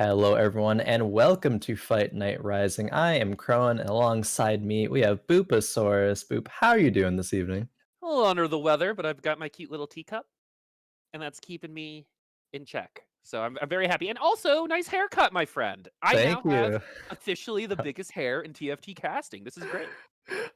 Hello, everyone, and welcome to Fight Night Rising. I am Khroen, and alongside me, we have Boopasaurus. Boop, how are you doing this evening? A little under the weather, but I've got my cute little teacup, and that's keeping me in check. So I'm very happy. And also, nice haircut, my friend. I Thank now have you. officially the biggest hair in TFT casting. This is great.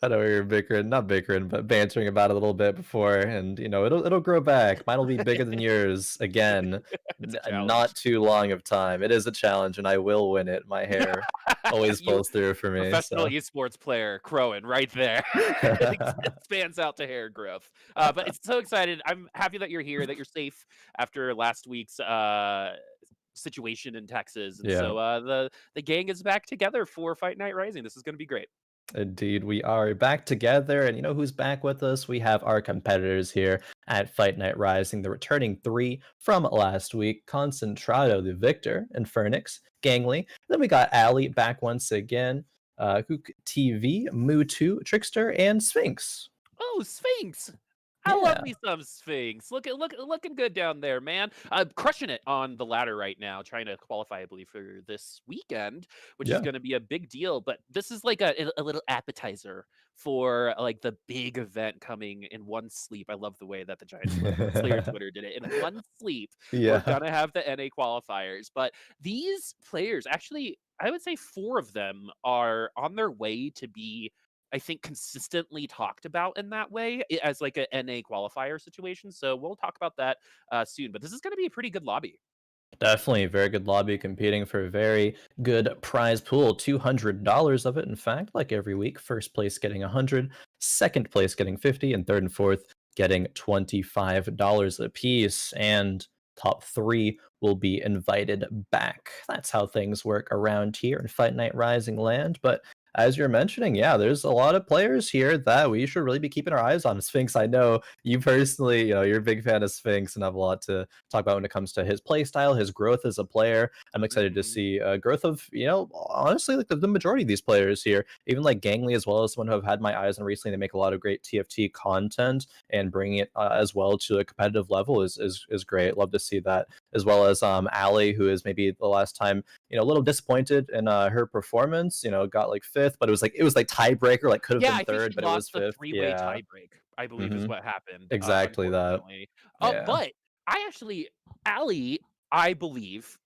I know we were bickering, not bickering, but bantering about it a little bit before, and it'll grow back. Mine will be bigger than yours again, It's a not challenge. too long of time. It is a challenge, and I will win it. My hair always You pulls through for me, professional so. esports player, Khroen, right there. It spans out to hair growth. But it's so excited. I'm happy that you're here, that you're safe after last week's situation in Texas. And Yeah. so the gang is back together for Fight Night Rising. This is going to be great. Indeed, we are back together, and you know who's back with us? We have our competitors here at Fight Night Rising, the returning three from last week: Concentrado, the victor, and Fernix, Gangly. Then we got Allie back once again, KEWKTV, Moo2, Trickster, and Sphinx. Oh, Sphinx! I love Yeah, me some Sphinx. Looking good down there, man. Crushing it on the ladder right now, trying to qualify, I believe, for this weekend, which is yeah. going to be a big deal. But this is like a little appetizer for like the big event coming in one sleep. I love the way that the Giant Slayer Twitter did it. In one sleep, we're Yeah. gonna have the NA qualifiers. But these players, actually, I would say four of them are on their way to be, I think, consistently talked about in that way as like a NA qualifier situation. So we'll talk about that soon. But this is going to be a pretty good lobby. Definitely a very good lobby competing for a very good prize pool. $200 of it, in fact, like every week. First place getting 100, second place getting 50, and third and fourth getting $25 apiece. And top three will be invited back. That's how things work around here in Fight Night Rising land. But as you're mentioning, yeah, there's a lot of players here that we should really be keeping our eyes on. Sphinx, I know you personally, you're a big fan of Sphinx and have a lot to talk about when it comes to his play style, his growth as a player. I'm excited to Hmm. see growth of, honestly, like the majority of these players here, even like Gangly as well as someone who I've had my eyes on recently. They make a lot of great TFT content and bringing it as well to a competitive level is great. Love to see that, as well as Allie, who is maybe the last time, a little disappointed in her performance. Got like fifth, but it was like tiebreaker, like could have Yeah, been I think third, she but it was lost the fifth. three-way Yeah. tiebreak, I believe is Hmm. what happened, Exactly that. unfortunately. Yeah. But I actually, Allie, I believe,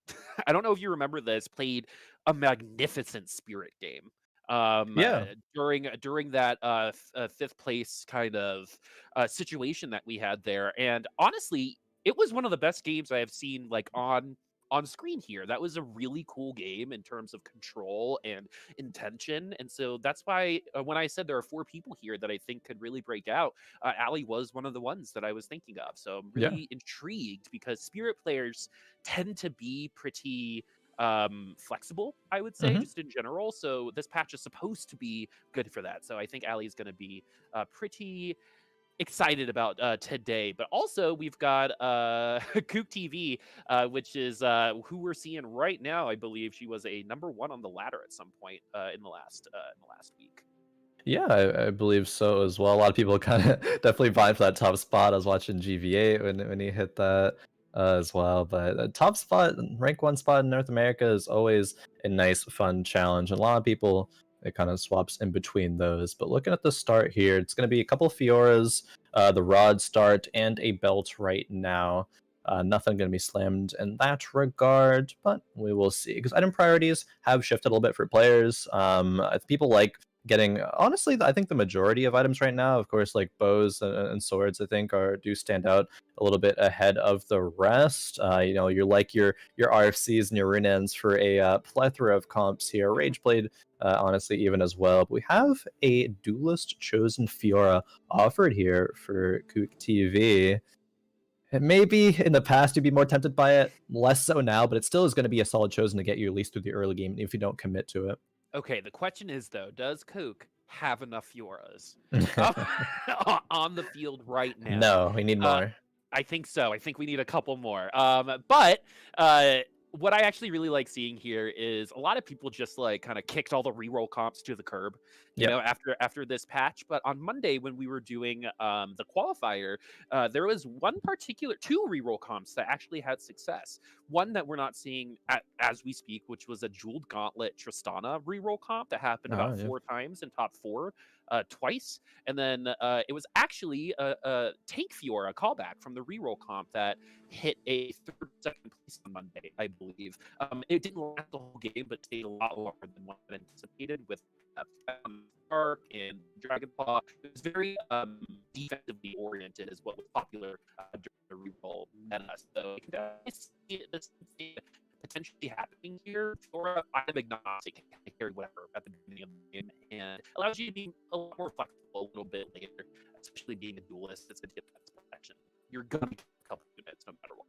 I don't know if you remember this, played a magnificent spirit game Yeah. during that fifth place kind of situation that we had there. And honestly, it was one of the best games I have seen like on screen here. That was a really cool game in terms of control and intention. And so that's why when I said there are four people here that I think could really break out, Allie was one of the ones that I was thinking of. So I'm Yeah. really intrigued because spirit players tend to be pretty flexible, I would say, Hmm. just in general. So this patch is supposed to be good for that. So I think Ali is going to be pretty excited about today. But also we've got KEWKTV, which is who we're seeing right now. I believe she was a number one on the ladder at some point in the last week. Yeah, I believe so as well. A lot of people kind of definitely vying for that top spot. I was watching GV8 when he hit that as well. But top spot, rank one spot in North America is always a nice, fun challenge. And a lot of people, it kind of swaps in between those. But looking at the start here, it's going to be a couple of Fioras, the Rod start, and a belt right now. Nothing going to be slammed in that regard, but we will see. Because item priorities have shifted a little bit for players. People like getting, honestly, I think the majority of items right now, of course, like bows and swords, I think do stand out a little bit ahead of the rest. You're like your RFCs and your Runans for a plethora of comps here. Rageblade, honestly, even as well. But we have a duelist chosen Fiora offered here for KEWKTV. Maybe in the past you'd be more tempted by it, less so now, but it still is going to be a solid chosen to get you at least through the early game if you don't commit to Okay, the question is though, does Kook have enough Fioras it. uh, on the field right now? No, we need Uh, more. I think so. I think we need a couple more. But what I actually really like seeing here is a lot of people just like kind of kicked all the reroll comps to the curb, you Yep. know, after this patch. But on Monday when we were doing the qualifier, there was two reroll comps that actually had success. One that we're not seeing as we speak, which was a jeweled gauntlet Tristana reroll comp that happened Oh, about yeah. 4 times in top four. Twice, and then it was actually a Tank Fiora callback from the reroll comp that hit a third, second place on Monday, I believe. It didn't last the whole game, but stayed a lot longer than what I anticipated with Arc and Dragon Claw. It was very defensively oriented, is what was popular during the reroll meta. So you can definitely see this potentially happening here. Or I'm agnostic, can carry whatever at the beginning of the game, and allows you to be a lot more flexible a little bit later, especially being a duelist. It's a defense protection. You're gonna be a couple units no matter what.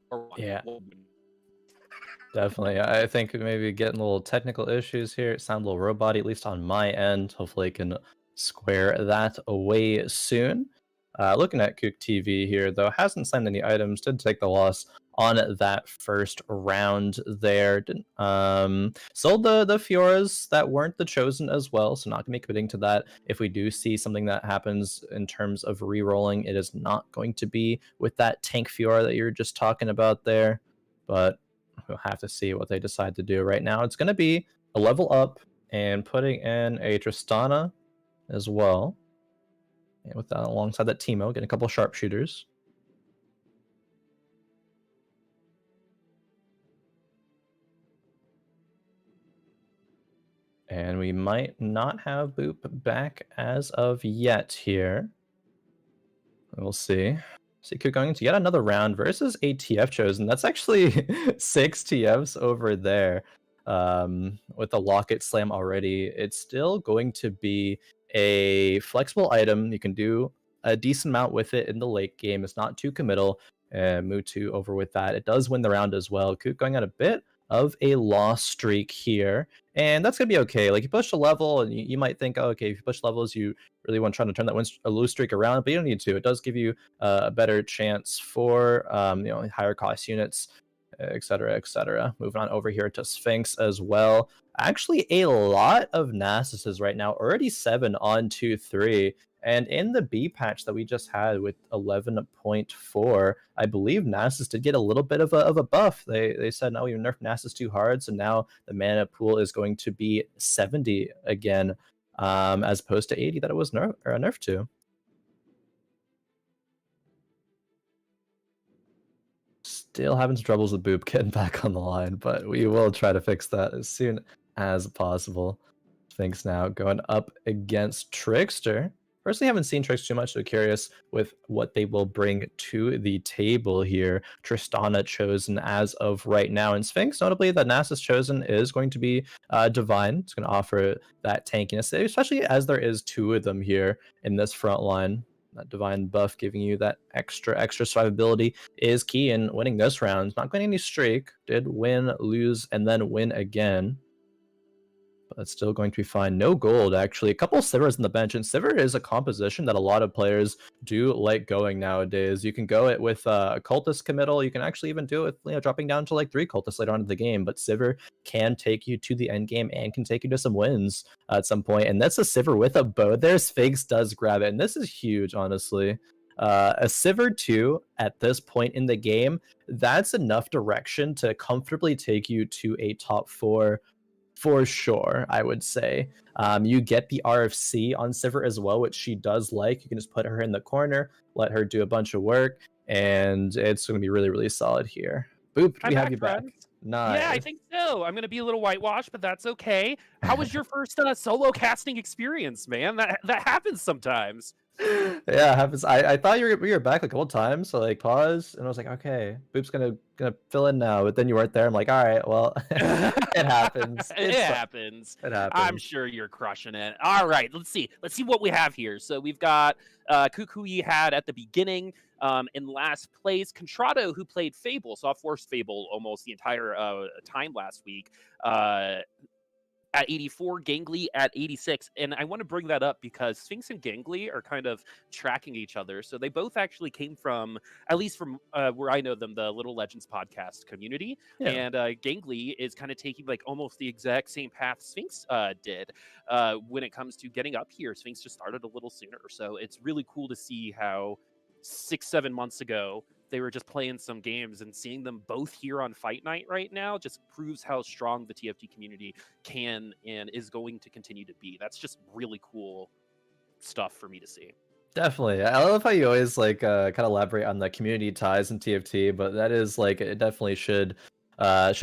Or one. Yeah. One. Definitely. I think maybe getting a little technical issues here. It sounds a little robot, at least on my end. Hopefully, I can square that away soon. Looking at KEWKTV here, though, hasn't signed any items. Did take the loss on that first round there. Sold the Fioras that weren't the chosen as well, so not going to be committing to that. If we do see something that happens in terms of re-rolling, it is not going to be with that Tank Fiora that you were just talking about there. But we'll have to see what they decide to do. Right now, it's going to be a level up and putting in a Tristana as well. And with that, alongside that Teemo, getting a couple of sharpshooters. And we might not have Boop back as of yet here. We'll see. So you're going to yet another round versus a TF chosen. That's actually 6 TFs over there. With the Locket Slam already, it's still going to be a flexible item. You can do a decent amount with it in the late game. It's not too committal. Mutu over with that. It does win the round as well. KEWK going on a bit of a loss streak here. And that's going to be okay. Like, you push a level, and you might think, oh, okay, if you push levels, you really want to try to turn that a lose streak around, but you don't need to. It does give you a better chance for higher cost units, etc., etc. Moving on over here to Sphinx as well. Actually, a lot of Nasus's right now, already 7 on 2-3. And in the B patch that we just had with 11.4, I believe Nasus did get a little bit of a buff. They said, no, we nerfed Nasus too hard, so now the mana pool is going to be 70 again, as opposed to 80 that it was nerfed to. Still having some troubles with Boop getting back on the line, but we will try to fix that as soon as possible. Sphinx now going up against Trickster. Personally, haven't seen Tricks too much, so curious with what they will bring to the table here. Tristana chosen as of right now, and Sphinx, notably, that Nasus chosen is going to be Divine. It's going to offer that tankiness, especially as there is 2 of them here in this front line. That Divine buff giving you that extra survivability is key in winning this round. Not going any streak. Did win, lose, and then win again. But it's still going to be fine. No gold, actually. A couple of Sivers in the bench, and Sivir is a composition that a lot of players do like going nowadays. You can go it with a cultist committal. You can actually even do it with dropping down to like 3 cultists later on in the game. But Sivir can take you to the end game and can take you to some wins at some point. And that's a Sivir with a bow. There, Sphinx does grab it, and this is huge, honestly. A Sivir 2 at this point in the game, that's enough direction to comfortably take you to a top 4 for sure, I would say. You get the RFC on Sivir as well, which she does like. You can just put her in the corner, let her do a bunch of work, and it's going to be really, really solid here. Boop, we have you back. Nice. Yeah, I think so. I'm going to be a little whitewashed, but that's okay. How was your first solo casting experience, man? That happens sometimes. Yeah, it happens. I thought you were back like a couple times, so like pause, and I was like, okay, Boop's gonna fill in now, but then you weren't there. I'm like, all right, well, it happens. It happens. It happens. I'm sure you're crushing it. All right, let's see what we have here. So we've got Cuckoo had at the beginning. In last place, Contrado, who played Fable, so I forced Fable almost the entire time last week. at 84, Gangly at 86. And I want to bring that up because Sphinx and Gangly are kind of tracking each other. So they both actually came from, at least from where I know them, the Little Legends podcast community. Yeah. And Gangly is kind of taking like almost the exact same path Sphinx did when it comes to getting up here. Sphinx just started a little sooner. So it's really cool to see how 6-7 months ago they were just playing some games, and seeing them both here on Fight Night right now just proves how strong the TFT community can and is going to continue to be. That's just really cool stuff for me to see. Definitely. I love how you always like kind of elaborate on the community ties in TFT, but that is like it definitely should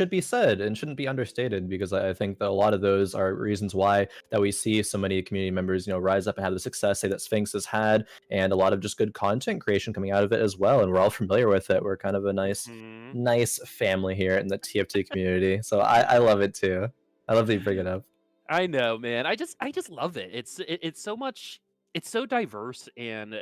be said and shouldn't be understated because I think that a lot of those are reasons why that we see so many community members, rise up and have the success say that Sphinx has had, and a lot of just good content creation coming out of it as well. And we're all familiar with it. We're kind of a Mhm. nice family here in the TFT community. So I love it too. I love that you bring it up. I know, man. I just love it. It's so much. It's so diverse, and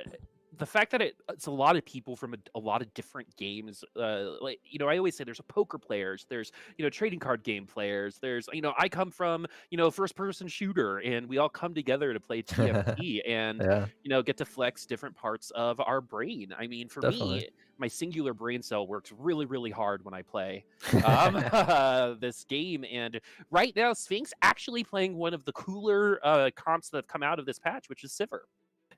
the fact that it's a lot of people from a lot of different games. Like I always say, there's a poker players, there's trading card game players, there's I come from first person shooter, and we all come together to play TFT and Yeah, get to flex different parts of our brain. I mean, for definitely. me, my singular brain cell works really really hard when I play this game, and right now, Sphinx actually playing one of the cooler comps that have come out of this patch, which is Sivir.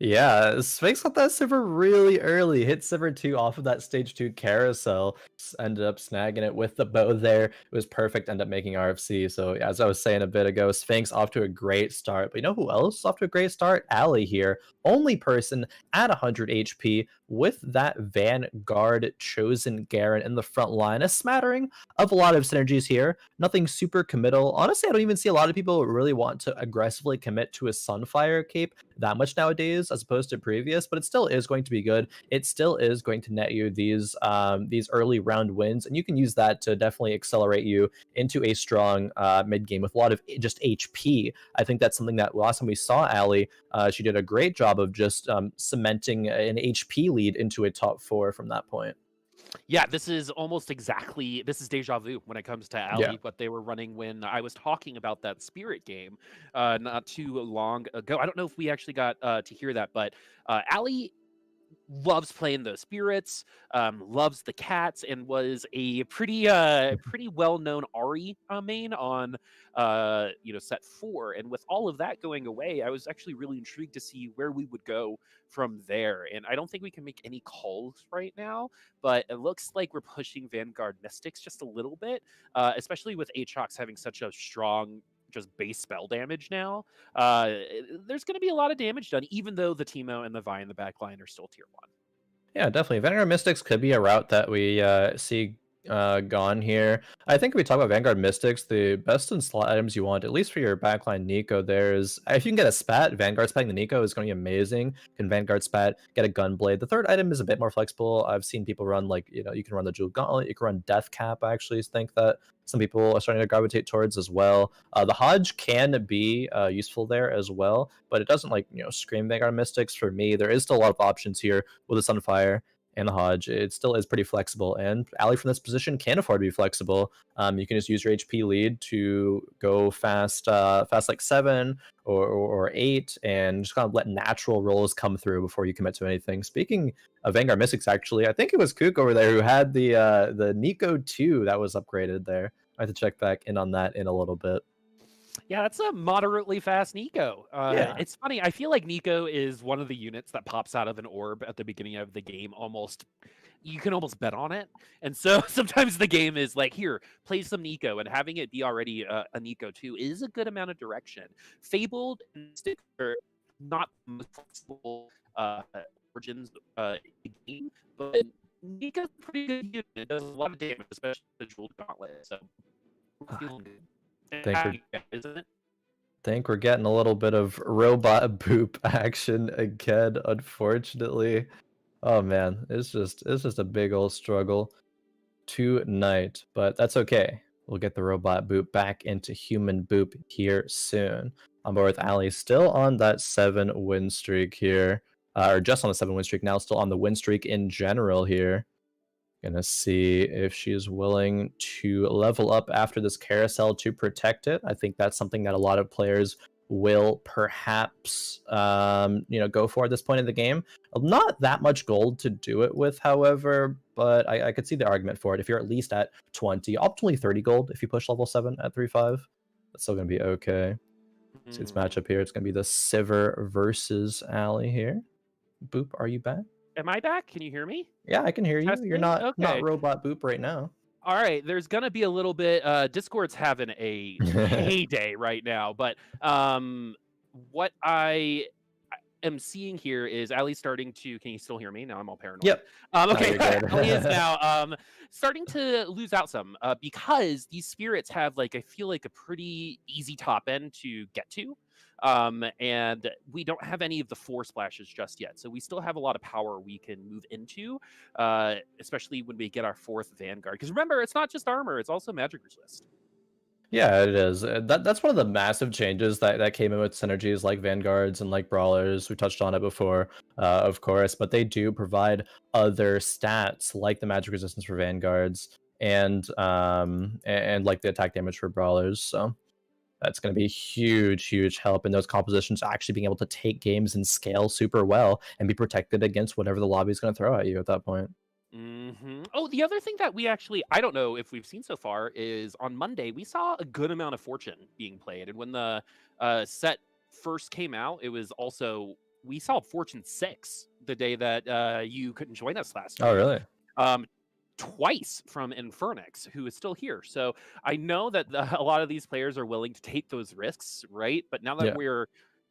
Yeah, Sphinx got that Sivir really early. Hit Sivir 2 off of that stage 2 carousel. Ended up snagging it with the bow there. It was perfect, ended up making RFC. So, yeah, as I was saying a bit ago, Sphinx off to a great start. But you know who else is off to a great start? Allie here. Only person at 100 HP with that Vanguard chosen Garen in the front line. A smattering of a lot of synergies here. Nothing super committal. Honestly, I don't even see a lot of people really want to aggressively commit to a Sunfire cape that much nowadays as opposed to previous, but it still is going to be good. It still is going to net you these early round wins, and you can use that to definitely accelerate you into a strong mid game with a lot of just HP. I think that's something that last time we saw Allie, she did a great job of just cementing an HP lead into a top 4 from that point. Yeah, this is almost exactly this is deja vu when it comes to Yeah. Allie, what they were running when I was talking about that Spirit game not too long ago. I don't know if we actually got to hear that, but Allie loves playing those spirits, loves the cats, and was a pretty well known Ari main on set 4. And with all of that going away, I was actually really intrigued to see where we would go from there. And I don't think we can make any calls right now, but it looks like we're pushing Vanguard Mystics just a little bit, especially with Aatrox having such a strong just base spell damage now. There's going to be a lot of damage done, even though the Teemo and the Vi in the back line are still tier 1. Yeah, definitely. Vanguard Mystics could be a route that we see gone here. I think if we talk about Vanguard Mystics, the best in slot items you want, at least for your backline Nico, there's if you can get a spat, Vanguard spatting the Nico is going to be amazing. Can Vanguard spat, get a Gunblade. The third item is a bit more flexible. I've seen people run like, you can run the Jewel Gauntlet, you can run Death Cap. I actually think that some people are starting to gravitate towards as well. The Hodge can be useful there as well, but it doesn't like, scream Vanguard Mystics for me. There is still a lot of options here with the Sunfire and the Hodge. It still is pretty flexible, and Allie from this position can afford to be flexible. You can just use your HP lead to go fast like 7 or 8, and just kind of let natural rolls come through before you commit to anything. Speaking of Vanguard Mystics, actually, I think it was Kook over there who had the Nico 2 that was upgraded there. I have to check back in on that in a little bit. Yeah, that's a moderately fast Nico. Yeah. It's funny. I feel like Nico is one of the units that pops out of an orb at the beginning of the game. You can almost bet on it. And so sometimes the game is like, here, play some Nico, and having it be already a Nico 2 is a good amount of direction. Fabled and Stick are not the most flexible origins in the game, but Nico's a pretty good unit. It does a lot of damage, especially the Jeweled Gauntlet. So we're feeling good. Think we're Isn't it? think we're getting a little bit of robot boop action again, unfortunately. Oh man, it's just a big old struggle tonight, but that's okay. We'll get the robot boop back into human boop here soon. I'm board with Allie, still on that 7 win streak here, or just on the 7 win streak now, still on the win streak in general here. Gonna see if she's willing to level up after this carousel to protect it. I think that's something that a lot of players will perhaps go for at this point in the game. Not that much gold to do it with, however, but I could see the argument for it. If you're at least at 20, optimally 30 gold if you push level 7 at 3-5, that's still gonna be okay. See this matchup here. It's gonna be the Sivir versus Allie here. Boop, are you back? Am I back? Can you hear me? Yeah, I can hear you. You're Testing? not Okay. robot Boop right now. All right, there's gonna be a little bit. Discord's having a heyday right now, but what I am seeing here is Ali starting to. Can you still hear me? Now I'm all paranoid. Yep. Okay, No, you're good. Ali is now starting to lose out some because these spirits have I feel like a pretty easy top end to get to. And we don't have any of the 4 splashes just yet, so we still have a lot of power we can move into, especially when we get our 4th Vanguard. Because remember, it's not just armor; it's also magic resist. Yeah, it is. That's one of the massive changes that came in with synergies like Vanguards and like Brawlers. We touched on it before, of course, but they do provide other stats like the magic resistance for Vanguards and like the attack damage for Brawlers. So that's going to be huge help in those compositions, actually being able to take games and scale super well and be protected against whatever the lobby is going to throw at you at that point. Oh, the other thing that I don't know if we've seen so far is on Monday, we saw a good amount of Fortune being played. And when the set first came out, it was also, we saw Fortune 6 the day that you couldn't join us last Oh, week. really? Twice from Infernix, who is still here. So I know that a lot of these players are willing to take those risks, right? But now that we're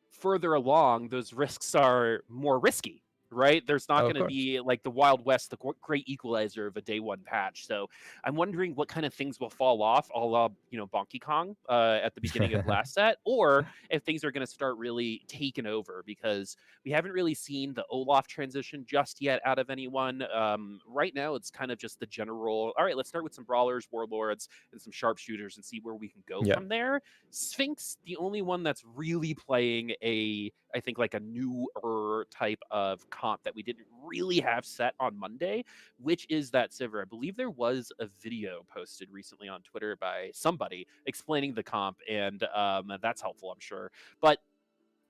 further along, those risks are more risky, right? There's not going to be like the Wild West, the great equalizer of a day 1 patch. So I'm wondering what kind of things will fall off, a la, Bonky Kong at the beginning of last set, or if things are going to start really taking over, because we haven't really seen the Olaf transition just yet out of anyone. Right now, it's kind of just the general, all right, let's start with some Brawlers, Warlords, and some Sharpshooters and see where we can go from there. Sphinx, the only one that's really playing I think like a newer type of comp that we didn't really have set on Monday, which is that Sivir. I believe there was a video posted recently on Twitter by somebody explaining the comp, and that's helpful, I'm sure. But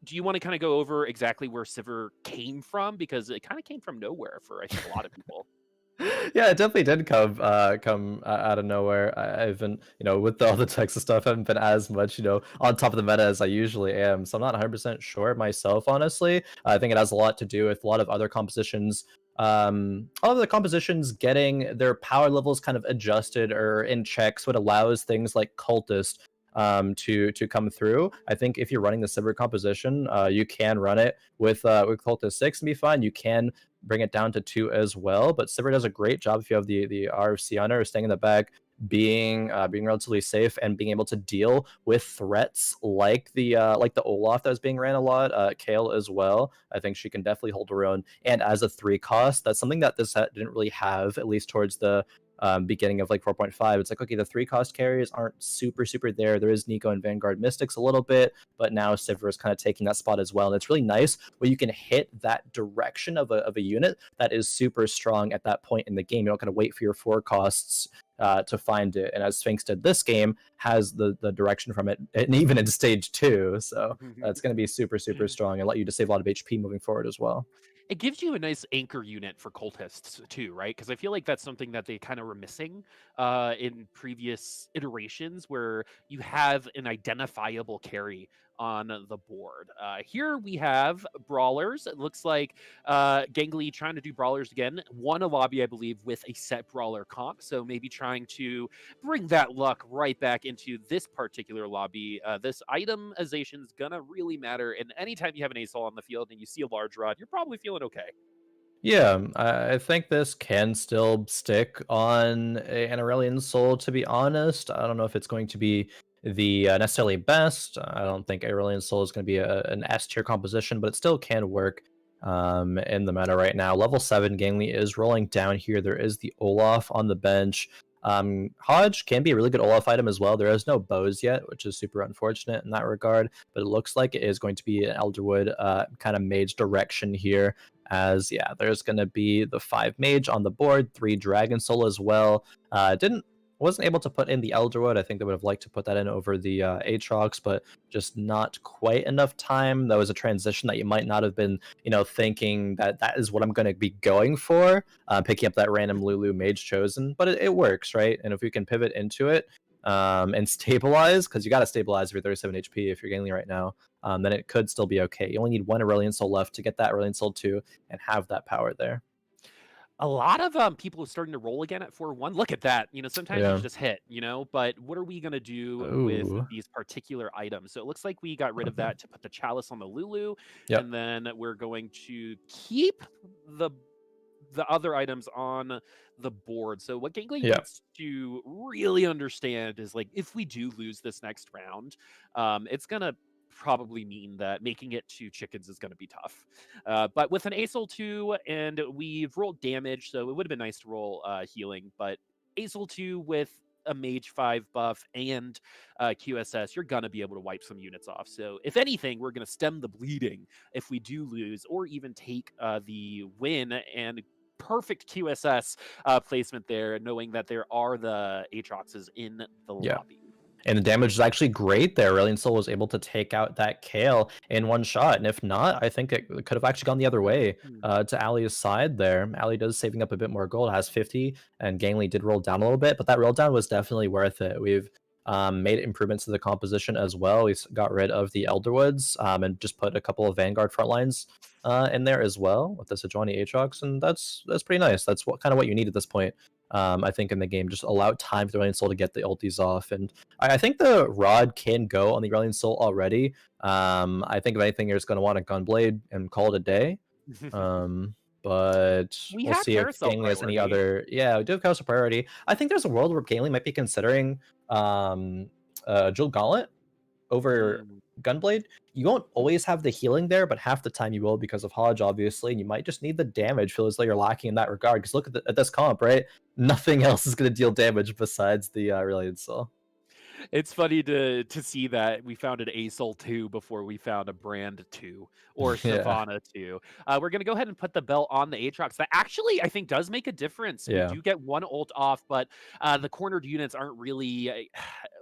do you want to kind of go over exactly where Sivir came from? Because it kind of came from nowhere for, I think, a lot of people. Yeah, it definitely did come out of nowhere. I haven't, with all the Texas stuff, I haven't been as much, on top of the meta as I usually am. So I'm not 100% sure myself, honestly. I think it has a lot to do with a lot of other compositions. All of the compositions getting their power levels kind of adjusted or in check, so it allows things like Cultist to come through. I think if you're running the Sivir composition, you can run it with Cultist 6 and be fine. You can bring it down to 2 as well, but Sivir does a great job if you have the RFC on her, staying in the back, being relatively safe and being able to deal with threats like the Olaf that was being ran a lot, Kale as well. I think she can definitely hold her own, and as a 3 cost, that's something that this set didn't really have, at least towards the beginning of like 4.5. It's like, okay, the 3 cost carriers aren't super there. There is Nico and Vanguard Mystics a little bit, but now Sivir is kind of taking that spot as well, and it's really nice where you can hit that direction of a unit that is super strong at that point in the game. You don't kind of wait for your 4 costs to find it, and as Sphinx did this game, has the direction from it, and even in stage 2, so it's going to be super strong and let you to save a lot of HP moving forward as well. It gives you a nice anchor unit for cultists too, right? Because I feel like that's something that they kind of were missing in previous iterations, where you have an identifiable carry on the board. Here we have Brawlers. It looks like Gangly trying to do Brawlers again. Won a lobby, I believe, with a set Brawler comp. So maybe trying to bring that luck right back into this particular lobby. This itemization is going to really matter. And anytime you have an ASOL on the field and you see a large rod, you're probably feeling okay. Yeah, I think this can still stick on an Aurelian Soul, to be honest. I don't know if it's going to be the necessarily best. I don't think Aurelian Soul is going to be an S tier composition, but it still can work in the meta right now. Level 7 Gangly is rolling down here. There is the Olaf on the bench. Hodge can be a really good Olaf item as well. There is no bows yet, which is super unfortunate in that regard, but it looks like it is going to be an Elderwood kind of mage direction here, as yeah, there's going to be the 5 mage on the board, 3 dragon soul as well. Wasn't able to put in the Elderwood. I think they would have liked to put that in over the Aatrox, but just not quite enough time. That was a transition that you might not have been, thinking that that is what I'm going to be going for, picking up that random Lulu mage chosen. But it works, right? And if we can pivot into it and stabilize, because you got to stabilize if you're 37 HP if you're gaining right now, then it could still be okay. You only need 1 Aurelion Soul left to get that Aurelion Soul 2 and have that power there. A lot of people are starting to roll again at 4-1. Look at that. Sometimes Yeah. you just hit, but what are we going to do with Ooh. these particular items? So it looks like we got rid of that to put the chalice on the Lulu. Yep. And then we're going to keep the other items on the board. So what Gangly needs to really understand is, like, if we do lose this next round, it's going to probably mean that making it to chickens is going to be tough. But with an ASOL 2, and we've rolled damage, so it would have been nice to roll healing, but ASOL 2 with a mage 5 buff and QSS, you're going to be able to wipe some units off. So if anything, we're going to stem the bleeding if we do lose, or even take the win. And perfect QSS placement there, knowing that there are the Aatroxes in the lobby. And the damage is actually great there. Aurelion Soul was able to take out that Kale in one shot. And if not, I think it could have actually gone the other way to Allie's side there. Allie does saving up a bit more gold, has 50, and Gangly did roll down a little bit, but that roll down was definitely worth it. We've made improvements to the composition as well. We got rid of the Elderwoods and just put a couple of Vanguard front lines in there as well with the Sejuani Aatrox, and that's pretty nice. That's kind of what you need at this point. I think in the game, just allow time for the Aurelion Soul to get the ultis off, and I think the Rod can go on the Aurelion Soul already. I think if anything, you're just going to want a Gunblade and call it a day. But we'll see if Gangly has any other. Yeah, we do have Carousel priority. I think there's a world where Gangly might be considering Jewel Gauntlet over Gunblade. You won't always have the healing there, but half the time you will because of Hodge, obviously, and you might just need the damage. Feel as though you're lacking in that regard. Because look at this comp, right? Nothing else is going to deal damage besides the Aurelion Soul. It's funny to see that we found an ASOL 2 before we found a Brand 2 or Savannah 2. We're going to go ahead and put the belt on the Aatrox. That actually, I think, does make a difference. Yeah. We do get 1 ult off, but the cornered units aren't really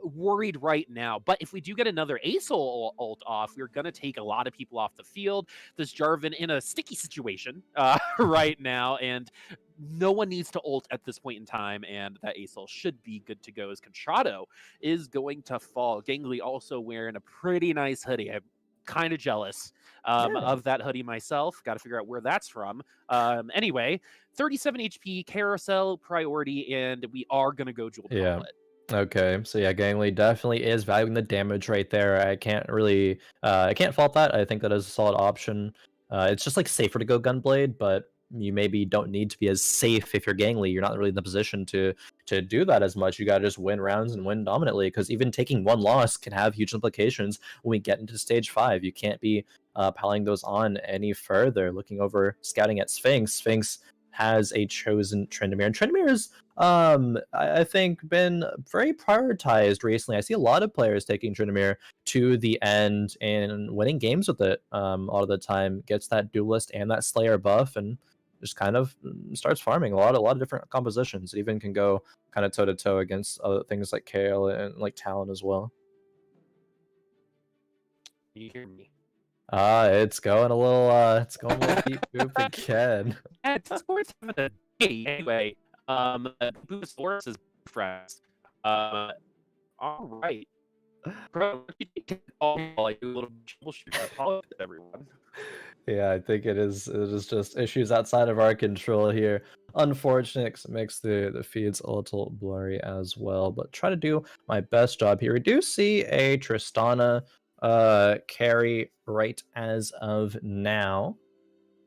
worried right now. But if we do get another ASOL ult off, we're going to take a lot of people off the field. This Jarvan in a sticky situation right now, and no one needs to ult at this point in time, and that ASOL should be good to go as Conchado is going to fall. Gangly also wearing a pretty nice hoodie. I'm kind of jealous of that hoodie myself. Got to figure out where that's from. Anyway, 37 HP, carousel priority, and we are going to go Jewel Gauntlet. Okay, so yeah, Gangly definitely is valuing the damage right there. I can't really, I can't fault that. I think that is a solid option. It's just like safer to go Gunblade, but you maybe don't need to be as safe if you're Gangly. You're not really in the position to do that as much. You gotta just win rounds and win dominantly, because even taking 1 loss can have huge implications when we get into stage 5. You can't be piling those on any further. Looking over, scouting at Sphinx. Sphinx has a chosen Tryndamere, and Tryndamere's I think been very prioritized recently. I see a lot of players taking Tryndamere to the end and winning games with it a lot of the time. Gets that duelist and that Slayer buff, and just kind of starts farming a lot of different compositions. It even can go kind of toe to toe against other things like Kale and like Talon as well. You hear me? It's going a little beep boop again. It's worth having a day anyway. Boopasaurus is friends. All right. Bro, you take all like a little troubleshoot. I apologize, everyone. Yeah, I think it is just issues outside of our control here. Unfortunate, because it makes the feeds a little blurry as well. But try to do my best job here. We do see a Tristana carry right as of now.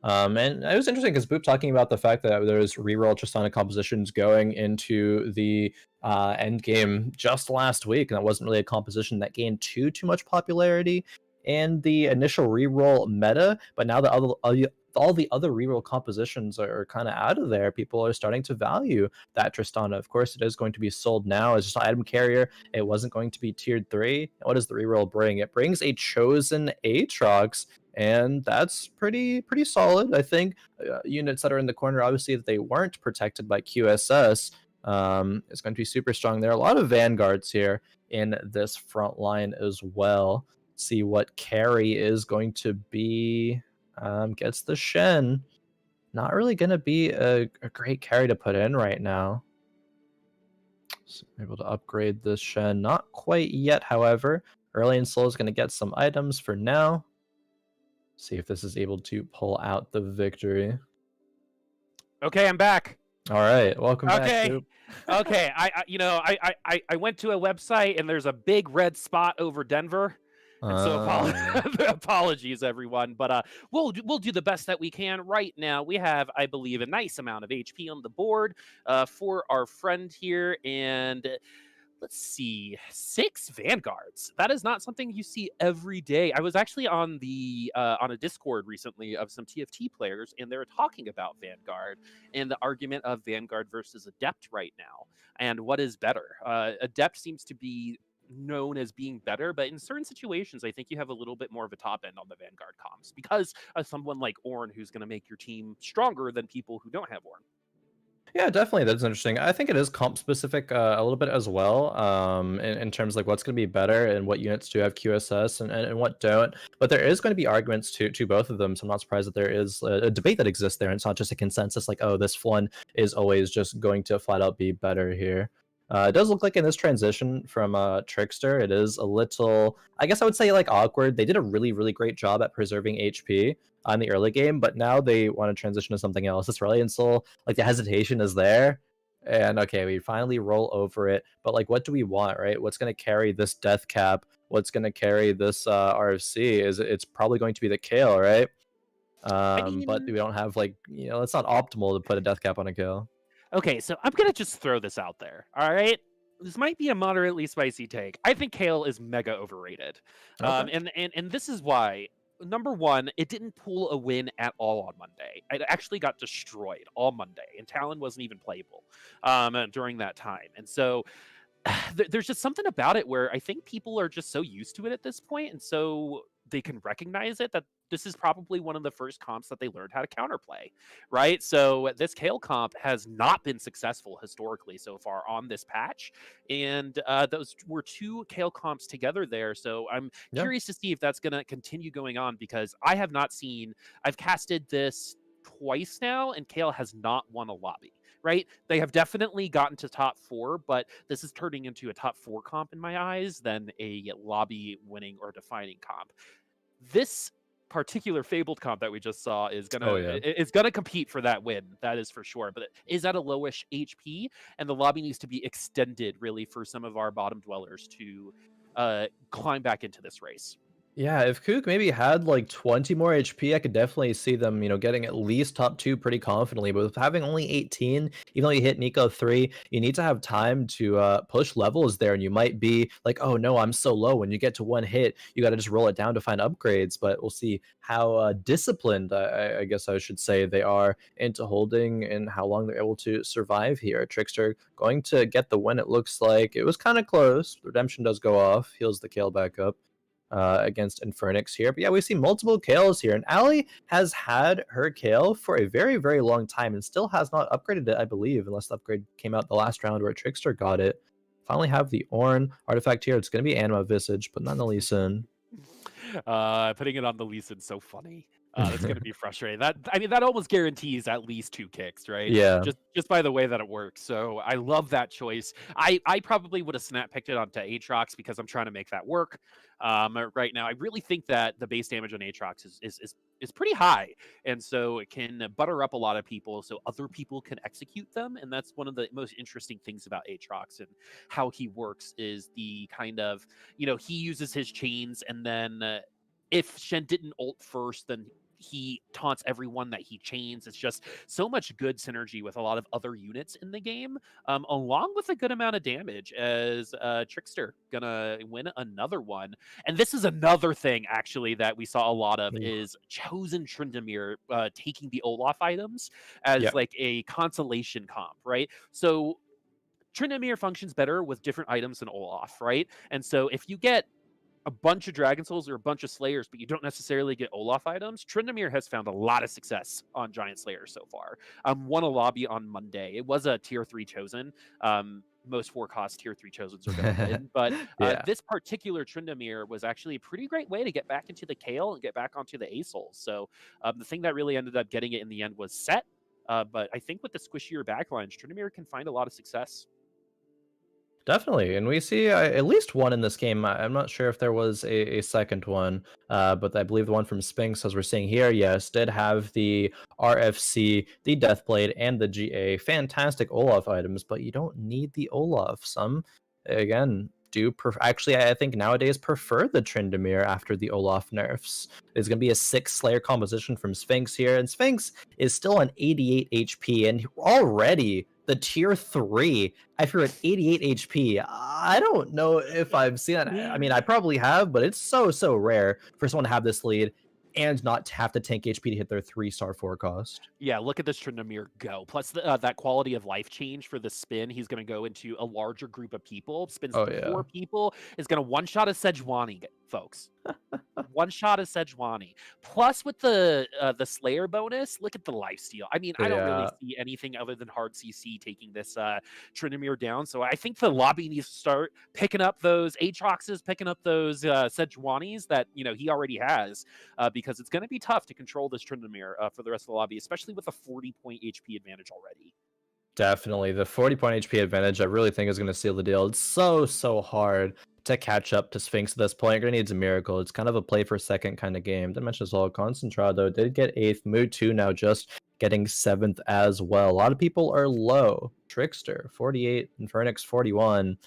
And it was interesting because Boop talking about the fact that there's reroll Tristana compositions going into the end game just last week, and that wasn't really a composition that gained too much popularity in the initial reroll meta. But now that all the other reroll compositions are kind of out of there, people are starting to value that Tristana. Of course, it is going to be sold now as just an item carrier. It wasn't going to be tiered 3. What does the reroll bring? It brings a chosen Aatrox and that's pretty solid. I think units that are in the corner, obviously, that they weren't protected by QSS, is going to be super strong. There are a lot of vanguards here in this front line as well. See what carry is going to be. Gets the Shen. Not really going to be a great carry to put in right now. So able to upgrade this Shen. Not quite yet, however. Early and Slow is going to get some items for now. See if this is able to pull out the victory. Okay, I'm back. All right, welcome back, Okay. Coop. Okay, I went to a website and there's a big red spot over Denver. And so apologies, everyone. But we'll do the best that we can. Right now, we have, I believe, a nice amount of HP on the board for our friend here. And let's see, 6 vanguards. That is not something you see every day. I was actually on on a Discord recently of some TFT players, and they're talking about Vanguard and the argument of Vanguard versus Adept right now, and what is better. Adept seems to be known as being better, but in certain situations, I think you have a little bit more of a top end on the Vanguard comps because of someone like Ornn who's going to make your team stronger than people who don't have Ornn. Yeah, definitely. That's interesting. I think it is comp specific a little bit as well, in terms of like what's going to be better and what units do have QSS and what don't. But there is going to be arguments to both of them. So I'm not surprised that there is a debate that exists there. And it's not just a consensus like, oh, this one is always just going to flat out be better here. It does look like in this transition from Trickster, it is a little, I guess I would say like awkward. They did a really great job at preserving HP on the early game, but now they want to transition to something else. This Reliant Soul, like the hesitation is there, and okay, we finally roll over it. But like, what do we want, right? What's going to carry this death cap? What's going to carry this RFC? It's probably going to be the Kale, right? I But we mean, don't have like, it's not optimal to put a death cap on a Kale. okay, so I'm gonna just throw this out there. All right, this might be a moderately spicy take. I think Kale is mega overrated, Okay. and this is why. Number one, it didn't pull a win at all on Monday. It actually got destroyed all Monday, and Talon wasn't even playable during that time. And so there's just something about it where I think people are just so used to it at this point, and so they can recognize it that this is probably one of the first comps that they learned how to counterplay, right? So this Kale comp has not been successful historically so far on this patch, and those were 2 Kale comps together there. So I'm Yeah. curious to see if that's going to continue going on because I have not seen. I've casted this twice now, and Kale has not won a lobby. Right? They have definitely gotten to top 4, but this is turning into a top 4 comp in my eyes than a lobby winning or defining comp. This particular fabled comp that we just saw is Oh yeah. gonna compete for that win. That is for sure. But it is at a lowish HP, and the lobby needs to be extended really for some of our bottom dwellers to climb back into this race. Yeah, if Kook maybe had like 20 more HP, I could definitely see them, getting at least top 2 pretty confidently. But with having only 18, even though you hit Nico 3, you need to have time to push levels there. And you might be like, oh no, I'm so low. When you get to 1 hit, you got to just roll it down to find upgrades. But we'll see how disciplined, I guess I should say, they are into holding and how long they're able to survive here. Trickster going to get the win, it looks like. It was kind of close. Redemption does go off, heals the Kale back up against Infernix here. But yeah, we've seen multiple Kales here, and Allie has had her Kale for a very long time and still has not upgraded it, I believe, unless the upgrade came out the last round where Trickster got it. Finally have the Ornn artifact here. It's going to be Anima Visage, but not the Lee Sin. Putting it on the Lee Sin's so funny. That's going to be frustrating. That almost guarantees at least 2 kicks, right? Yeah. Just by the way that it works. So I love that choice. I probably would have snap picked it onto Aatrox because I'm trying to make that work. Right now, I really think that the base damage on Aatrox is pretty high, and so it can butter up a lot of people, so other people can execute them. And that's one of the most interesting things about Aatrox and how he works is the kind of he uses his chains, and then if Shen didn't ult first, then he taunts everyone that he chains. It's just so much good synergy with a lot of other units in the game, along with a good amount of damage as Trickster gonna win another one. And this is another thing actually that we saw a lot of is Chosen Tryndamere taking the Olaf items as like a consolation comp, right? So Tryndamere functions better with different items than Olaf, right? And so if you get a bunch of Dragon Souls or a bunch of Slayers, but you don't necessarily get Olaf items, Tryndamere has found a lot of success on Giant Slayer so far. Won a lobby on Monday. It was a tier 3 chosen. Most 4-cost tier 3 chosens are going to win, but Yeah. this particular Tryndamere was actually a pretty great way to get back into the Kale and get back onto the A-Souls. So the thing that really ended up getting it in the end was Set, but I think with the squishier backlines, Tryndamere can find a lot of success. Definitely, and we see at least one in this game. I'm not sure if there was a second one, but I believe the one from Spinks, as we're seeing here, yes, did have the RFC, the Deathblade, and the GA. Fantastic Olaf items, but you don't need the Olaf. Some, again, do actually, I think nowadays prefer the Tryndamere after the Olaf nerfs. There's going to be a 6-Slayer composition from Sphinx here, and Sphinx is still on 88 HP, and already the tier 3 if you're at 88 HP, I don't know if I've seen that. I mean, I probably have, but it's so rare for someone to have this lead and not have to tank HP to hit their 3-star 4 cost. Yeah, look at this Tryndamere go. Plus that quality of life change for the spin. He's going to go into a larger group of people. Spins Oh, through yeah. 4 people. Is going to one-shot a Sejuani, folks. One-shot a Sejuani. Plus with the Slayer bonus, look at the lifesteal. I mean, I don't really see anything other than hard CC taking this Tryndamere down. So I think the lobby needs to start picking up those Aatroxes, picking up those Sejuanis that he already has, because it's going to be tough to control this Tryndamere for the rest of the lobby, especially with a 40-point HP advantage already. Definitely. The 40-point HP advantage, I really think, is going to seal the deal. It's so hard to catch up to Sphinx at this point. You're going to need a miracle. It's kind of a play for second kind of game. Didn't mention as well, Concentrado did get 8th. Mood 2 now just getting 7th as well. A lot of people are low. Trickster, 48. Infernix, 41.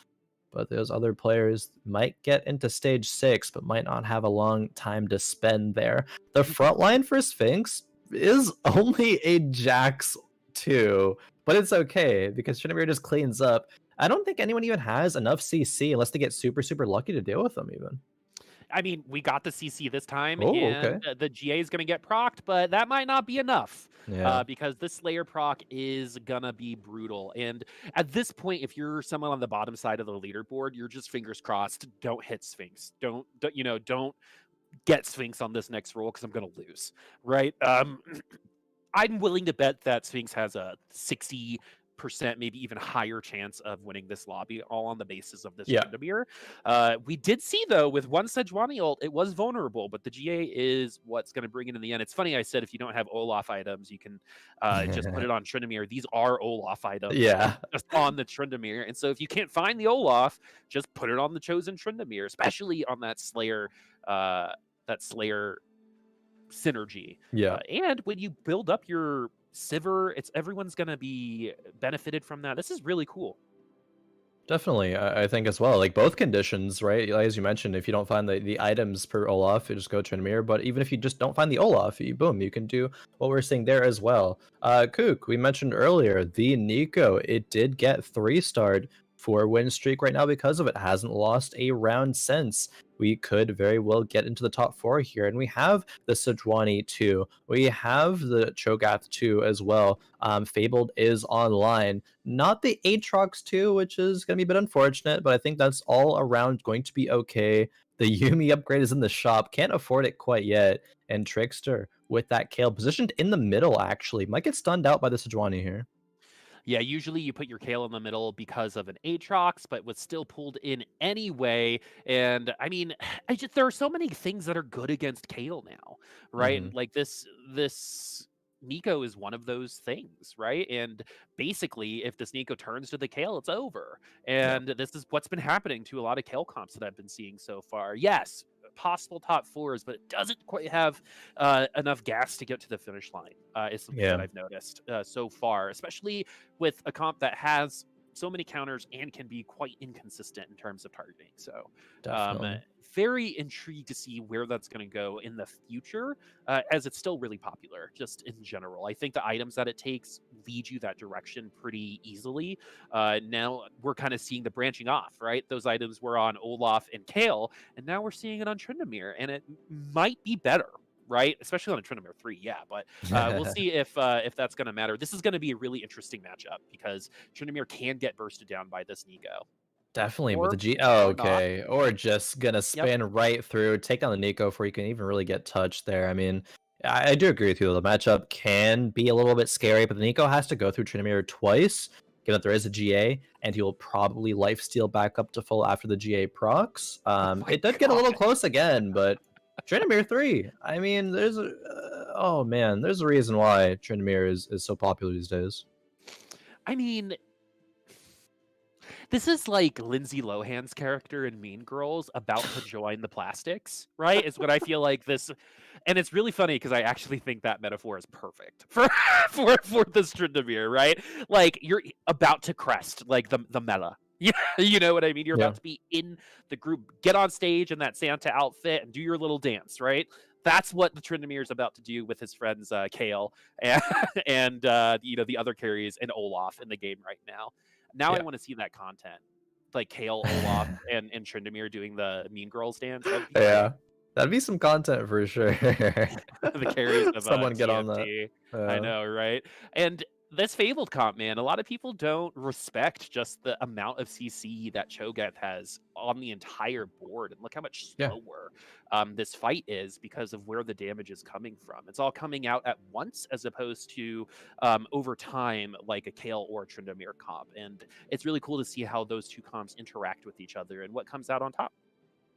But those other players might get into stage 6, but might not have a long time to spend there. The front line for Sphinx is only a Jax 2, but it's okay because Tryndamere just cleans up. I don't think anyone even has enough CC unless they get super lucky to deal with them even. I mean, we got the CC this time, Oh, and okay. the GA is going to get procced, but that might not be enough. Yeah. Because this Slayer proc is gonna be brutal. And at this point, if you're someone on the bottom side of the leaderboard, you're just fingers crossed. Don't hit Sphinx. Don't get Sphinx on this next roll because I'm gonna lose. Right? I'm willing to bet that Sphinx has a 60%, maybe even higher chance of winning this lobby, all on the basis of this Tryndamere. We did see, though, with one Sejuani ult, it was vulnerable, but the GA is what's going to bring it in the end. It's funny I said if you don't have Olaf items, you can just put it on Tryndamere. These are Olaf items just on the Tryndamere. And so if you can't find the Olaf, just put it on the chosen Tryndamere, especially on that Slayer synergy. And when you build up your Sivir, everyone's gonna be benefited from that. This is really cool. Definitely, I think as well. Like both conditions, right? As you mentioned, if you don't find the items per Olaf, you just go Tryndamere. But even if you just don't find the Olaf, you can do what we're seeing there as well. Kook, we mentioned earlier the Nico. It did get 3-starred 4-win streak right now because of it. Hasn't lost a round since. We could very well get into the top 4 here. And we have the Sejuani 2. We have the Cho'Gath 2 as well. Fabled is online. Not the Aatrox 2, which is going to be a bit unfortunate, but I think that's all around going to be okay. The Yuumi upgrade is in the shop. Can't afford it quite yet. And Trickster with that Kale positioned in the middle, actually. Might get stunned out by the Sejuani here. Yeah, usually you put your Kale in the middle because of an Aatrox, but was still pulled in anyway. And I mean, there are so many things that are good against Kale now, right? And like this Nico is one of those things, right? And basically, if this Nico turns to the Kale, it's over. And this is what's been happening to a lot of Kale comps that I've been seeing so far. Yes, possible top 4s, but it doesn't quite have enough gas to get to the finish line. Is something that I've noticed so far, especially with a comp that has so many counters and can be quite inconsistent in terms of targeting. So very intrigued to see where that's going to go in the future, as it's still really popular just in general. I think the items that it takes lead you that direction pretty easily. Now we're kind of seeing the branching off, right? Those items were on Olaf and Kale, and now we're seeing it on Tryndamere, and it might be better, right? Especially on a Tryndamere 3, but we'll see if that's going to matter. This is going to be a really interesting matchup because Tryndamere can get bursted down by this Nico. Definitely with the or G. Oh, or not. okay. Or just gonna Yep. spin right through, take down the Nico before you can even really get touched there. I mean, I do agree with you. The matchup can be a little bit scary, but the Nico has to go through Tryndamere twice, given that there is a GA, and he will probably lifesteal back up to full after the GA procs. Oh my It did get a god. little close again, but Tryndamere 3. I mean, there's a oh man, there's a reason why Tryndamere is so popular these days. I mean, this is like Lindsay Lohan's character in Mean Girls about to join the plastics, right? Is what I feel like this, and it's really funny because I actually think that metaphor is perfect for for this Tryndamere, right? Like you're about to crest like the meta. Yeah, you know what I mean? You're Yeah. about to be in the group, get on stage in that Santa outfit and do your little dance, right? That's what the Tryndamere is about to do with his friends Kale and you know the other carries and Olaf in the game right now. Now I Yeah. want to see that content, like Kale, Olaf, and Tryndamere doing the Mean Girls dance. That would be great. Yeah. That'd be some content for sure. The carries of Someone get on that. TFT. I Yeah. know, right? And this Fabled comp, man, a lot of people don't respect just the amount of CC that Cho'Gath has on the entire board. And look how much Yeah. slower this fight is because of where the damage is coming from. It's all coming out at once as opposed to over time, like a Kale or a Tryndamere comp. And it's really cool to see how those two comps interact with each other and what comes out on top.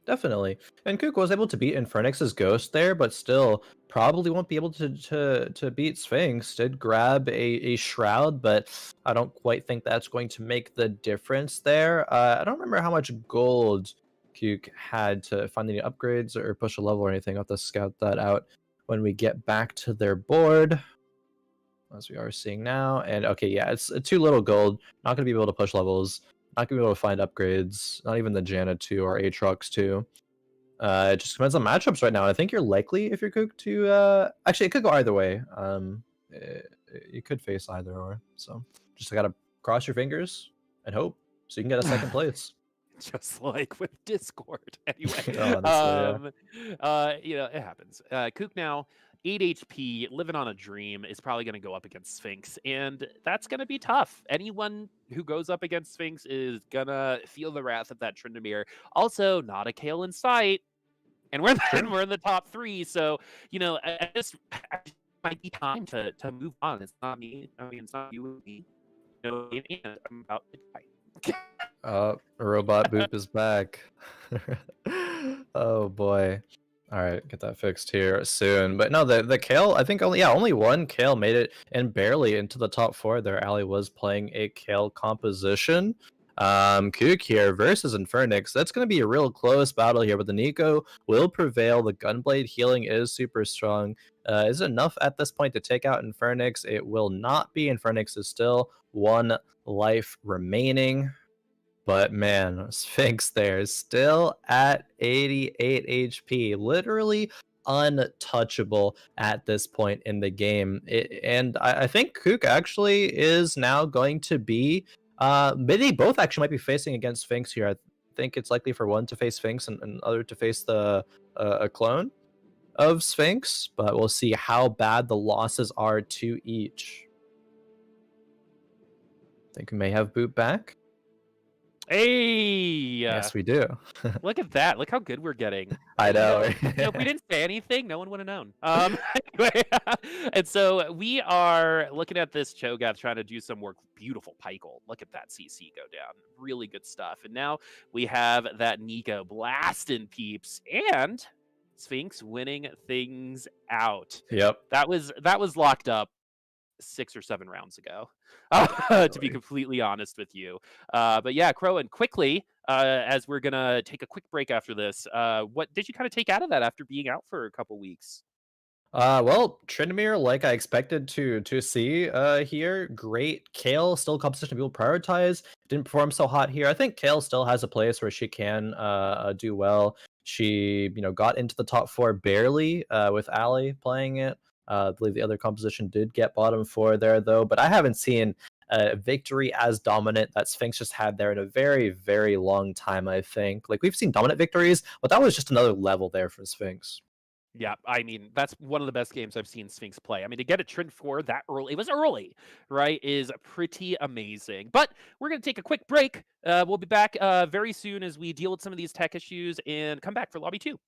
Definitely. And Kook was able to beat Infernix's Ghost there, but still probably won't be able to beat Sphinx. Did grab a Shroud, but I don't quite think that's going to make the difference there. I don't remember how much gold Kook had to find any upgrades or push a level or anything. I'll have to scout that out when we get back to their board, as we are seeing now. And okay, yeah, it's too little gold. Not going to be able to push levels. Not going to be able to find upgrades. Not even the Janna 2 or Aatrox 2. It just depends on matchups right now. I think you're likely, if you're Kook, to actually it could go either way. You could face either or. So just gotta cross your fingers and hope so you can get a second place. Just like with Discord. Anyway, Honestly, yeah. you know, it happens. Kook now, 8 HP, living on a dream, is probably going to go up against Sphinx, and that's going to be tough. Anyone who goes up against Sphinx is going to feel the wrath of that Tryndamere. Also, not a Kale in sight, and we're in the top 3, so, you know, I just might be time to move on. It's not me. I mean, it's not you and me. You know, and I'm about to die. Robot Boop is back. Oh boy. All right, get that fixed here soon. But no, the Kale, I think only one Kale made it and barely into the top 4 there. Allie was playing a Kale composition. Kook here versus Infernix. That's going to be a real close battle here, but the Nico will prevail. The Gunblade healing is super strong. Is it enough at this point to take out Infernix? It will not be. Infernix is still 1 life remaining. But man, Sphinx there is still at 88 HP, literally untouchable at this point in the game. And I think Kook actually is now going to be, they both actually might be facing against Sphinx here. I think it's likely for one to face Sphinx and other to face the a clone of Sphinx, but we'll see how bad the losses are to each. I think we may have Boot back. Hey! Yes, we do. Look at that. Look how good we're getting. I know. If we didn't say anything, no one would have known. Anyway, and so we are looking at this Cho'Gath trying to do some work. Beautiful Pykel. Look at that CC go down. Really good stuff. And now we have that Nico blasting peeps and Sphinx winning things out. Yep. That was locked up 6 or 7 rounds ago, to be completely honest with you. But yeah, Khroen, quickly, as we're gonna take a quick break after this, what did you kind of take out of that after being out for a couple weeks? Well, Tryndamere, like I expected to see here, great. Kale still composition people prioritize. Didn't perform so hot here. I think Kale still has a place where she can do well. She, got into the top 4 barely with Allie playing it. I believe the other composition did get bottom 4 there, though. But I haven't seen a victory as dominant that Sphinx just had there in a very, very long time, I think. Like, we've seen dominant victories, but that was just another level there for Sphinx. Yeah, I mean, that's one of the best games I've seen Sphinx play. I mean, to get a Trin 4 that early, it was early, right, is pretty amazing. But we're going to take a quick break. We'll be back very soon as we deal with some of these tech issues and come back for Lobby 2.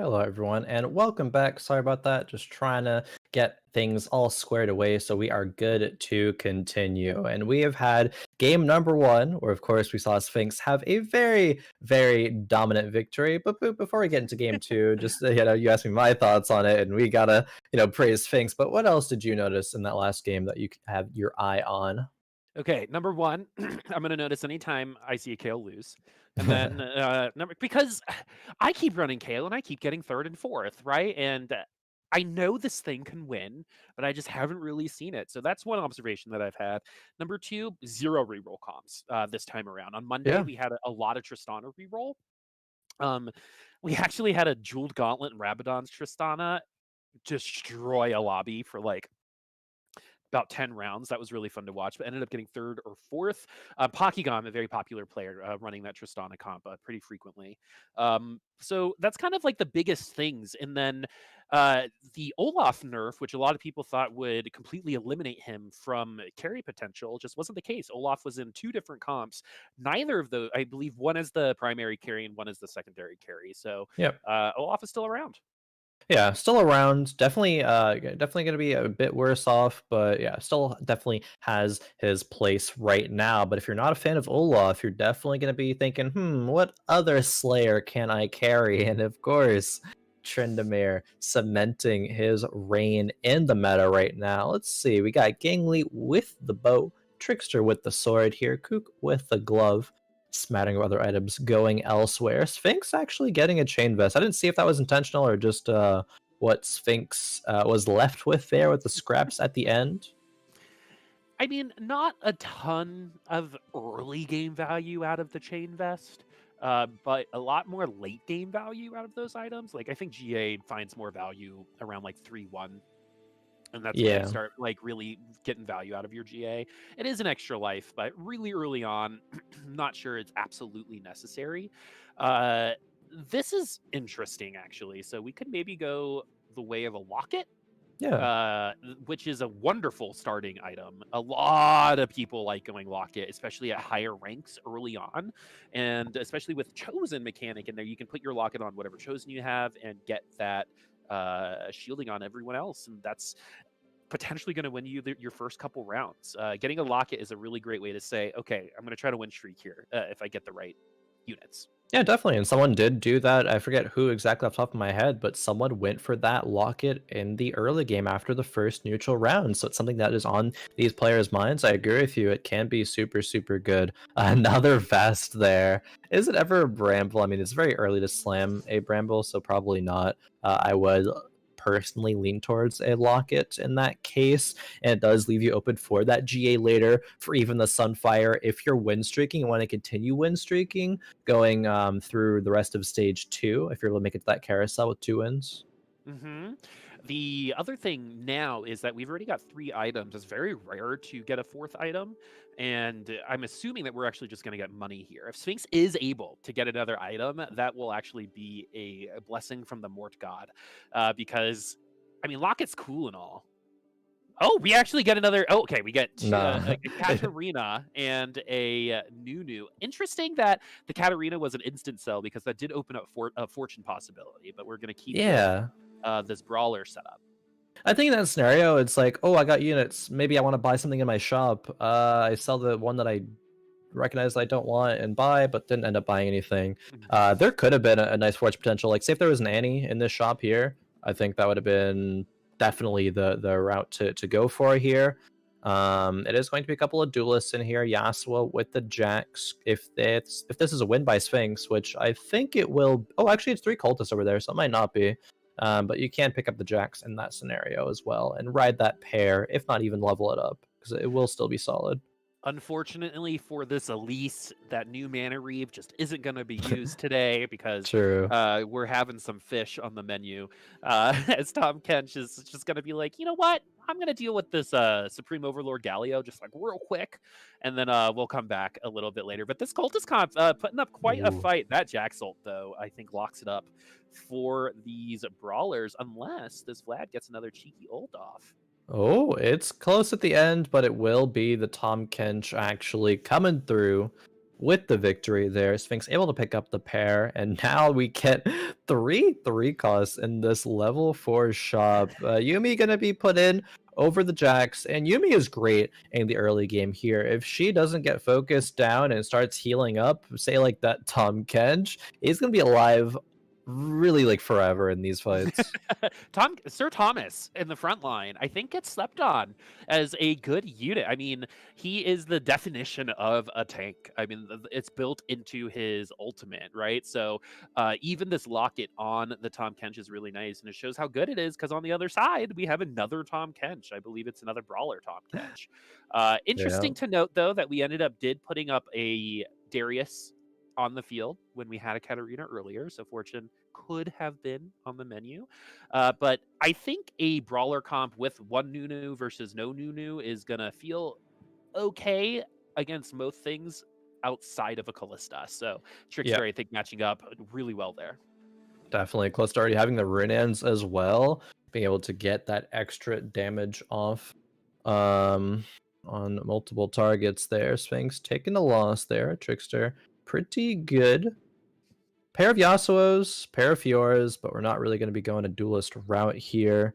Hello, everyone, and welcome back. Sorry about that. Just trying to get things all squared away so we are good to continue. And we have had game number one, where, of course, we saw Sphinx have a very, very dominant victory. But before we get into game two, just you asked me my thoughts on it, and we gotta praise Sphinx. But what else did you notice in that last game that you have your eye on? Okay, number one, I'm gonna notice anytime I see a Kale lose. And then because I keep running Kale and I keep getting third and fourth, right? And I know this thing can win, but I just haven't really seen it. So that's one observation that I've had. Number two, zero reroll comps this time around. On Monday, Yeah. we had a lot of Tristana reroll. Um, we actually had a Jeweled Gauntlet and Rabadon's Tristana destroy a lobby for like about 10 rounds. That was really fun to watch, but ended up getting third or fourth. Pokemon, a very popular player, running that Tristana comp pretty frequently. So that's kind of like the biggest things. And then the Olaf nerf, which a lot of people thought would completely eliminate him from carry potential, just wasn't the case. Olaf was in two different comps. Neither of those, I believe one is the primary carry and one is the secondary carry. So Yep. Olaf is still around. Yeah, still around. Definitely going to be a bit worse off, but yeah, still definitely has his place right now. But if you're not a fan of Olaf, you're definitely going to be thinking, what other Slayer can I carry? And of course, Tryndamere cementing his reign in the meta right now. Let's see, we got Gangly with the bow, Trickster with the sword here, Kook with the glove, smattering of other items going elsewhere. Sphinx actually getting a chain vest. I didn't see if that was intentional or just what Sphinx was left with there with the scraps at the end. I mean, not a ton of early game value out of the chain vest, but a lot more late game value out of those items. Like I think GA finds more value around like 3-1. And that's when you Yeah. start like really getting value out of your GA. It is an extra life, but really early on, not sure it's absolutely necessary. Uh, this is interesting actually. So we could maybe go the way of a locket, Yeah. which is a wonderful starting item. A lot of people like going locket, especially at higher ranks early on, and especially with chosen mechanic in there, you can put your locket on whatever chosen you have and get that shielding on everyone else, and that's potentially going to win you your first couple rounds. Getting a locket is a really great way to say, okay, I'm going to try to win streak here if I get the right units. Yeah, definitely. And someone did do that. I forget who exactly off the top of my head, but someone went for that locket in the early game after the first neutral round. So it's something that is on these players' minds. I agree with you. It can be super, super good. Another vest there. Is it ever a bramble? I mean, it's very early to slam a bramble, so probably not. I would personally lean towards a locket in that case, and it does leave you open for that GA later for even the Sunfire if you're win streaking and want to continue win streaking going through the rest of stage two if you're able to make it to that carousel with 2 wins. hmm The other thing now is that we've already got 3 items. It's very rare to get a 4th item, and I'm assuming that we're actually just going to get money here. If Sphinx is able to get another item, that will actually be a blessing from the Mort God, because I mean, Locket's cool and all. Oh, we actually get another. Oh, okay, we get Nah. a Katarina and a Nunu. Interesting that the Katarina was an instant sell because that did open up a fortune possibility. But we're gonna keep with Yeah. this brawler setup. I think in that scenario, it's like, oh, I got units. Maybe I want to buy something in my shop. I sell the one that I recognize I don't want and buy, but didn't end up buying anything. Mhm. There could have been a nice fortune potential. Like, say if there was an Annie in this shop here, I think that would have been definitely the route to go for here. It is going to be a couple of duelists in here. Yasuo with the Jax. If this is a win by Sphinx, which I think it will. Oh, actually, it's 3 cultists over there, so it might not be. But you can pick up the Jax in that scenario as well and ride that pair, if not even level it up, because it will still be solid. Unfortunately for this Elise, that new Mana Reeve just isn't going to be used today because True. we're having some fish on the menu. As Tom Kench is just going to be like, you know what? I'm going to deal with this Supreme Overlord Galio just like real quick, and then we'll come back a little bit later. But this Cultist comp putting up quite a Ooh. fight. That Jax ult, though, I think locks it up for these brawlers, unless this Vlad gets another cheeky ult off. Oh, it's close at the end, but it will be the Tom Kench actually coming through with the victory there. Sphinx able to pick up the pair, and now we get three costs in this level 4 shop. Yuumi gonna be put in over the Jax, and Yuumi is great in the early game here. If she doesn't get focused down and starts healing up, say like that Tom Kench, he's gonna be alive really like forever in these fights. Sir Thomas in the front line, I think gets slept on as a good unit. I mean, he is the definition of a tank. I mean, it's built into his ultimate, right? So even this locket on the Tom Kench is really nice, and it shows how good it is because on the other side we have another Tom Kench. I believe it's another brawler Tom Kench. Yeah. Interesting to note though that we ended up putting up a Darius on the field when we had a Katarina earlier, so Fortune could have been on the menu. But I think a brawler comp with one Nunu versus no Nunu is gonna feel okay against most things outside of a Callista. So Yeah. Trickster, I think, matching up really well there. Definitely. Close to already having the Rinans as well, being able to get that extra damage off on multiple targets there. Sphinx taking a loss there. Trickster, pretty good. Pair of Yasuo's, pair of Fioras, but we're not really going to be going a duelist route here.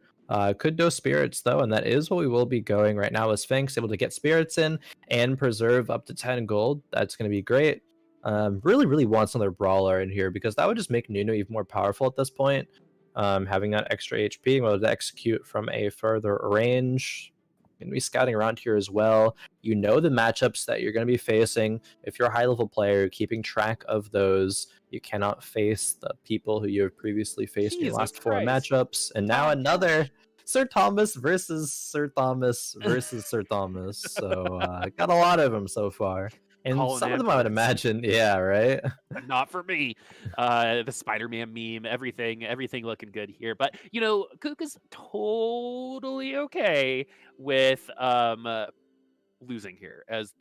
Could go spirits though, and that is what we will be going right now with Sphinx, able to get spirits in and preserve up to 10 gold. That's going to be great. Really wants another brawler in here because that would just make Nunu even more powerful at this point. Having that extra HP, being able to execute from a further range. Going to be scouting around here as well. You know the matchups that you're going to be facing. If you're a high level player, keeping track of those. You cannot face the people who you have previously faced in your Jesus last 4 Christ. matchups. And now Tom another Kench. Sir Thomas versus Sir Thomas versus Sir Thomas. So got a lot of them so far. And Colin some of them I would Edwards. imagine, yeah, right? Not for me. The Spider-Man meme, everything looking good here. But you know, Cook is totally okay with losing here, as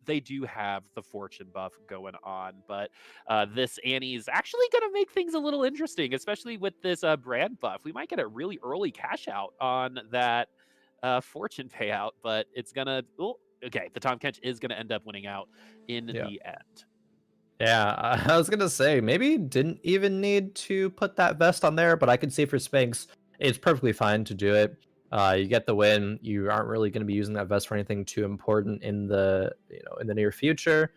they do have the fortune buff going on. But this Annie is actually going to make things a little interesting, especially with this brand buff. We might get a really early cash out on that fortune payout, but it's gonna. Oh, okay, the Tom Kench is going to end up winning out in Yeah. the end. Yeah, I was gonna say maybe didn't even need to put that vest on there, but I could see for Sphinx, it's perfectly fine to do it. You get the win. You aren't really going to be using that vest for anything too important in the in the near future.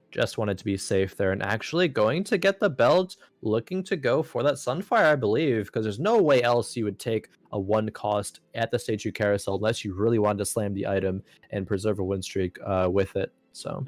Just wanted to be safe there, and actually going to get the belt, looking to go for that Sunfire, I believe, because there's no way else you would take a 1 cost at the stage 2 carousel unless you really wanted to slam the item and preserve a win streak with it. So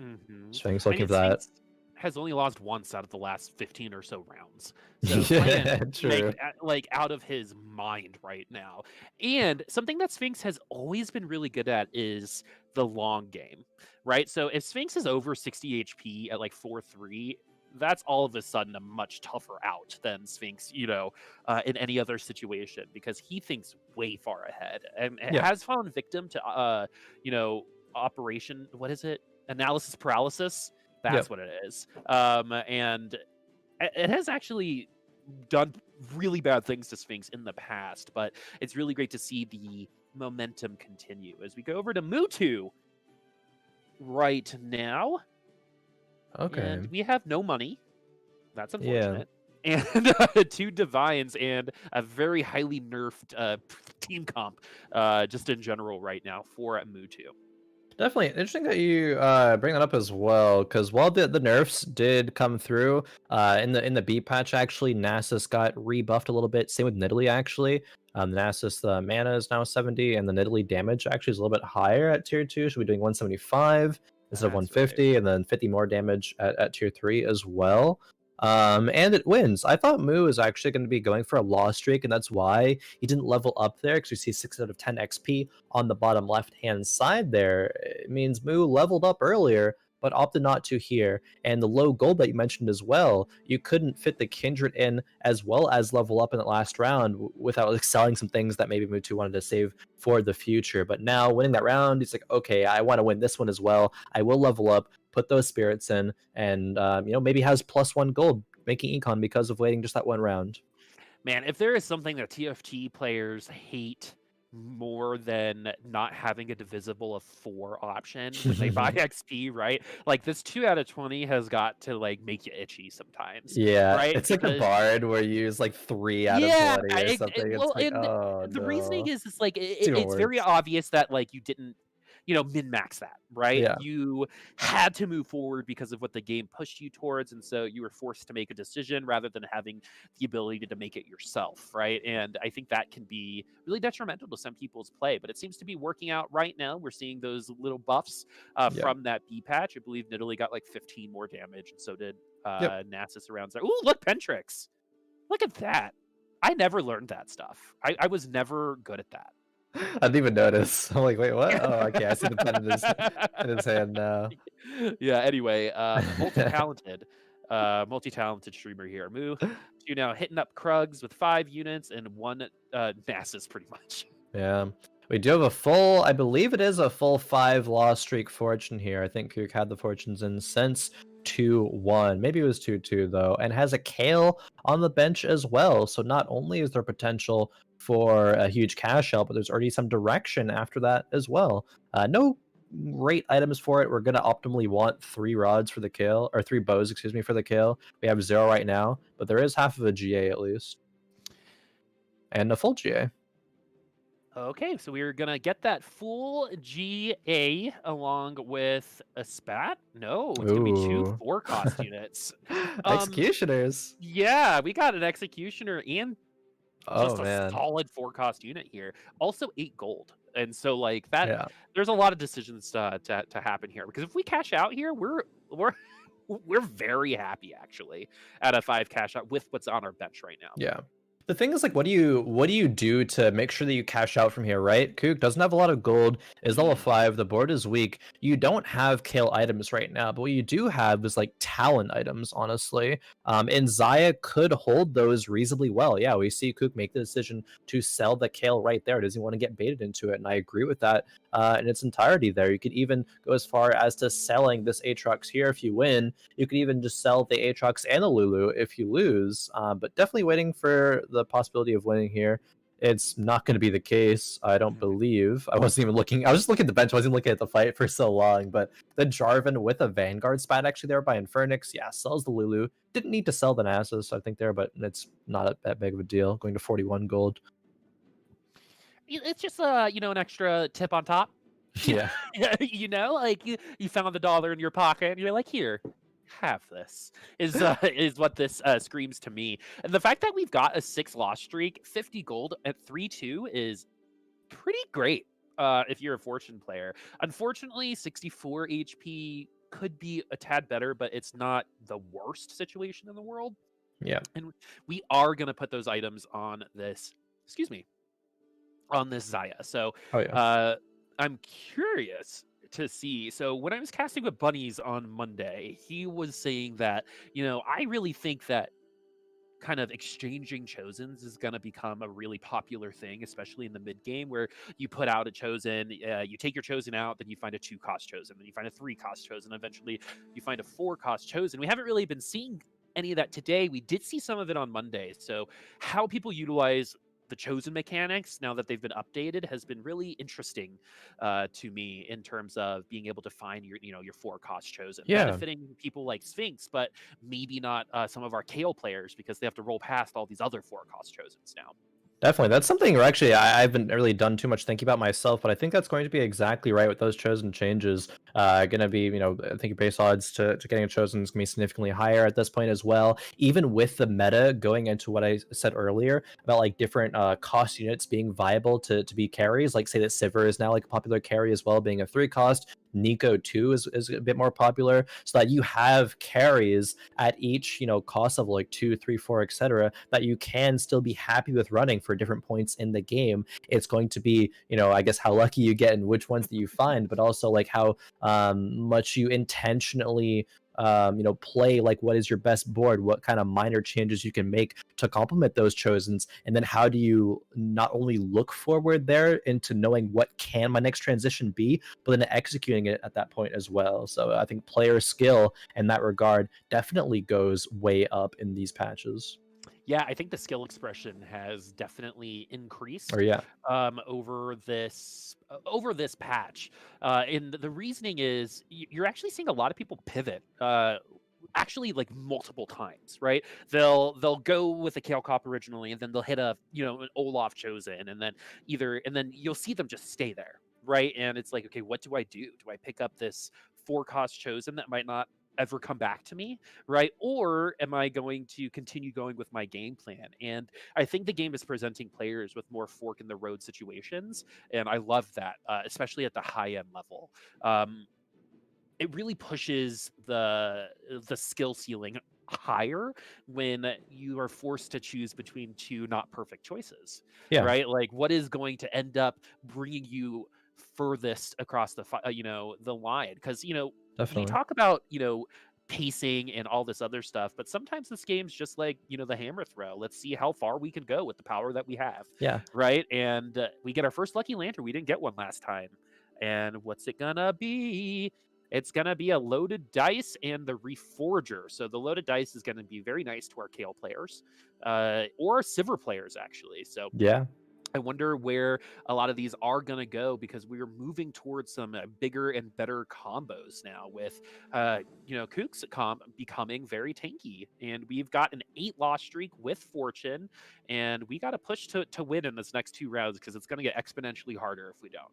Sphinx I looking mean, for that. Sphinx has only lost once out of the last 15 or so rounds. So Yeah, playing true. like out of his mind right now. And something that Sphinx has always been really good at is the long game, right? So if Sphinx is over 60 HP at like 4-3, that's all of a sudden a much tougher out than Sphinx, in any other situation, because he thinks way far ahead and Yeah, has fallen victim to, operation. What is it? Analysis paralysis. yeah. That's what it is. And it has actually done really bad things to Sphinx in the past, but it's really great to see the momentum continue as we go over to Mutu right now. Okay. And we have no money. That's Yeah. unfortunate. And 2 divines and a very highly nerfed team comp just in general right now for Mutu. Definitely interesting that you bring that up as well, because while the nerfs did come through in the B patch, actually Nasus got rebuffed a little bit. Same with Nidalee actually. Nasus the mana is now 70, and the Nidalee damage actually is a little bit higher at tier 2. Should be doing 175 instead of That's right. 150, and then 50 more damage at tier 3 as well. And it wins. I thought Moo is actually going to be going for a loss streak, and that's why he didn't level up there, because we see 6 out of 10 XP on the bottom left-hand side there. It means Moo leveled up earlier, but opted not to here. And the low gold that you mentioned as well, you couldn't fit the Kindred in as well as level up in the last round without like, selling some things that maybe Mutu wanted to save for the future. But now winning that round, he's like, okay, I want to win this one as well. I will level up, put those spirits in, and maybe has +1 gold making econ because of waiting just that one round. Man, if there is something that TFT players hate more than not having a divisible of 4 option when they buy XP, right? Like this 2 out of 20 has got to like make you itchy sometimes, Yeah, right? it's like a Because bard where you use like 3 out of yeah, 20 or something. It's well, like, and oh the reasoning no, is like it's even it's very worse. obvious that like you didn't, min max that, right? Yeah, You had to move forward because of what the game pushed you towards, and so you were forced to make a decision rather than having the ability to make it yourself, right? And I think that can be really detrimental to some people's play, but it seems to be working out right now. We're seeing those little buffs yeah, from that B patch. I believe Nidalee got like 15 more damage, and so did yep. Nasus around there. Ooh, look, Pentrix. Look at that. I never learned that stuff. I was never good at that. I didn't even notice. I'm like, wait, what? Oh, okay, I see the pen in his hand now. Yeah, anyway, multi-talented streamer here. Moo, you now hitting up Krugs with 5 units and 1 Nasus pretty much. Yeah. We do have a full, I believe it is a full 5 loss streak fortune here. I think Kook had the fortunes in since 2-1. Maybe it was 2-2 though, and has a Kale on the bench as well. So not only is there potential for a huge cash out, but there's already some direction after that as well. No great items for it. We're gonna optimally want 3 rods for the kill, or 3 bows, excuse me, for the kill. We have 0 right now, but there is half of a GA at least, and a full GA. Okay, so we're gonna get that full GA along with a spat. No, it's gonna be 2 Ooh. 4-cost units. Um, Executioners. yeah, we got an executioner and Oh just a man. solid 4-cost unit here. Also 8 gold. And so like that Yeah. there's a lot of decisions to happen here because if we cash out here, we're we're very happy actually at a 5 cash out with what's on our bench right now. Yeah. The thing is, like, what do you do to make sure that you cash out from here, right? Kook doesn't have a lot of gold, is level 5, the board is weak. You don't have Kale items right now, but what you do have is like talent items, honestly. And Zaya could hold those reasonably well. Yeah, we see Kook make the decision to sell the Kale right there. Does he want to get baited into it? And I agree with that in its entirety there. You could even go as far as to selling this Aatrox here if you win. You could even just sell the Aatrox and the Lulu if you lose, but definitely waiting for the possibility of winning here. It's not going to be the case, I don't believe. I wasn't even looking. I was just looking at the bench. I wasn't looking at the fight for so long. But the Jarvan with a Vanguard spat actually there by Infernix, yeah, sells the Lulu. Didn't need to sell the Nasus, I think there, but it's not that big of a deal. Going to 41 gold. It's just an extra tip on top. Yeah. Like you found the dollar in your pocket and you're like, here, have this is what this screams to me. And the fact that we've got a 6 loss streak, 50 gold at 3-2 is pretty great if you're a fortune player. Unfortunately, 64 HP could be a tad better, but it's not the worst situation in the world. Yeah. And we are going to put those items on this, on this Zaya. So Oh yeah. I'm curious to see. So when I was casting with Bunnies on Monday, he was saying that, I really think that kind of exchanging chosens is going to become a really popular thing, especially in the mid game where you put out a chosen, you take your chosen out, then you find a 2-cost chosen, then you find a 3-cost chosen, eventually you find a 4-cost chosen. We haven't really been seeing any of that today. We did see some of it on Monday. So how people utilize the chosen mechanics now that they've been updated has been really interesting to me in terms of being able to find your 4-cost chosen, benefiting people like Sphinx, but maybe not some of our Kale players because they have to roll past all these other 4-cost chosens now. Definitely. That's something where actually I haven't really done too much thinking about myself, but I think that's going to be exactly right with those chosen changes. Going to be, I think base odds to getting a chosen is going to be significantly higher at this point as well. Even with the meta going into what I said earlier about like different cost units being viable to be carries, like say that Sivir is now like a popular carry as well, being a 3-cost. Nico 2 is a bit more popular, so that you have carries at each cost of like 2, 3, 4, etc. that you can still be happy with running for different points in the game. It's going to be I guess how lucky you get and which ones that you find, but also like how much you intentionally play like what is your best board, what kind of minor changes you can make to complement those chosens, and then how do you not only look forward there into knowing what can my next transition be, but then executing it at that point as well. So I think player skill in that regard definitely goes way up in these patches. Yeah, I think the skill expression has definitely Or increased yeah, over this patch. And the reasoning is you're actually seeing a lot of people pivot. Actually, like multiple times, right? They'll go with a Kale Cop originally, and then they'll hit an Olaf chosen, and then you'll see them just stay there, right? And it's like, okay, what do I do? Do I pick up this 4 cost chosen that might not ever come back to me, right? Or am I going to continue going with my game plan? And I think the game is presenting players with more fork in the road situations, and I love that, especially at the high end level. Um, it really pushes the skill ceiling higher when you are forced to choose between two not perfect choices, yeah, right? Like, what is going to end up bringing you furthest across the line? Because we definitely. talk about pacing and all this other stuff, but sometimes this game's just like the hammer throw. Let's see how far we can go with the power that we have, Yeah, right? And we get our first lucky lantern. We didn't get one last time. And what's it gonna be? It's gonna be a loaded dice and the reforger. So the loaded dice is gonna be very nice to our Kale players, or Sivir players actually. So yeah. I wonder where a lot of these are going to go, because we are moving towards some bigger and better combos now with, Kooks becoming very tanky. And we've got an 8 loss streak with Fortune, and we got to push to win in this next 2 rounds, because it's going to get exponentially harder if we don't.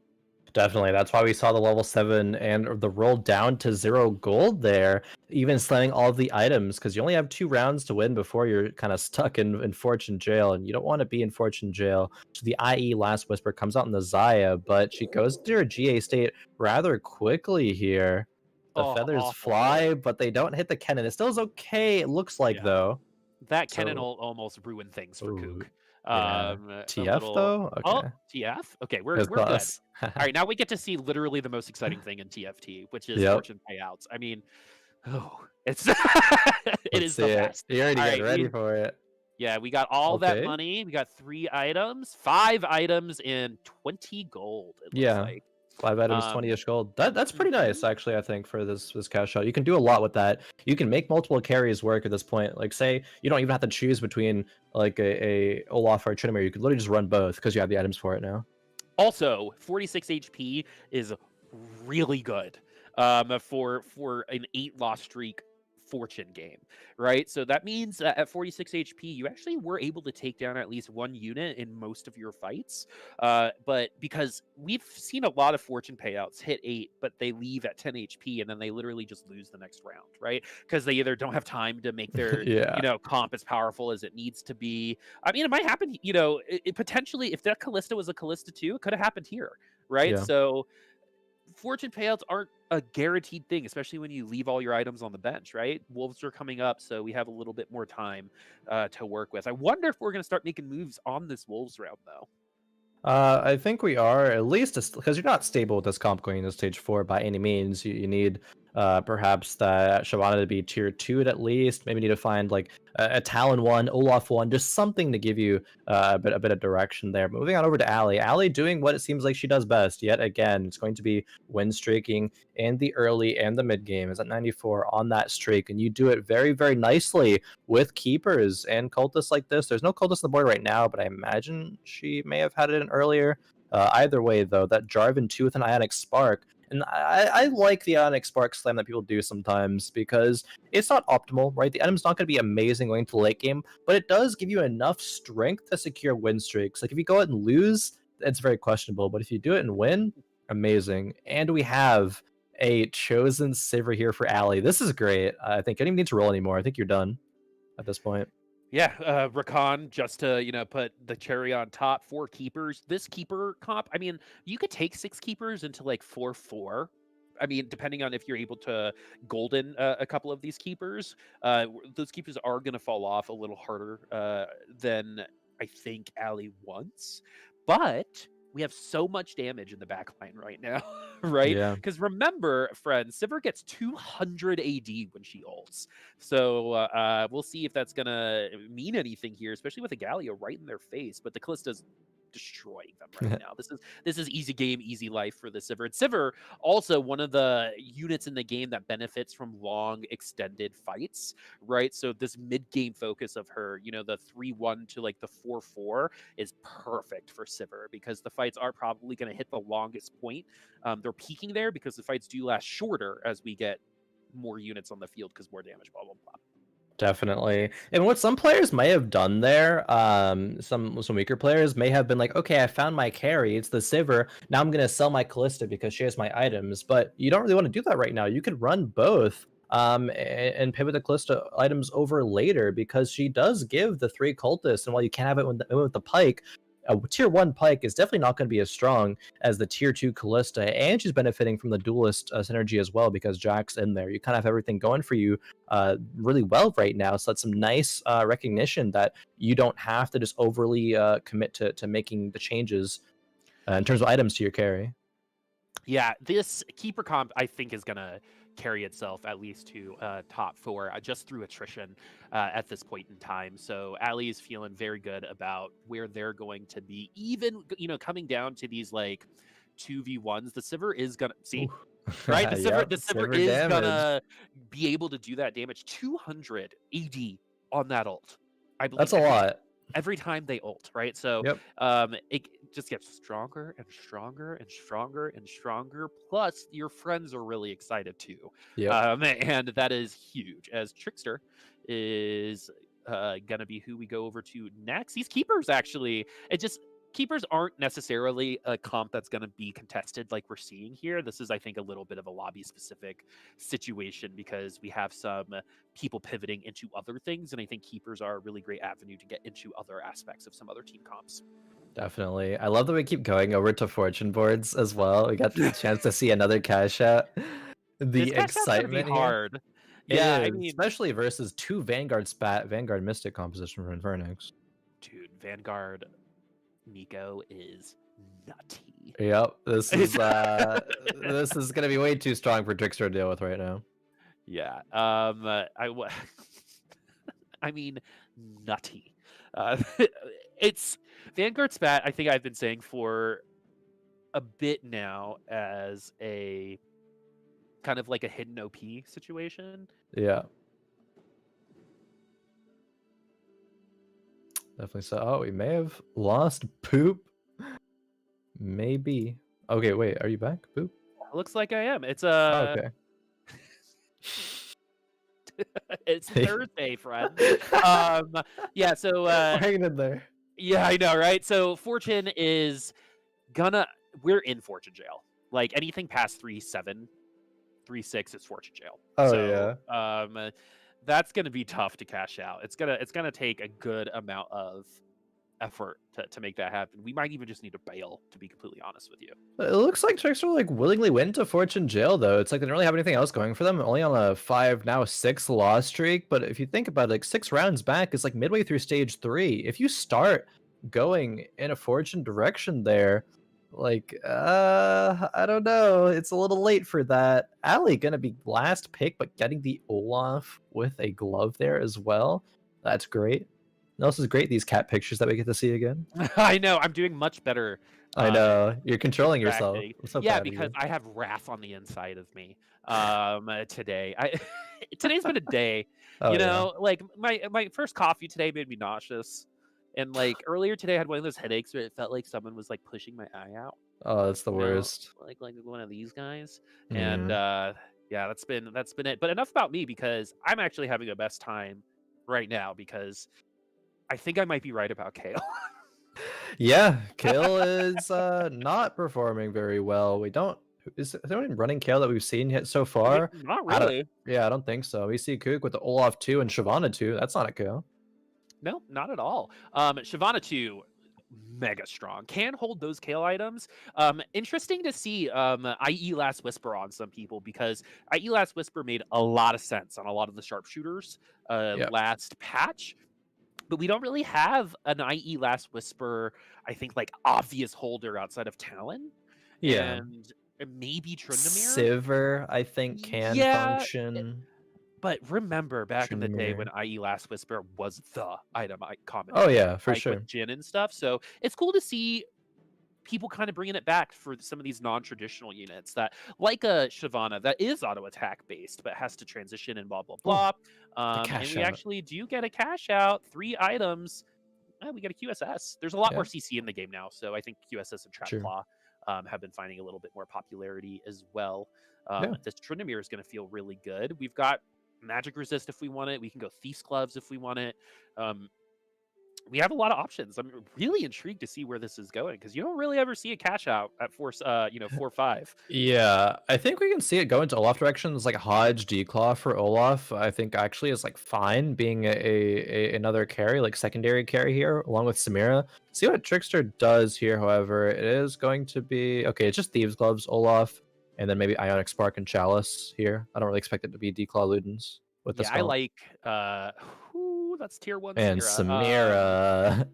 Definitely. That's why we saw the level 7 and the roll down to 0 gold there, even slamming all of the items, because you only have 2 rounds to win before you're kind of stuck in Fortune Jail, and you don't want to be in Fortune Jail. So the IE Last Whisper comes out in the Zaya, but she goes to her GA state rather quickly here. The Oh, feathers awful. fly, but they don't hit the cannon. It still is okay, it looks like, Yeah. though. That cannon So, will almost ruin things for ooh, Kook. yeah. A TF, little. though? Oh, Okay. TF. Okay, It was we're good. close. All right, now we get to see literally the most exciting thing in TFT, which is Yep. fortune payouts. I mean, oh, it's it Let's is see the it. best. You're already All getting right, ready for it. we got all that Okay. money. We got 3 items, 5 items, and 20 gold. It looks Yeah. like. 5 items, Um, 20-ish gold. That's pretty mhm. nice, actually, I think, for this cash out. You can do a lot with that. You can make multiple carries work at this point. Like, say, you don't even have to choose between, like, a Olaf or a Tryndamere. You could literally just run both because you have the items for it now. Also, 46 HP is really good, for an 8 loss streak fortune game, right? So that means that at 46 HP, you actually were able to take down at least 1 unit in most of your fights. But because we've seen a lot of fortune payouts hit 8, but they leave at 10 HP, and then they literally just lose the next round, right? Because they either don't have time to make their Yeah. comp as powerful as it needs to be. I mean, it might happen, it potentially, if that Callista was a Callista too, it could have happened here, right? Yeah. So fortune payouts aren't a guaranteed thing, especially when you leave all your items on the bench, right? Wolves are coming up, so we have a little bit more time to work with. I wonder if we're going to start making moves on this Wolves round, though. I think we are, at least because you're not stable with this comp going into stage 4 by any means. You need perhaps that Shyvana to be tier 2 at least. Maybe need to find like a Talon 1, Olaf 1, just something to give you a bit of direction there. Moving on over to Allie. Allie doing what it seems like she does best. Yet again, it's going to be win streaking in the early and the mid game. Is at 94 on that streak, and you do it very, very nicely with keepers and cultists like this. There's no cultist on the board right now, but I imagine she may have had it in earlier. Either way, though, that Jarvan 2 with an Ionic Spark. And I like the Ionic Spark slam that people do sometimes because it's not optimal, right? The item's not going to be amazing going to the late game, but it does give you enough strength to secure win streaks. Like if you go out and lose, it's very questionable, but if you do it and win, amazing. And we have a chosen Sivir here for Allie. This is great. I think I don't even need to roll anymore. I think you're done at this point. Yeah, Rakan, just to put the cherry on top, 4 keepers. This keeper comp, I mean, you could take 6 keepers into like 4-4. I mean, depending on if you're able to golden a couple of these keepers, those keepers are going to fall off a little harder than I think Allie wants. But we have so much damage in the backline right now, right? Yeah. Because remember, friends, Sivir gets 200 AD when she ults. So we'll see if that's going to mean anything here, especially with a Galio right in their face. But the Callista's destroying them right now. This is easy game, easy life for the Sivir. And Sivir, also one of the units in the game that benefits from long extended fights, right? So this mid-game focus of her, you know, the 3-1 to like the 4-4 is perfect for Sivir because the fights are probably going to hit the longest point. They're peaking there because the fights do last shorter as we get more units on the field because more damage, blah, blah, blah. Definitely. And what some players may have done there, some weaker players may have been like, okay, I found my carry, it's the Sivir, now I'm gonna sell my Callista because she has my items. But you don't really want to do that right now. You could run both and pivot the Callista items over later because she does give the 3 cultists, and while you can't have it with the Pike, a tier 1 Pike is definitely not going to be as strong as the tier 2 Callista, and she's benefiting from the duelist synergy as well because Jack's in there. You kind of have everything going for you really well right now, so that's some nice recognition that you don't have to just overly commit to making the changes in terms of items to your carry. Yeah, this keeper comp I think is gonna carry itself at least to top 4 just through attrition at this point in time. So Allie is feeling very good about where they're going to be, even coming down to these like 2v1s. The Sivir is gonna see. Right, the Sivir, Yep, the Sivir Sivir is damage. gonna be able to do that damage. 200 AD on that ult. I believe That's a lot. every time they ult, right? So Yep. it just gets stronger and stronger and stronger and stronger. Plus, your friends are really excited too. Yep. And that is huge. As Trickster is gonna be who we go over to next. These keepers actually, keepers aren't necessarily a comp that's going to be contested like we're seeing here. This is, I think, a little bit of a lobby-specific situation because we have some people pivoting into other things, and I think keepers are a really great avenue to get into other aspects of some other team comps. Definitely. I love that we keep going over to fortune boards as well. We got the chance to see another cash out. This The cash out's gonna be excitement here. hard. It Yeah, I is, mean, especially versus 2 Vanguard Vanguard Mystic composition from Infernix. dude, Vanguard Nico is nutty. Yep, this is this is gonna be way too strong for Trickster to deal with right now. Yeah, I mean, nutty. It's Vanguard Spat. I think I've been saying for a bit now as a kind of like a hidden OP situation. Yeah. Definitely so. Oh, we may have lost Poop. Maybe. Okay, wait, are you back, Poop? Looks like I am. It's Okay. it's Thursday, friend. Yeah, so hanging in there. Yeah, I know, right? So Fortune is we're in Fortune jail. Like anything past 3-7, 3-6 is Fortune jail. Oh So, yeah. that's gonna be tough to cash out. It's gonna take a good amount of effort to make that happen. We might even just need to bail, to be completely honest with you. It looks like Trickster like willingly went to Fortune jail though. It's like they don't really have anything else going for them. Only on a 5 now 6 loss streak. But if you think about it, like 6 rounds back is like midway through stage 3. If you start going in a Fortune direction there, like I don't know, it's a little late for that. Allie gonna be last pick, but getting the Olaf with a glove there as well. That's great. And also is great, these cat pictures that we get to see again. I know, I'm doing much better. I know, you're controlling yourself. I'm so yeah, proud because of you. I have wrath on the inside of me. Today, today's been a day. Oh, you yeah. know, like my first coffee today made me nauseous, and like earlier today I had one of those headaches where it felt like someone was like pushing my eye out. Oh, that's the You know, worst. like one of these guys. Mhm. And yeah, that's been it. But enough about me because I'm actually having the best time right now because I think I might be right about Kale. Yeah, Kale is not performing very well. Is there anyone running Kale that we've seen yet so far? Not really. I don't think so. We see Kook with the Olaf 2 and Shyvana 2. That's not a Kale. No, not at all. Shyvana 2, mega strong. Can hold those Kale items. Interesting to see IE Last Whisper on some people because IE Last Whisper made a lot of sense on a lot of the sharpshooters last patch. But we don't really have an IE Last Whisper, I think, like obvious holder outside of Talon. Yeah. And maybe Tryndamere. Sivir, I think, can function. But remember back in the day when Tryndamere. IE Last Whisper was the item common Oh item, yeah, for like with sure. Jin and stuff. So it's cool to see people kind of bringing it back for some of these non-traditional units that, like a Shyvana, that is auto attack based, but has to transition and blah blah Oh, blah. the And cash we out. actually do get a cash out, 3 items. We get a QSS. There's a lot Yeah, more CC in the game now, so I think QSS and Trap sure. Claw have been finding a little bit more popularity as well. Yeah. This Tryndamere is going to feel really good. We've got Magic Resist if we want it. We can go Thief's Gloves if we want it. We have a lot of options. I'm really intrigued to see where this is going because you don't really ever see a cash out at 4-5. Yeah, I think we can see it go into Olaf directions. Like Hodge Declaw for Olaf, I think actually is like fine being another carry, like secondary carry here, along with Samira. See what Trickster does here, however. It is going to be okay, it's just Thieves Gloves, Olaf, and then maybe Ionic Spark and Chalice here. I don't really expect it to be Declaw Ludens with this Yeah, I comp. like that's tier 1 And Samira. Samira.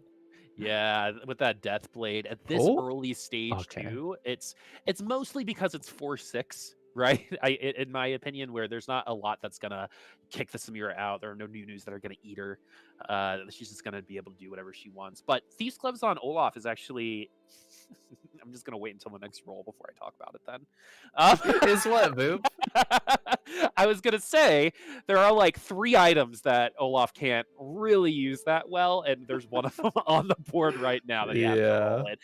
Yeah, with that death blade at this Oh, early stage okay. too, it's mostly because it's 4-6, right? In my opinion, where there's not a lot that's gonna kick the Samira out. There are no new news that are gonna eat her. She's just gonna be able to do whatever she wants. But Thieves Gloves on Olaf is actually. I'm just gonna wait until the next roll before I talk about it. Then, Is what, Boop? I was gonna say there are like 3 items that Olaf can't really use that well, and there's one of them on the board right now that he has to roll Yeah. in.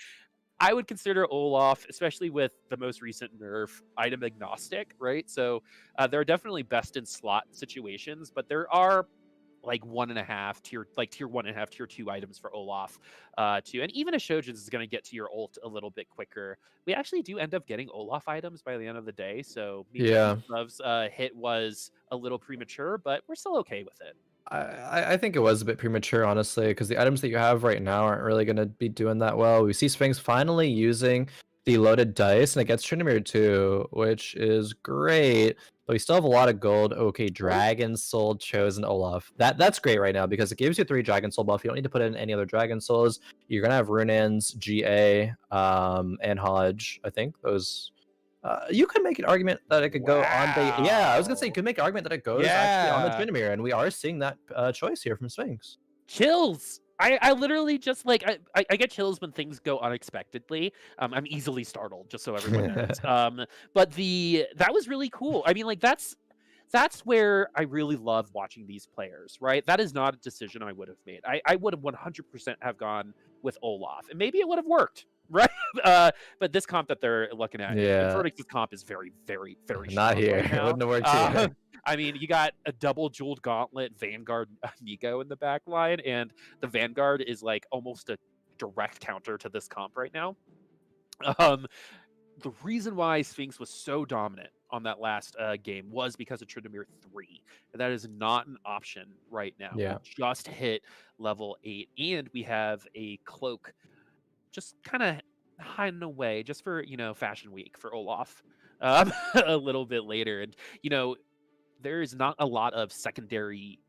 I would consider Olaf, especially with the most recent nerf, item agnostic, right? So there are definitely best in slot situations, but there are like 1.5 tier 1.5, tier 2 items for Olaf too. And even a Shojin's is going to get to your ult a little bit quicker. We actually do end up getting Olaf items by the end of the day. So maybe Yeah. Thief Gloves hit was a little premature, but we're still okay with it. I think it was a bit premature, honestly, because the items that you have right now aren't really going to be doing that well. We see Sphinx finally using the loaded dice, and it gets Tryndamere too, which is great. But we still have a lot of gold. Okay, Dragon Soul chosen Olaf. That's great right now because it gives you 3 Dragon Soul buff. You don't need to put in any other Dragon Souls. You're gonna have Runans, GA, and Hodge. I think those. You could make an argument that it could go on the. Yeah, I was gonna say you Wow. could make an argument that it goes actually on the Yeah. Tryndamere, and we are seeing that choice here from Sphinx. Chills. I literally just like I get chills when things go unexpectedly. I'm easily startled, just so everyone knows. But that was really cool. I mean, like that's where I really love watching these players, right? That is not a decision I would have made. I would have 100% have gone with Olaf, and maybe it would have worked, right? But this comp that they're looking at, and Yeah, Verdict's comp is very, very, very not strong here. right It now. wouldn't have worked here. I mean, you got a double jeweled gauntlet Vanguard Amigo in the back line, and the Vanguard is like almost a direct counter to this comp right now. Um, the reason why Sphinx was so dominant on that last game was because of Tryndamere 3. That is not an option right now. We Yeah. just hit level 8, and we have a cloak just kind of hiding away just for, Fashion Week for Olaf a little bit later. And, there is not a lot of secondary,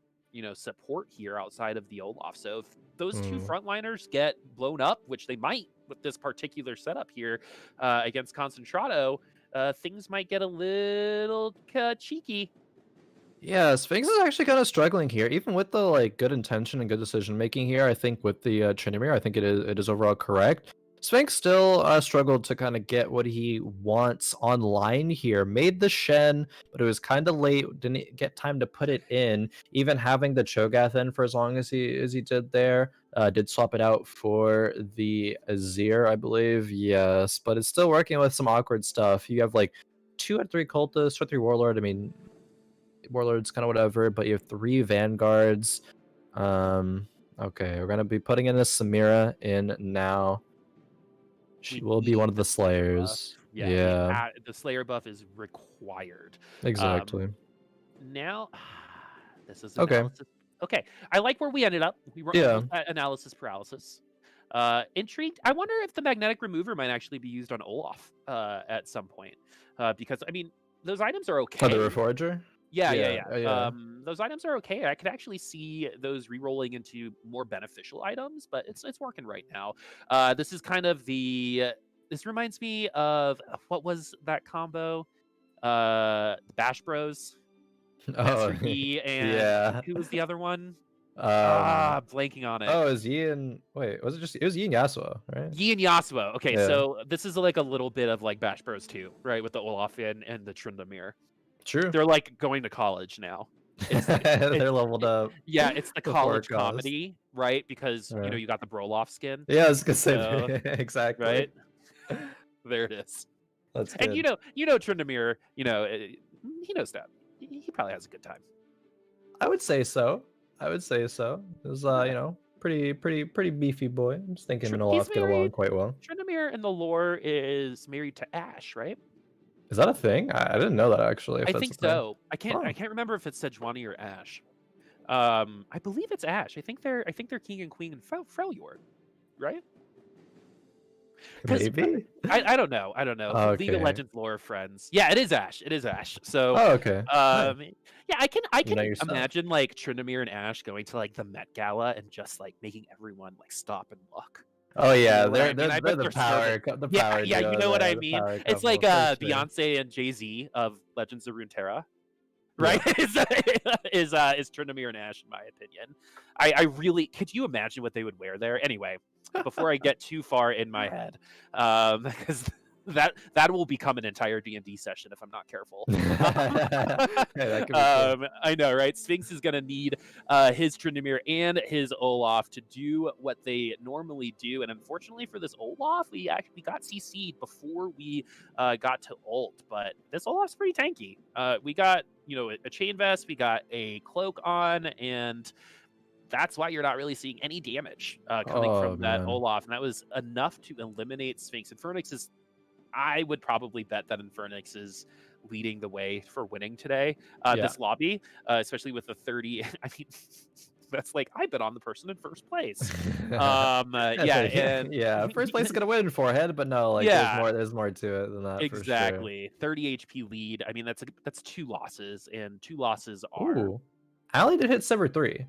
support here outside of the Olaf. So if those 2 Mm. frontliners get blown up, which they might with this particular setup here against Concentrato, things might get a little cheeky. Yeah, Sphinx is actually kind of struggling here, even with the like good intention and good decision making here. I think with the Tryndamere, I think it is overall correct. Sphinx still struggled to kind of get what he wants online here. Made the Shen, but it was kind of late. Didn't get time to put it in. Even having the Cho'Gath in for as long as he did there, did swap it out for the Azir, I believe. Yes, but it's still working with some awkward stuff. You have like 2 or 3 cultists, 2 or 3 warlord. I mean, warlords kind of whatever, but you have 3 vanguards. Okay, we're gonna be putting in a Samira in now. We She will be need one of the buff. slayers. Yeah, Yeah, the Slayer buff is required. Um, exactly. now, this is Okay. analysis. Okay, I like where we ended up. We were Yeah. almost at analysis paralysis. Intrigued. I wonder if the magnetic remover might actually be used on Olaf at some point, because I mean those items are Oh, the okay. Reforger? Yeah, yeah, Yeah. yeah. Yeah. Those items are okay. I could actually see those re-rolling into more beneficial items, but it's working right now. This is kind of this reminds me of what was that combo? The Bash Bros. Oh, Master Yi, and yeah. who was the other one? Um, Blanking on it. oh, it was Yi and wait, was it just it was Yi and Yasuo, right? Yi and Yasuo. Okay, Yeah, so this is like a little bit of like Bash Bros 2, right? With the Olaf and the Tryndamere. true. They're like going to college now. It's it's They're leveled up yeah, it's the before college cost. comedy, right? Because Yeah. you got the Broloff skin. Yeah, I was gonna say So, exactly. right? There it is. That's And good. Tryndamere, he knows that. He probably has a good time. I would say so. I would say so. It was pretty beefy boy. I'm just thinking him and He's Olaf get along married. quite well. Tryndamere in the lore is married to Ash, right? Is that a thing? I didn't know that actually. If I that's think a thing. so. I Oh, can't remember if it's Sejuani or Ash. I believe it's Ash. I think they're king and queen and Freljord, right? Because maybe. I don't know. I don't know. League of Okay. Legends lore friends. Yeah, it is Ash. It is Ash. So Oh, okay. Nice. yeah, I You know can your stuff. imagine like Tryndamere and Ash going to like the Met Gala and just like making everyone like stop and look. Oh You yeah, know what I they're mean? I they're bet the they're power serving. the Yeah, power yeah, you duo know what there, I the mean? power It's couple like for sure. Beyonce and Jay-Z of Legends of Runeterra. Yeah. Right? is Tryndamere and Ash, in my opinion. I really could you imagine what they would wear there? Anyway, before I get too far in my head, because that will become an entire D&D session if I'm not careful. Hey, that could be cool. I know, right? Sphinx is gonna need his Tryndamere and his Olaf to do what they normally do, and unfortunately for this Olaf, we got CC'd before we got to ult, but this Olaf's pretty tanky. We got a chain vest, we got a cloak on, and that's why you're not really seeing any damage coming Oh from that man. Olaf, and that was enough to eliminate Sphinx. And Phoenix is, I would probably bet that Infernix is leading the way for winning today. Yeah. This lobby, especially with the 30. I mean, that's like I bet on the person in first place. Yeah, and yeah. First place is gonna win forehead, but no, like yeah, there's more to it than that for sure. exactly. 30 HP lead. I mean, that's 2 losses, and 2 losses are Ooh. Allie did hit Sever 3.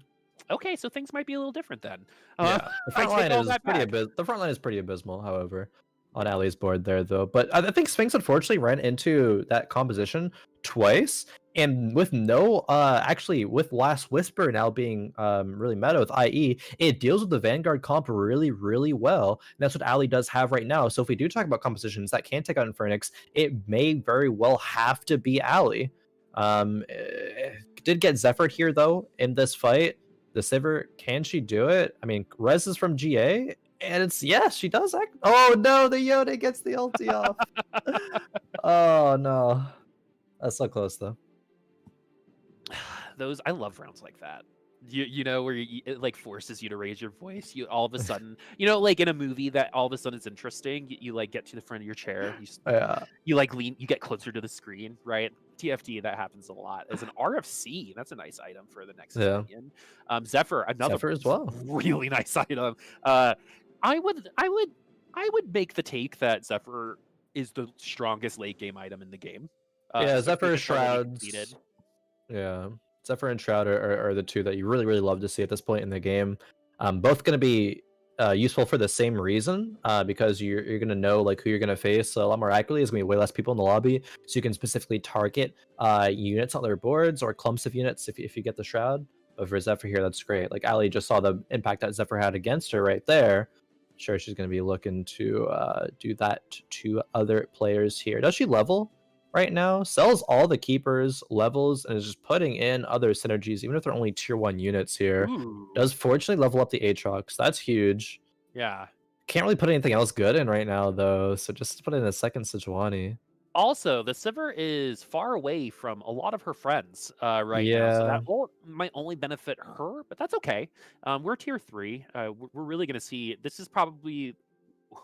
okay. So things might be a little different then. Yeah. The I front take line all is that back. the front line is pretty abysmal, however, on Allie's board there though. But I think Sphinx unfortunately ran into that composition twice. And with no actually with Last Whisper now being really meta with IE, it deals with the Vanguard comp really, really well. And that's what Allie does have right now. So if we do talk about compositions that can take out Infernix, it may very well have to be Allie. Did get Zephyr here though in this fight. The Sivir, can she do it? I mean, Rez is from GA, and it's yes, she does. Oh no, the Yoda gets the ulti off. Oh no, that's so close though. Those I love rounds like that. You know where it like forces you to raise your voice. You all of a sudden, like in a movie that all of a sudden is interesting. You like get to the front of your chair. Yeah, You like lean. You get closer to the screen, right? TFT that happens a lot. As an RFC, that's a nice item for the next yeah. minion. Zephyr, another Zephyr as well. really nice item. I would make the take that Zephyr is the strongest late game item in the game. Yeah, especially Zephyr if it's already Shrouds. completed. Yeah, Zephyr and Shroud are the two that you really, really love to see at this point in the game. Both going to be useful for the same reason, because you're going to know like who you're going to face a lot more accurately. There's going to be way less people in the lobby, so you can specifically target units on their boards or clumps of units if you get the Shroud. But for Zephyr here, that's great. Like Allie just saw the impact that Zephyr had against her right there. Sure, she's going to be looking to do that to other players here. Does she level right now? Sells all the keepers, levels, and is just putting in other synergies, even if they're only tier 1 units here. Ooh. Does fortunately level up the Aatrox. That's huge. Yeah. Can't really put anything else good in right now, though, so just put in a second Sejuani. Also, the Sivir is far away from a lot of her friends right now, so that might only benefit her, but that's okay. We're tier 3. We're really going to see. This is probably.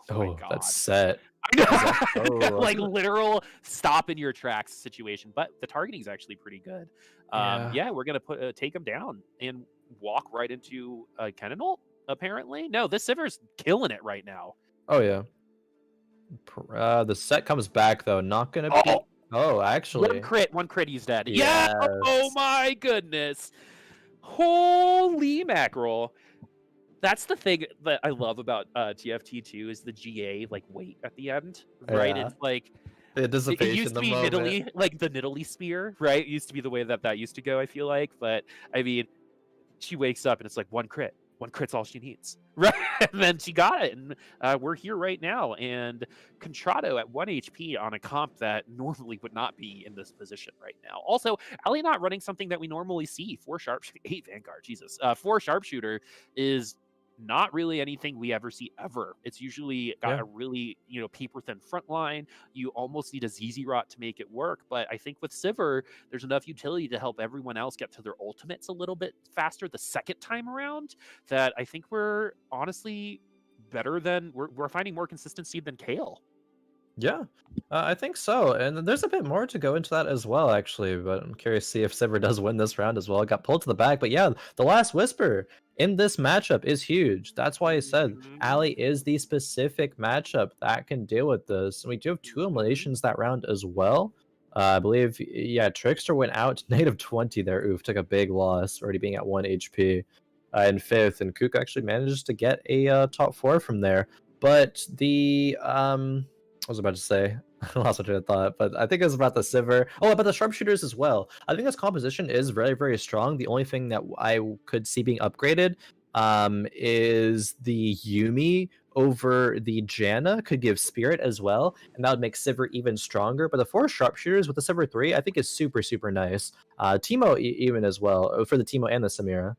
Oh my God. That's set. I know. Like literal stop in your tracks situation, but the targeting is actually pretty good. Yeah, we're going to take him down and walk right into Cannon ult, apparently. No, this Sivir's killing it right now. Oh, yeah. The set comes back though. Not gonna be. Oh, actually, one crit, he's dead. Yes. Yeah. Oh my goodness. Holy mackerel. That's the thing that I love about TFT2 is the GA like wait at the end, right? Yeah. It's like The It anticipation, used to the be moment. Nidalee, like the Nidalee spear, right? It used to be the way that that used to go, I feel like. But I mean, she wakes up and it's like one crit. One crit's all she needs, right? And then she got it, and we're here right now. And Contrado at 1 HP on a comp that normally would not be in this position right now. Also, Allie not running something that we normally see. 8 Vanguard, Jesus. 4 sharpshooter is not really anything we ever see ever. It's usually got Yeah. a really, paper thin front line. You almost need a ZZ rot to make it work. But I think with Sivir, there's enough utility to help everyone else get to their ultimates a little bit faster the second time around that I think we're honestly better than we're finding more consistency than Kale. Yeah, I think so, and there's a bit more to go into that as well, actually. But I'm curious to see if Sivir does win this round as well. Got pulled to the back, but yeah, the last whisper in this matchup is huge. That's why I said Mhm, Allie is the specific matchup that can deal with this. And we do have 2 mhm. eliminations that round as well. I believe, yeah, Trickster went out -20 there. Oof, took a big loss, already being at 1 HP in fifth, and Kook actually manages to get a top 4 from there. But the I was about to say, I lost my train of thought, but I think it was about the Sivir. Oh, about the sharpshooters as well. I think this composition is very, very strong. The only thing that I could see being upgraded is the Yumi over the Janna could give Spirit as well, and that would make Sivir even stronger. But the 4 sharpshooters with the Sivir 3, I think is super, super nice. Teemo even as well, for the Teemo and the Samira.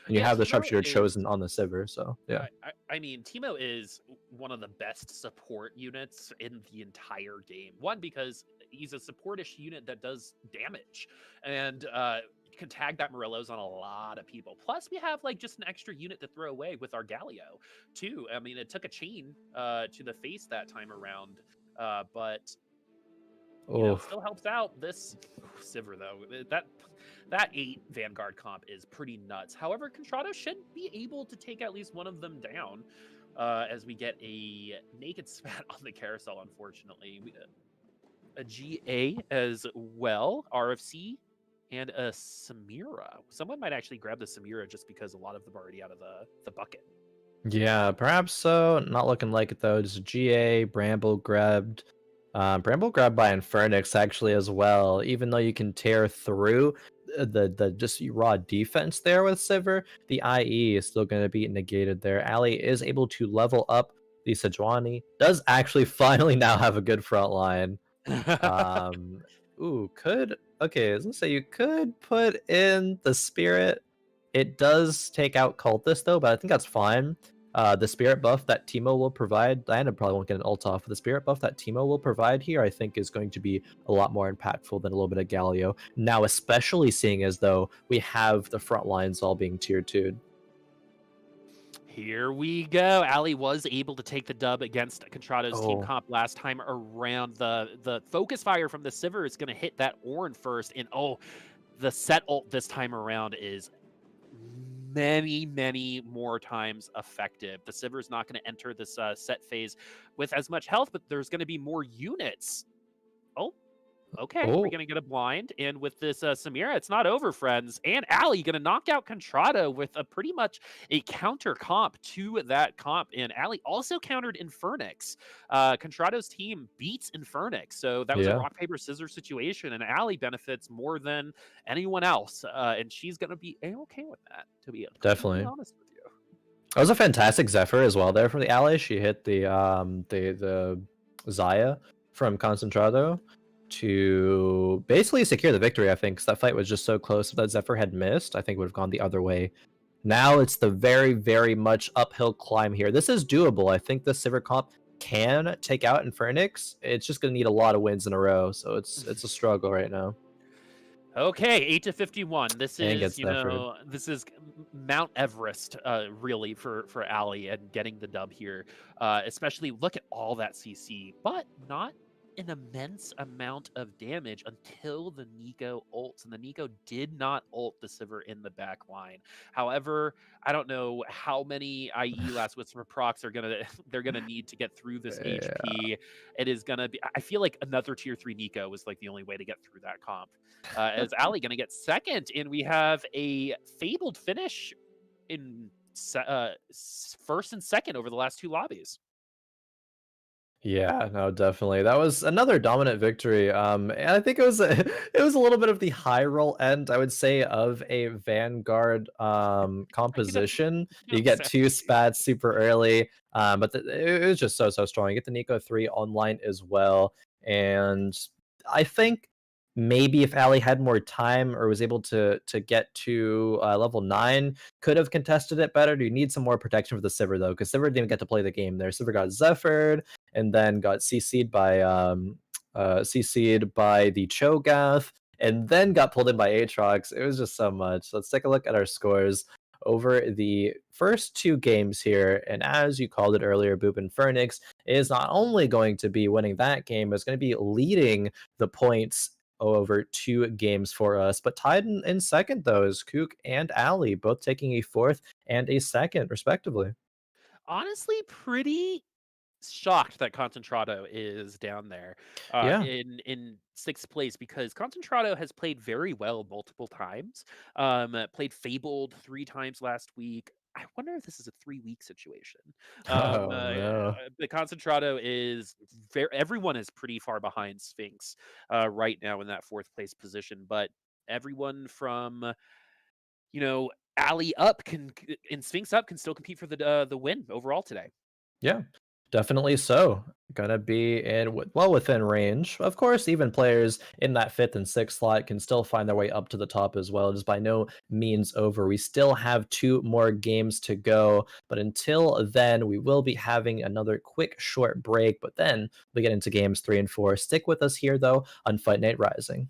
And you Yeah, have the Timo sharpshooter is. chosen on the Sivir, so yeah. I mean, Timo is one of the best support units in the entire game. One, because he's a supportish unit that does damage, and can tag that Morello's on a lot of people. Plus, we have like just an extra unit to throw away with our Galio, too. I mean, it took a chain to the face that time around, but Oh, still helps out. This Sivir though, that 8 Vanguard comp is pretty nuts. However, Contrado should be able to take at least one of them down as we get a naked spat on the carousel. Unfortunately, a GA as well, RFC, and a Samira. Someone might actually grab the Samira just because a lot of them are already out of the bucket. yeah, perhaps so. Not looking like it though. Just GA, Bramble grabbed. Bramble grabbed by Infernix actually as well. Even though you can tear through the just raw defense there with Sivir, the IE is still going to be negated there. Allie is able to level up the Sejuani. Does actually finally now have a good front line. Um, ooh, could okay. I was gonna say you could put in the Spirit. It does take out Cultist though, but I think that's fine. The spirit buff that Teemo will provide, Diana probably won't get an ult off. The spirit buff that Teemo will provide here, I think, is going to be a lot more impactful than a little bit of Galio. Now, especially seeing as though we have the front lines all being tier 2'd. Here we go. Allie was able to take the dub against Contrado's team Oh, comp last time around. The focus fire from the Sivir is going to hit that Ornn first, and the set ult this time around is many, many more times effective. The Sivir is not going to enter this set phase with as much health, but there's going to be more units. Oh, okay, we're oh, gonna get a blind, and with this Samira, it's not over, friends. And Allie gonna knock out Contrado with a pretty much a counter comp to that comp. And Allie also countered Infernix. Contrado's team beats Infernix, so that was a yeah, rock paper scissors situation, and Allie benefits more than anyone else. And she's gonna be okay with that, to be completely definitely. honest with you. That was a fantastic Zephyr as well there from the Ally. She hit the Zaya from Concentrado to basically secure the victory, I think, because that fight was just so close. If that Zephyr had missed, I think it would have gone the other way. Now it's the very, very much uphill climb here. This is doable. I think the Sivir comp can take out Infernix. It's just going to need a lot of wins in a row, so it's a struggle right now. Okay, 8 to 51. This And is, gets Zephyr. this is Mount Everest, really for Allie and getting the dub here. Especially look at all that CC, but not an immense amount of damage until the Nico ults, and the Nico did not ult the Sivir in the back line. However, I don't know how many IE Last Whisper procs are gonna they're gonna need to get through this Yeah. HP. It is gonna be. I feel like another tier 3 Nico was like the only way to get through that comp. As Allie going to get second, and we have a fabled finish in first and second over the last 2 lobbies. Yeah, no, definitely. That was another dominant victory. And I think it was it was a little bit of the high roll end, I would say, of a Vanguard You know, composition. You get two exactly. spats super early, but it was just so strong. You get the Nico 3 online as well, and I think maybe if Allie had more time or was able to get to level 9, could have contested it better. Do you need some more protection for the Sivir though? Because Sivir didn't even get to play the game there. Sivir got Zephyred and then got CC'd by the Cho'Gath, and then got pulled in by Aatrox. It was just so much. Let's take a look at our scores over the first two games here. And as you called it earlier, Boop and Phoenix is not only going to be winning that game, but it's going to be leading the points over two games for us. But tied in second, though, is Kook and Allie, both taking a fourth and a second, respectively. Honestly, pretty shocked that Concentrado is down there Yeah. in sixth place because Concentrado has played very well multiple times. Played Fabled 3 times last week. I wonder if this is a 3 week situation. Oh, no. The Concentrado is everyone is pretty far behind Sphinx right now in that fourth place position, but everyone from you know Alley up can and Sphinx up can still compete for the win overall today. Yeah, definitely so. Gonna be in well within range. Of course, even players in that fifth and sixth slot can still find their way up to the top as well. It is by no means over. We still have two more games to go, but until then, we will be having another quick short break. But then we get into games 3 and 4. Stick with us here though on Fight Night Rising.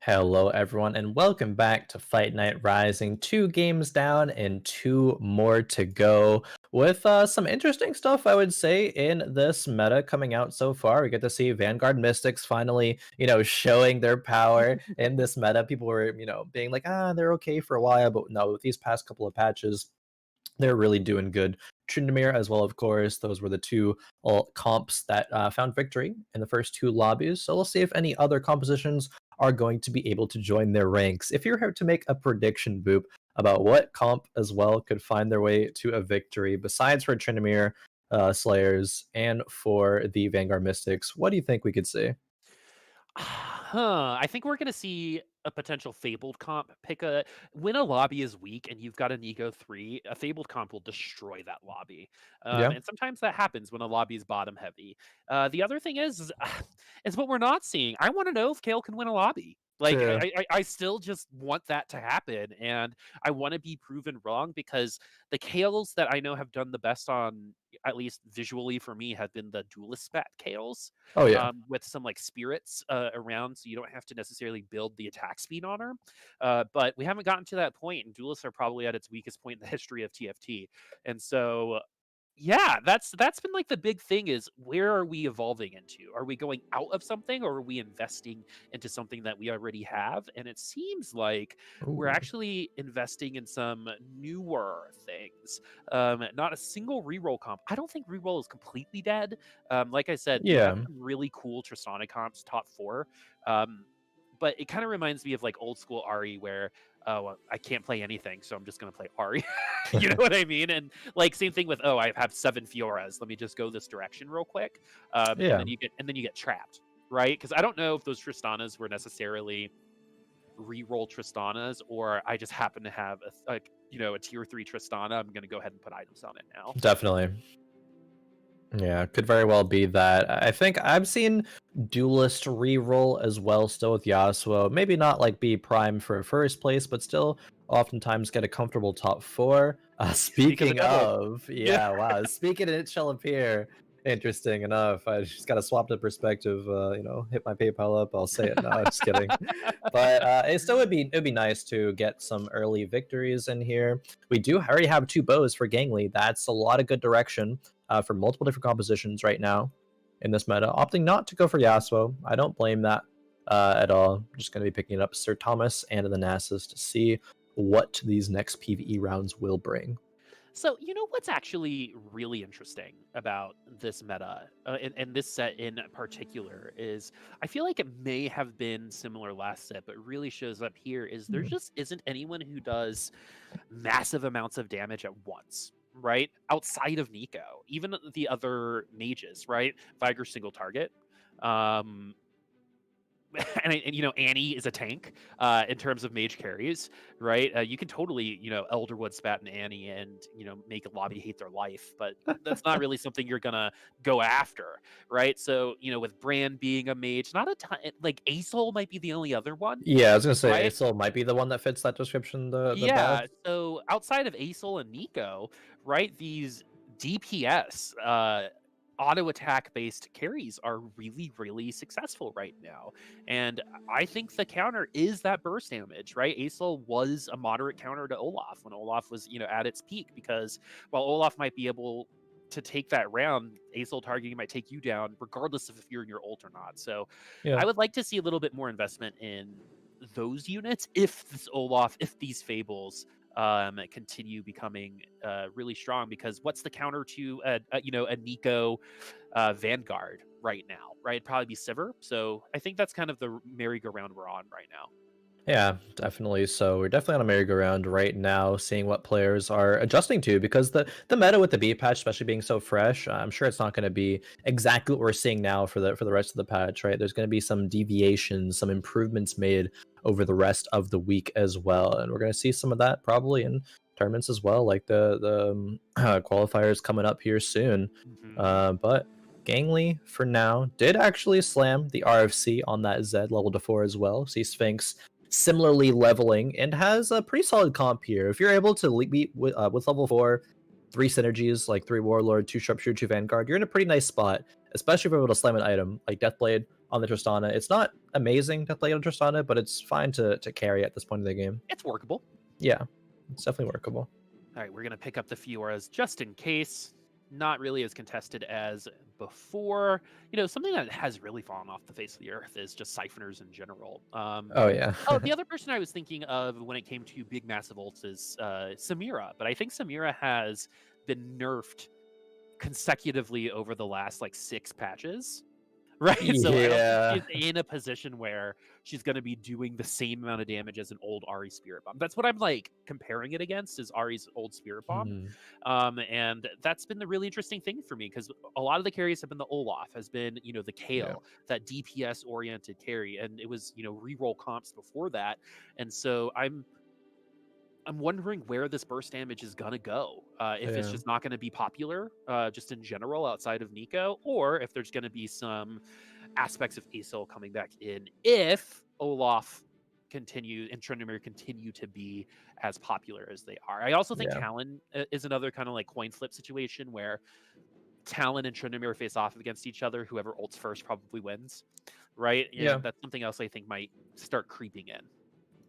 Hello, everyone, and welcome back to Fight Night Rising. 2 games down and 2 more to go. With some interesting stuff, I would say, in this meta coming out so far. We get to see Vanguard Mystics finally, showing their power in this meta. People were, being like, they're okay for a while, but no, with these past couple of patches, they're really doing good. Tryndamere as well, of course. Those were the two comps that found victory in the first 2 lobbies. So we'll see if any other compositions are going to be able to join their ranks. If you're here to make a prediction, Boop, about what comp as well could find their way to a victory, besides for Tryndamere Slayers and for the Vanguard Mystics, what do you think we could see? I think we're gonna see a potential Fabled comp when a lobby is weak and you've got an Ego 3, a Fabled comp will destroy that lobby. Yeah, And sometimes that happens when a lobby is bottom heavy. The other thing is what we're not seeing. I want to know if Kale can win a lobby. Like true. I still just want that to happen, and I want to be proven wrong because the Kales that I know have done the best on, at least visually for me, have been the duelist spat Kales Oh yeah. with some like spirits around, so you don't have to necessarily build the attack speed on her. But we haven't gotten to that point, and duelists are probably at its weakest point in the history of TFT. And so yeah, that's been like the big thing is where are we evolving into? Are we going out of something or are we investing into something that we already have? And it seems like we're Ooh. actually investing in some newer things. Not a single reroll comp. I don't think reroll is completely dead. Like I said, we have Yeah. some really cool Tristana comps top 4. Um, but it kind of reminds me of like old school Ari where well, I can't play anything, so I'm just gonna play Ari. You know what I mean? And like same thing with I have 7 Fioras. Let me just go this direction real quick, and Yeah. then you get trapped, right? Because I don't know if those Tristanas were necessarily re-roll Tristanas, or I just happen to have a tier 3 Tristana. I'm gonna go ahead and put items on it now. Definitely. Yeah, could very well be that. I think I've seen Duelist reroll as well, still with Yasuo. Maybe not like be prime for first place, but still oftentimes get a comfortable top 4. Speak of the Speaking devil. of, Yeah. yeah, wow. Speaking of it shall appear. Interesting enough. I just gotta swap the perspective, hit my PayPal up, I'll say it. No, just kidding. But it still would be nice to get some early victories in here. We do already have 2 bows for Gangly. That's a lot of good direction for multiple different compositions right now in this meta. Opting not to go for Yasuo, I don't blame that at all. I'm just going to be picking up Sir Thomas and the Nasus to see what these next PvE rounds will bring. So, you know what's actually really interesting about this meta and this set in particular is I feel like it may have been similar last set, but really shows up here is there Hmm. just isn't anyone who does massive amounts of damage at once, right? Outside of Nico, even the other mages, right? Viger single target. Um, and Annie is a tank in terms of mage carries, right? You can totally Elderwood spat and Annie and make a lobby hate their life, but that's not really something you're gonna go after, right? So with Brand being a mage, not a ton. Like Asol might be the only other one, Yeah, I was gonna say right? Aesol might be the one that fits that description the Yeah. best. So outside of Asol and Nico, right? These DPS auto attack based carries are really, really successful right now. And I think the counter is that burst damage, right? Asol was a moderate counter to Olaf when Olaf was, at its peak, because while Olaf might be able to take that round, Asol targeting might take you down, regardless of if you're in your ult or not. So Yeah. I would like to see a little bit more investment in those units if these fables continue becoming really strong, because what's the counter to a Nico Vanguard right now, right? It'd probably be Sivir. So I think that's kind of the merry-go-round we're on right now. Yeah, definitely. So we're definitely on a merry-go-round right now, seeing what players are adjusting to, because the meta with the B patch, especially being so fresh, I'm sure it's not going to be exactly what we're seeing now for the rest of the patch, right? There's going to be some deviations, some improvements made over the rest of the week as well, and we're going to see some of that probably in tournaments as well, like the qualifiers coming up here soon. Hmm. But Gangly, for now, did actually slam the RFC on that Zed level to 4 as well. See Sphinx similarly leveling and has a pretty solid comp here. If you're able to beat with level 4, 3 synergies like 3 Warlord, 2 Sharpshooter, 2 Vanguard, you're in a pretty nice spot especially if we're able to slam an item like Deathblade on the Tristana. It's not amazing Deathblade on Tristana, but it's fine to carry at this point in the game. It's workable. Yeah, it's definitely workable. All right, we're going to pick up the Fioras just in case. Not really as contested as before. You know, something that has really fallen off the face of the earth is just Siphoners in general. Oh, yeah. Oh, the other person I was thinking of when it came to big massive ults is Samira, but I think Samira has been nerfed consecutively over the last like 6 patches. Right, so I don't think she's in a position where she's going to be doing the same amount of damage as an old Ahri Spirit Bomb. That's what I'm like comparing it against, is Ahri's old Spirit Bomb, and that's been the really interesting thing for me, because a lot of the carries have been the Olaf, has been, you know, the Kale, that DPS oriented carry, and it was, you know, reroll comps before that, and so I'm wondering where this burst damage is gonna go. If it's just not gonna be popular, just in general outside of Nico, or if there's gonna be some aspects of ASOL coming back in if Olaf and Tryndamere continue to be as popular as they are. I also think Talon is another kind of like coin flip situation where Talon and Tryndamere face off against each other. Whoever ults first probably wins, right? And that's something else I think might start creeping in.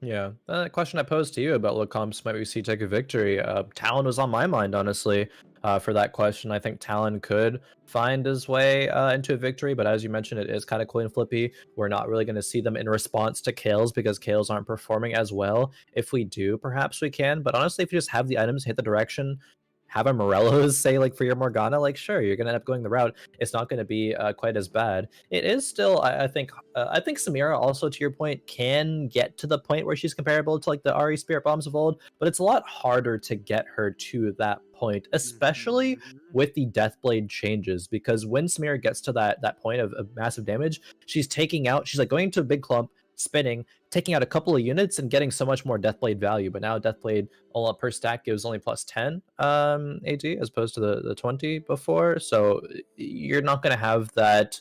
Yeah, the question I posed to you about what comps might we see take a victory, Talon was on my mind, honestly, for that question. I think Talon could find his way into a victory, but as you mentioned, it is kind of coin flippy. We're not really going to see them in response to Kales because Kales aren't performing as well. If we do, perhaps we can, but honestly, if you just have the items, hit the direction, have a Morello's, say, like for your Morgana, like sure, you're gonna end up going the route. It's not gonna be quite as bad. It is still, I think Samira, also to your point, can get to the point where she's comparable to like the Ahri Spirit Bombs of old, but it's a lot harder to get her to that point, especially with the Deathblade changes, because when Samira gets to that point of massive damage, she's like going to a big clump, spinning, taking out a couple of units and getting so much more Deathblade value. But now Deathblade all per stack gives only plus 10 AD as opposed to the 20 before. So you're not going to have that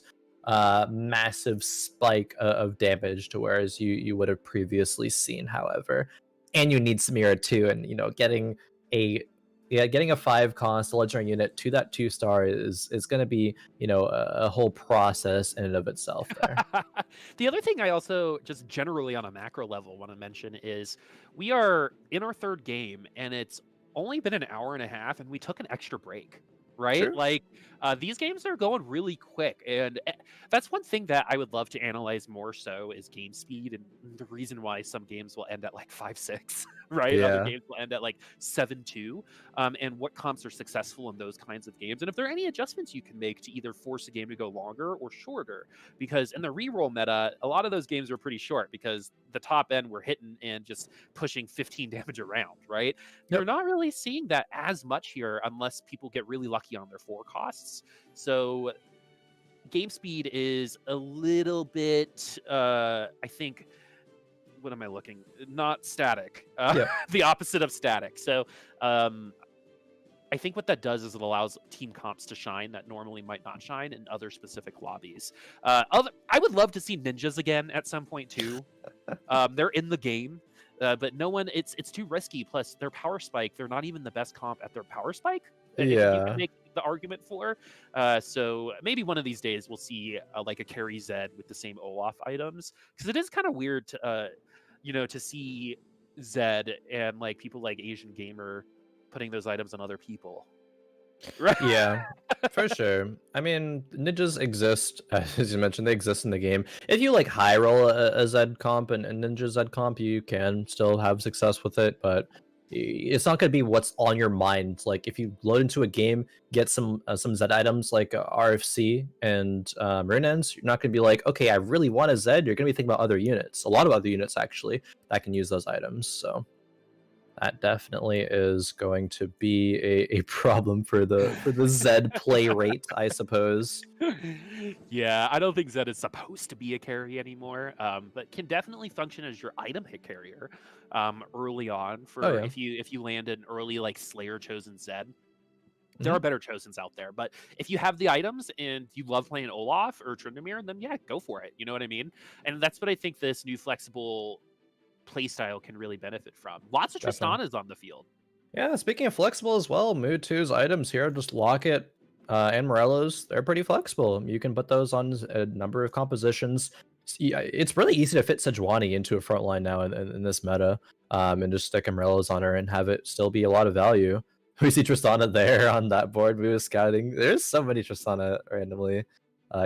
massive spike of damage to whereas you would have previously seen, however. And you need Samira too, and you know, getting a 5 cost legendary unit to that 2-star is going to be, you know, a whole process in and of itself there. The other thing I also just generally on a macro level want to mention is we are in our 3rd game and it's only been an hour and a half and we took an extra break, right? Sure. Like these games are going really quick, and that's one thing that I would love to analyze more so is game speed, and the reason why some games will end at like 5-6, right? Other games will end at like 7-2, and what comps are successful in those kinds of games, and if there are any adjustments you can make to either force a game to go longer or shorter, because in the reroll meta, a lot of those games are pretty short because the top end we're hitting and just pushing 15 damage around, right? You're not really seeing that as much here unless people get really lucky on their 4 costs. So game speed is a little bit, I think, what am I looking? Not static. The opposite of static. So I think what that does is it allows team comps to shine that normally might not shine in other specific lobbies. I would love to see ninjas again at some point too. They're in the game. But no one, it's too risky. Plus, their power spike, they're not even the best comp at their power spike. You can make the argument for. So maybe one of these days we'll see like a carry Zed with the same Olaf items, because it is kind of weird to, you know, to see Zed and like people like Asian Gamer putting those items on other people. Right? Yeah, for sure. I mean, ninjas exist, as you mentioned, they exist in the game. If you like high roll a Zed comp and ninja Zed comp, you can still have success with it, but it's not going to be what's on your mind. Like if you load into a game, get some Zed items like RFC and Marinens, you're not going to be like, okay, I really want a Zed. You're going to be thinking about other units, a lot of other units actually that can use those items. So that definitely is going to be a problem for the Zed play rate, I suppose. Yeah, I don't think Zed is supposed to be a carry anymore, but can definitely function as your item hit carrier early on for if you land an early like Slayer chosen Zed. There are better chosens out there, but if you have the items and you love playing Olaf or Tryndamere, then yeah, go for it. You know what I mean? And that's what I think this new flexible playstyle can really benefit from. Lots of Tristanas on the field. Yeah, speaking of flexible as well, Mood 2's items here, just lock it And Morello's, they're pretty flexible. You can put those on a number of compositions. It's really easy to fit Sejuani into a front line now in this meta, and just stick Morello's on her and have it still be a lot of value. We see Tristana there on that board. We were scouting. There's so many Tristana randomly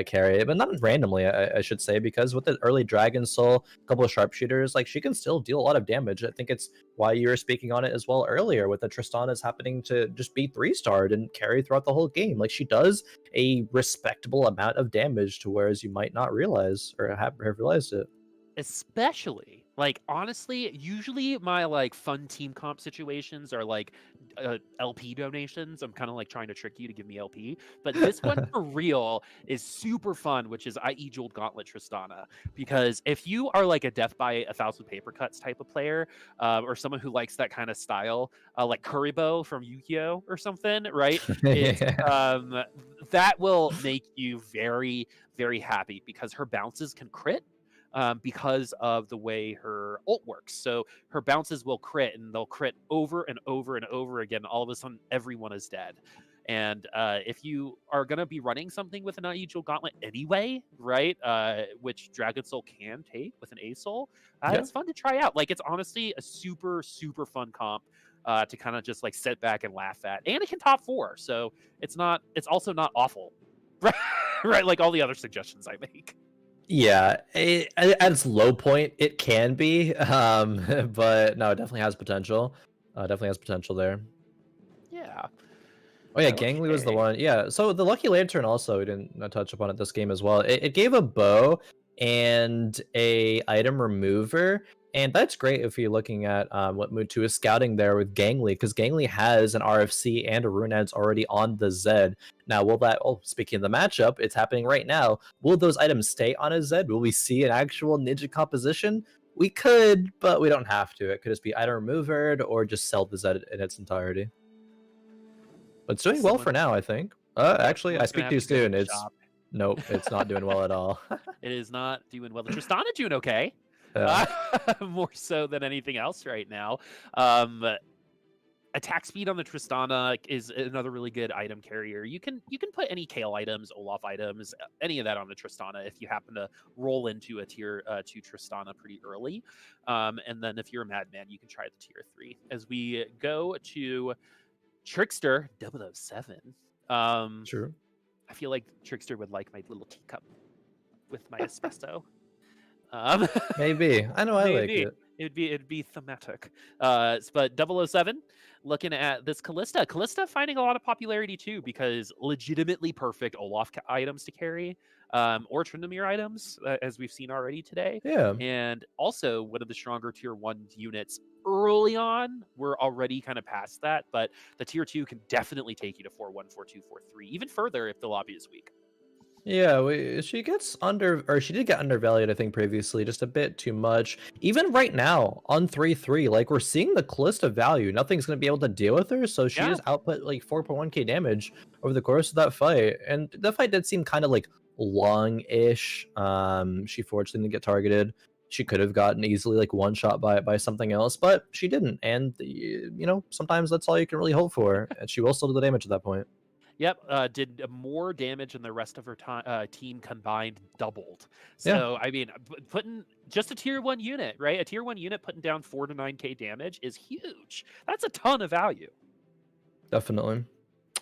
carry, but not randomly, I should say, because with the early Dragon Soul, a couple of sharpshooters, like she can still deal a lot of damage. I think it's why you were speaking on it as well earlier, with the Tristana's happening to just be 3-starred and carry throughout the whole game. Like she does a respectable amount of damage to whereas you might not realize or have realized it. Especially, like, honestly, usually my, like, fun team comp situations are, like, LP donations. I'm kinda, like, trying to trick you to give me LP, but this one for real is super fun, which is IE Jeweled Gauntlet Tristana, because if you are, like, a death by 1,000 paper cuts type of player, or someone who likes that kinda style, like Kuribo from Yu-Gi-Oh! Or something, right? It's, Yeah. that will make you very, very happy because her bounces can crit, because of the way her ult works. So her bounces will crit, and they'll crit over and over and over again. All of a sudden, everyone is dead. And if you are going to be running something with an unusual gauntlet anyway, right, which Dragon Soul can take with an A Soul, Yeah. it's fun to try out. Like, it's honestly a super, super fun comp to kind of just like sit back and laugh at. And it can top 4. So it's also not awful. Right? Like all the other suggestions I make. Yeah, at its low point, it can be, but no, it definitely has potential. Definitely has potential there. Yeah. Oh yeah, Gangly was the Okay. one. Yeah, so the Lucky Lantern also we didn't touch upon it this game as well. It gave a bow and a item remover, and that's great if you're looking at what Mutu is scouting there with Gangly, because Gangly has an RFC and a Runeads already on the Zed. Now, will that? Oh, speaking of the matchup, it's happening right now. Will those items stay on a Zed? Will we see an actual ninja composition? We could, but we don't have to. It could just be item removered or just sell the Zed in its entirety. But it's doing well for Someone, now, I think. yep, Actually, I someone's gonna speak have too to go to soon. the It's shop. nope, it's not doing well at all. It is not doing well. The Tristana doing okay, Yeah, more so than anything else right now. Um, Attack speed on the Tristana is another really good item carrier. You can put any Kale items, Olaf items, any of that on the Tristana if you happen to roll into a tier 2 Tristana pretty early. And then if you're a madman, you can try the tier 3. As we go to Trickster 007. true. I feel like Trickster would like my little teacup with my espresso. Um, Maybe. I know I like maybe it. it'd be thematic. But 007, looking at this Callista finding a lot of popularity too because legitimately perfect Olaf items to carry, or Tryndamere items as we've seen already today, Yeah. and also one of the stronger tier 1 units early on. We're already kind of past that, but the tier 2 can definitely take you to 4-1, 4-2, 4-3, even further if the lobby is weak. Yeah, she gets or she did get undervalued, I think, previously, just a bit too much. Even right now, on 3-3, like, we're seeing the Callista value. Nothing's going to be able to deal with her, so she Yeah. just output, like, 4.1k damage over the course of that fight. And the fight did seem kind of, like, long-ish. She fortunately didn't get targeted. She could have gotten easily, like, one-shot by something else, but she didn't. And, you know, sometimes that's all you can really hope for. And she will still do the damage at that point. Yep, did more damage than the rest of her team combined, doubled. Yeah, So, I mean, putting just a tier 1 unit, right? A tier 1 unit putting down 4 to 9k damage is huge. That's a ton of value. definitely.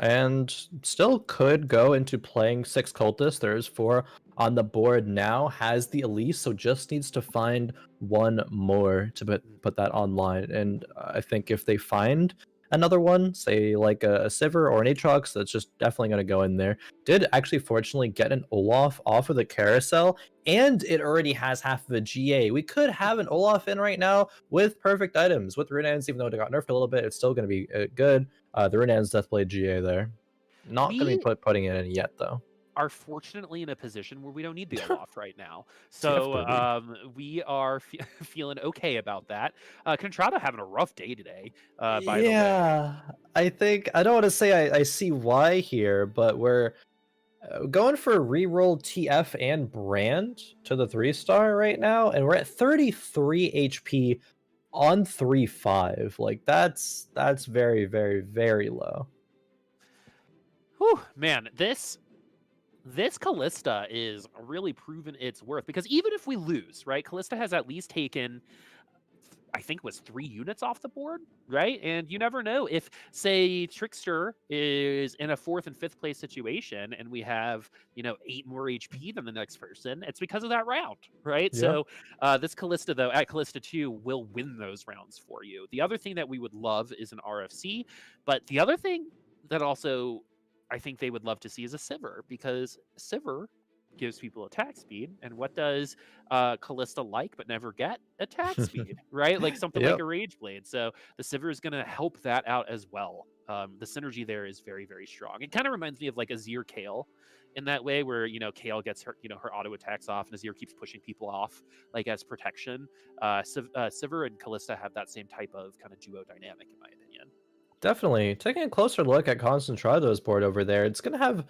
And still could go into playing 6 cultists. There's 4 on the board now. Has the Elise, so just needs to find one more to put that online. And I think if they find another one, say like a Sivir or an Aatrox, that's just definitely going to go in there. Did actually fortunately get an Olaf off of the carousel, and it already has half of a GA. We could have an Olaf in right now with perfect items. With Runeans, even though it got nerfed a little bit, it's still going to be good. The Runean's Deathblade GA there. Not going to We be putting it in yet, though. are fortunately in a position where we don't need the Olaf right now. So TF we are feeling okay about that. Contrada having a rough day today, by the way. Yeah, I think I don't want to say I see why here, but we're going for reroll TF and Brand to the 3-star right now, and we're at 33 HP on 3-5. Like that's very, very, very low. Whew, man, this Callista is really proven its worth because even if we lose, right? Callista has at least taken, I think, was 3 units off the board, right? And you never know if, say, Trickster is in a 4th and 5th place situation and we have, 8 more HP than the next person. It's because of that round, right? Yeah. So this Callista, though, at Callista 2, will win those rounds for you. The other thing that we would love is an RFC, but the other thing that also I think they would love to see is a Sivir, because Sivir gives people attack speed. And what does Callista like but never get? Attack speed, right? Like something like Yep. a Rage Blade. So the Sivir is going to help that out as well. The synergy there is very, very strong. It kind of reminds me of like Azir Kale in that way, where Kale gets her her auto attacks off, and Azir keeps pushing people off like as protection. Sivir and Callista have that same type of kind of duo dynamic, in my opinion. Definitely. Taking a closer look at Concentrado's board over there, it's going to have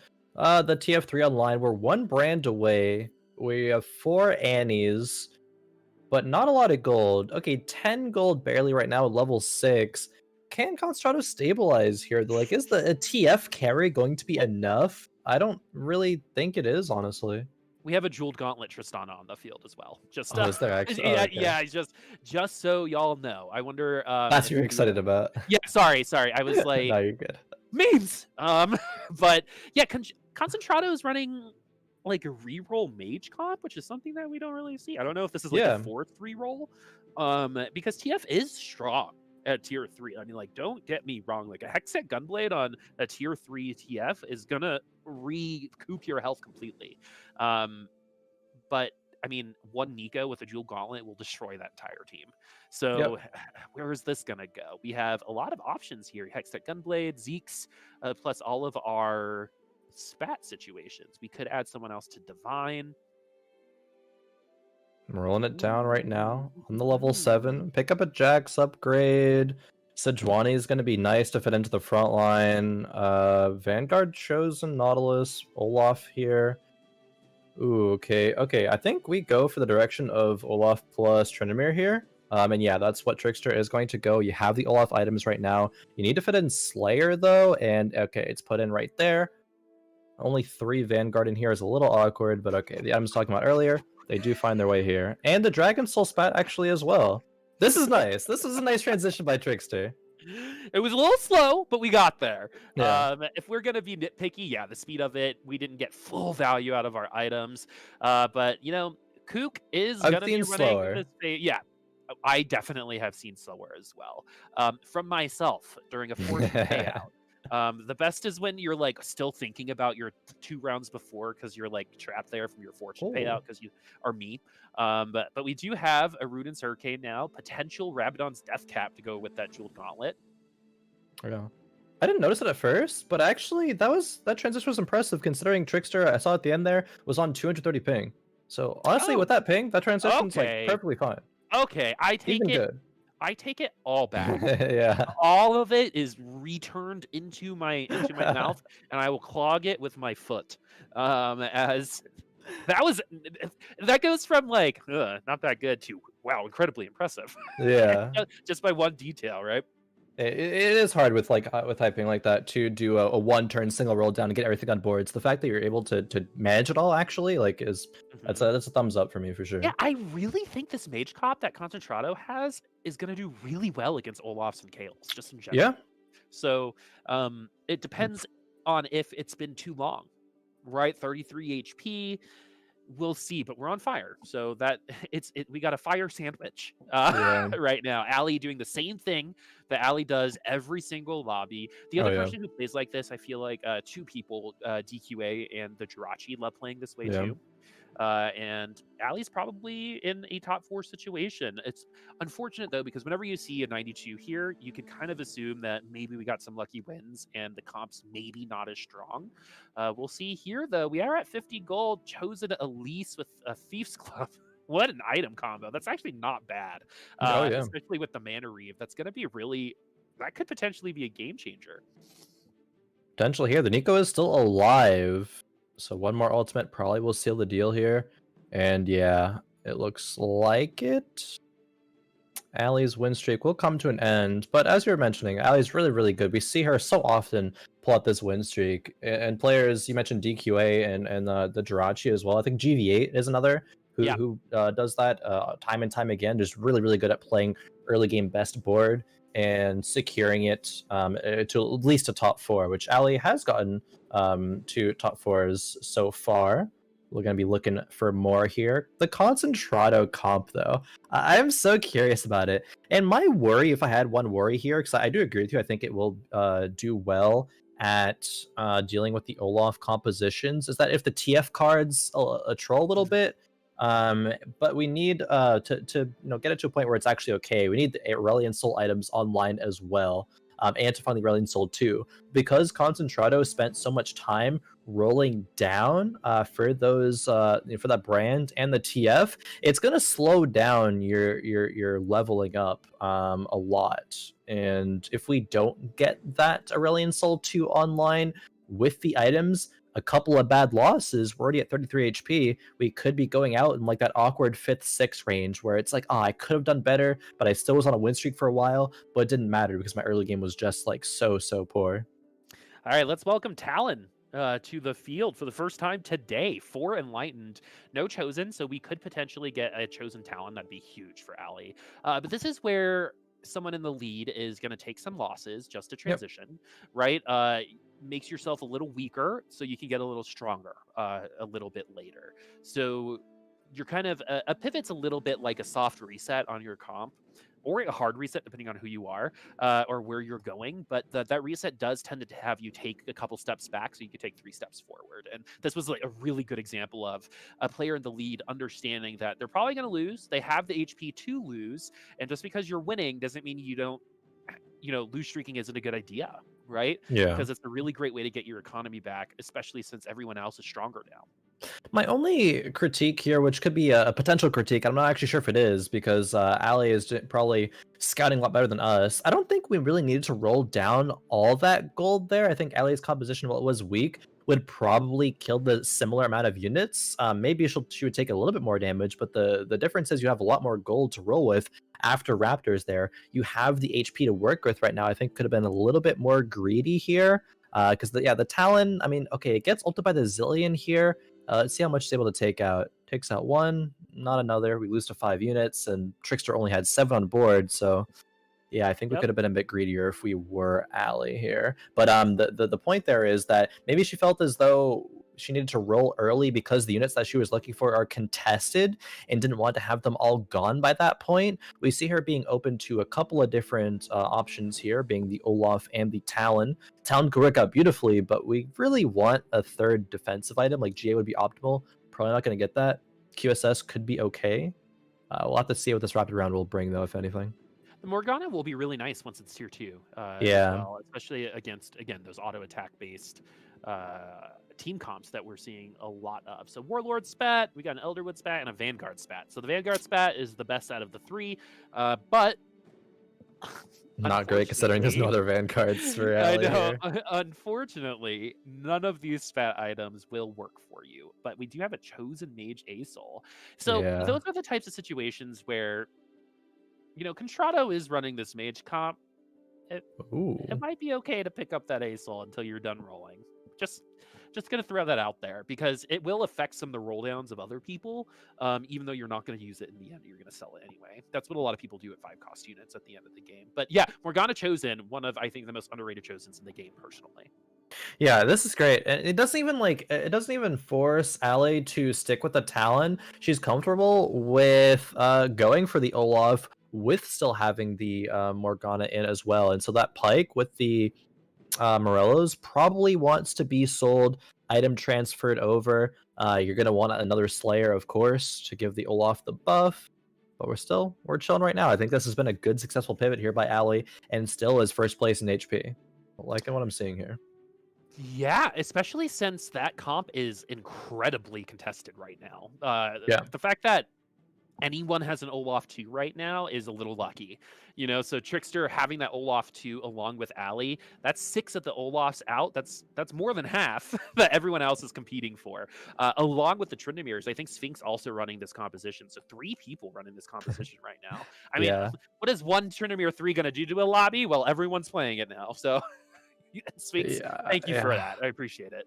the TF3 online. We're 1 brand away. We have 4 Annies, but not a lot of gold. Okay, 10 gold barely right now at level 6. Can Concentrado stabilize here? Like, is the TF carry going to be enough? I don't really think it is, honestly. We have a jeweled gauntlet Tristana on the field as well. Just Oh, is there actually? Oh, yeah, okay. yeah. Just so y'all know. I wonder. That's if what you're we, excited about. yeah, sorry. I was like No, you're good. memes. But yeah, Concentrado is running like a reroll mage comp, which is something that we don't really see. I don't know if this is like Yeah. the 4th reroll, because TF is strong at tier 3. I mean, like, don't get me wrong. Like a Hextech Gunblade on a tier 3 TF is gonna recoup your health completely. But I mean, 1 Nico with a Jewel Gauntlet will destroy that entire team. So where is this gonna go? We have a lot of options here. Hextech Gunblade, Zeke's, plus all of our spat situations. We could add someone else to Divine. I'm rolling it down right now. I'm the level 7. Pick up a Jax upgrade. Sejuani is going to be nice to fit into the front line. Vanguard Chosen, Nautilus, Olaf here. Ooh, okay. Okay, I think we go for the direction of Olaf plus Tryndamere here. And yeah, that's what Trickster is going to go. You have the Olaf items right now. You need to fit in Slayer, though. And okay, it's put in right there. Only 3 Vanguard in here is a little awkward, but okay. The items talking about earlier, they do find their way here. And the Dragon Soul Spat actually as well. This is nice. This was a nice transition by Trickster. It was a little slow, but we got there. Yeah. If we're going to be nitpicky, yeah, the speed of it, we didn't get full value out of our items. But, Kook is going to be running slower. this phase. Yeah, I definitely have seen slower as well. From myself during a 4th payout. The best is when you're like still thinking about your 2 rounds before because you're like trapped there from your fortune payout because you are me. But we do have a Ruden's Hurricane now, potential Rabadon's Death Cap to go with that Jeweled Gauntlet. Yeah. I didn't notice it at first, but actually that transition was impressive considering Trickster, I saw at the end there, was on 230 ping. So honestly, with that ping, that transition's like perfectly fine. Okay, I take Even it. Good. I take it all back. Yeah. All of it is returned into my mouth, and I will clog it with my foot. As that goes from like not that good to wow, incredibly impressive. Yeah. Just by one detail, right? It is hard with typing like that to do a 1-turn single roll down and get everything on board. It's the fact that you're able to manage it all actually like is that's a thumbs up for me for sure. Yeah, I really think this mage cop that Concentrado has is gonna do really well against Olafs and Kales, just in general. Yeah. So it depends on if it's been too long, right? 33 HP. We'll see, but we're on fire. So that we got a fire sandwich right now. Allie doing the same thing that Allie does every single lobby. The other person who plays like this, I feel like 2 people, DQA and the Jirachi, love playing this way too. And Allie's probably in a top 4 situation. It's unfortunate though, because whenever you see a 92 here, you can kind of assume that maybe we got some lucky wins and the comp's maybe not as strong. We'll see here though. We are at 50 gold, chosen Elise with a Thief's Club. What an item combo. That's actually not bad. Especially with the Mana Reeve. That's going to be that could potentially be a game changer. Potential here. The Nico is still alive. So 1 more ultimate probably will seal the deal here. And yeah, it looks like it. Allie's win streak will come to an end. But as you were mentioning, Allie's really, really good. We see her so often pull out this win streak. And players, you mentioned DQA and the Jirachi as well. I think GV8 is another Yeah. who does that time and time again. Just really, really good at playing early game best board and securing it to at least a top 4, which Allie has gotten to top 4s so far. We're going to be looking for more here. The Concentrado comp, though, I'm so curious about it. And my worry, if I had one worry here, because I do agree with you, I think it will do well at dealing with the Olaf compositions, is that if the TF cards troll a little bit, but we need to get it to a point where it's actually okay. We need the Aurelian Soul items online as well, and to find the Aurelian Soul too, because Concentrado spent so much time rolling down for those for that brand and the TF. It's gonna slow down your leveling up a lot, and if we don't get that Aurelian Soul 2 online with the items, a couple of bad losses, we're already at 33 HP. We could be going out in like that awkward 5th, 6th range where it's like, oh, I could have done better, but I still was on a win streak for a while, but it didn't matter because my early game was just like so poor. All right, let's welcome Talon to the field for the first time today. 4 enlightened, no chosen, so we could potentially get a chosen Talon. That'd be huge for Allie. But this is where someone in the lead is going to take some losses just to transition, right? Makes yourself a little weaker so you can get a little stronger a little bit later. So you're kind of a pivot's a little bit like a soft reset on your comp, or a hard reset depending on who you are or where you're going. But that reset does tend to have you take a couple steps back so you can take 3 steps forward. And this was like a really good example of a player in the lead understanding that they're probably going to lose. They have the HP to lose, and just because you're winning doesn't mean you don't, lose streaking isn't a good idea, right? Yeah. Because it's a really great way to get your economy back, especially since everyone else is stronger now. My only critique here, which could be a potential critique, I'm not actually sure if it is, because Allie is probably scouting a lot better than us. I don't think we really needed to roll down all that gold there. I think Allie's composition, while it was weak, would probably kill the similar amount of units. Maybe she would take a little bit more damage, but the difference is you have a lot more gold to roll with after Raptors there. You have the HP to work with right now. I think could have been a little bit more greedy here. Because the Talon, I mean, okay, it gets ulted by the Zillion here. Let's see how much it's able to take out. Takes out 1, not another. We lose to 5 units, and Trickster only had 7 on board, so yeah, I think we could have been a bit greedier if we were Allie here. But the point there is that maybe she felt as though she needed to roll early because the units that she was looking for are contested and didn't want to have them all gone by that point. We see her being open to a couple of different options here, being the Olaf and the Talon. Talon could work out beautifully, but we really want a 3rd defensive item. Like GA would be optimal. Probably not going to get that. QSS could be okay. We'll have to see what this rapid round will bring, though, if anything. The Morgana will be really nice once it's tier 2 as well, especially against, again, those auto attack based team comps that we're seeing a lot of. So Warlord spat, we got an Elderwood spat, and a Vanguard spat. So the Vanguard spat is the best out of the 3, but not great considering there's no other Vanguards for Allie. I know. Here. Unfortunately, none of these spat items will work for you, but we do have a chosen mage ASOL. So those are the types of situations where, Contrado is running this mage comp. It might be okay to pick up that ASOL until you're done rolling. Just gonna throw that out there because it will affect some of the roll downs of other people, even though you're not going to use it in the end. You're going to sell it anyway. That's what a lot of people do at 5 cost units at the end of the game. But yeah, Morgana Chosen, one of, I think, the most underrated Chosens in the game personally. Yeah, this is great. It doesn't even force Allie to stick with the Talon. She's comfortable with going for the Olaf with still having the Morgana in as well. And so that Pike with the Morello's probably wants to be sold, item transferred over. You're going to want another Slayer, of course, to give the Olaf the buff. But we're chilling right now. I think this has been a good, successful pivot here by Allie, and still is first place in HP. Liking what I'm seeing here. Yeah, especially since that comp is incredibly contested right now. The fact that anyone has an Olaf 2 right now is a little lucky, so Trickster having that Olaf 2 along with Allie, that's 6 of the Olafs out. That's more than half that everyone else is competing for, along with the Tryndamirs. I think Sphinx also running this composition, so 3 people running this composition right now. I mean, what is one Tryndamir 3 going to do to a lobby? Well, everyone's playing it now, so Sphinx, Yeah, thank you for yeah. that. I appreciate it.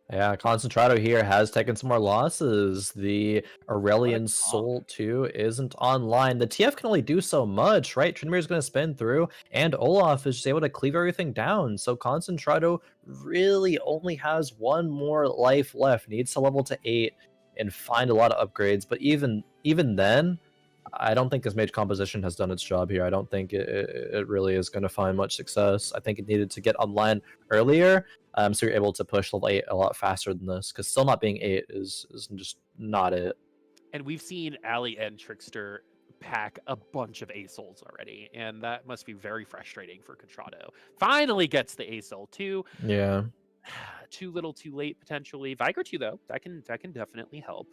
Yeah, Concentrato here has taken some more losses. The What a Aurelion comp. Soul 2 isn't online. The TF can only do so much, right? Trinimir's going to spin through, and Olaf is just able to cleave everything down. So Concentrato really only has one more life left. Needs to level to 8 and find a lot of upgrades. But even then, I don't think his mage composition has done its job here. I don't think it really is going to find much success. I think it needed to get online earlier, so you're able to push level 8 a lot faster than this, because still not being 8 is just not it. And we've seen Allie and Trickster pack a bunch of A-Souls already, and that must be very frustrating for Contrado. Finally gets the A-Soul too. Yeah. Too little, too late, potentially. Viger 2, though, that can definitely help.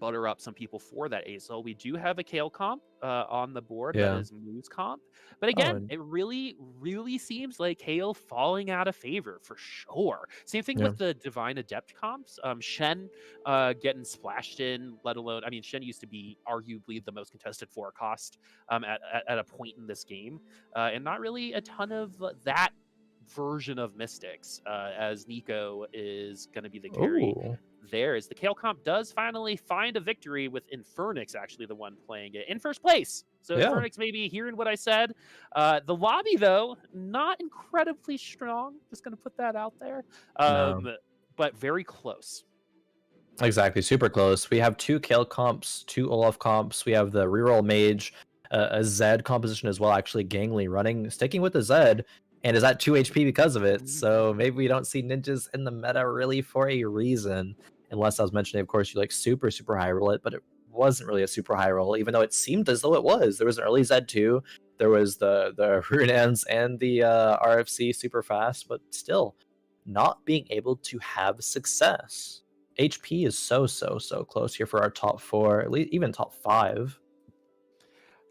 Butter up some people for that ASOL. We do have a Kale comp on the board that Yeah. is Moose comp. But Oh, again, and it really seems like Kale falling out of favor for sure. Same thing yeah. with the Divine Adept comps. Shen getting splashed in, let alone, I mean, Shen used to be arguably the most contested for cost at a point in this game. And not really a ton of that version of Mystics, as Nico is going to be the carry Oh. there. As the Kale comp does finally find a victory, with Infernix actually the one playing it in first place. So Yeah. Infernix maybe hearing what I said. The lobby, though, not incredibly strong. Just going to put that out there. No. But very close. Exactly, super close. We have 2 Kale comps, 2 Olaf comps. We have the reroll mage, a Zed composition as well. Actually, Gangly running, sticking with the Zed, and is at 2 HP because of it. So maybe we don't see ninjas in the meta really for a reason, unless I was mentioning, of course, you like super high roll it, but it wasn't really a super high roll, even though it seemed as though it was. There was an early Zed too. There was the Runans and the RFC super fast, but still not being able to have success. HP is so close here for our top 4, at least even top 5.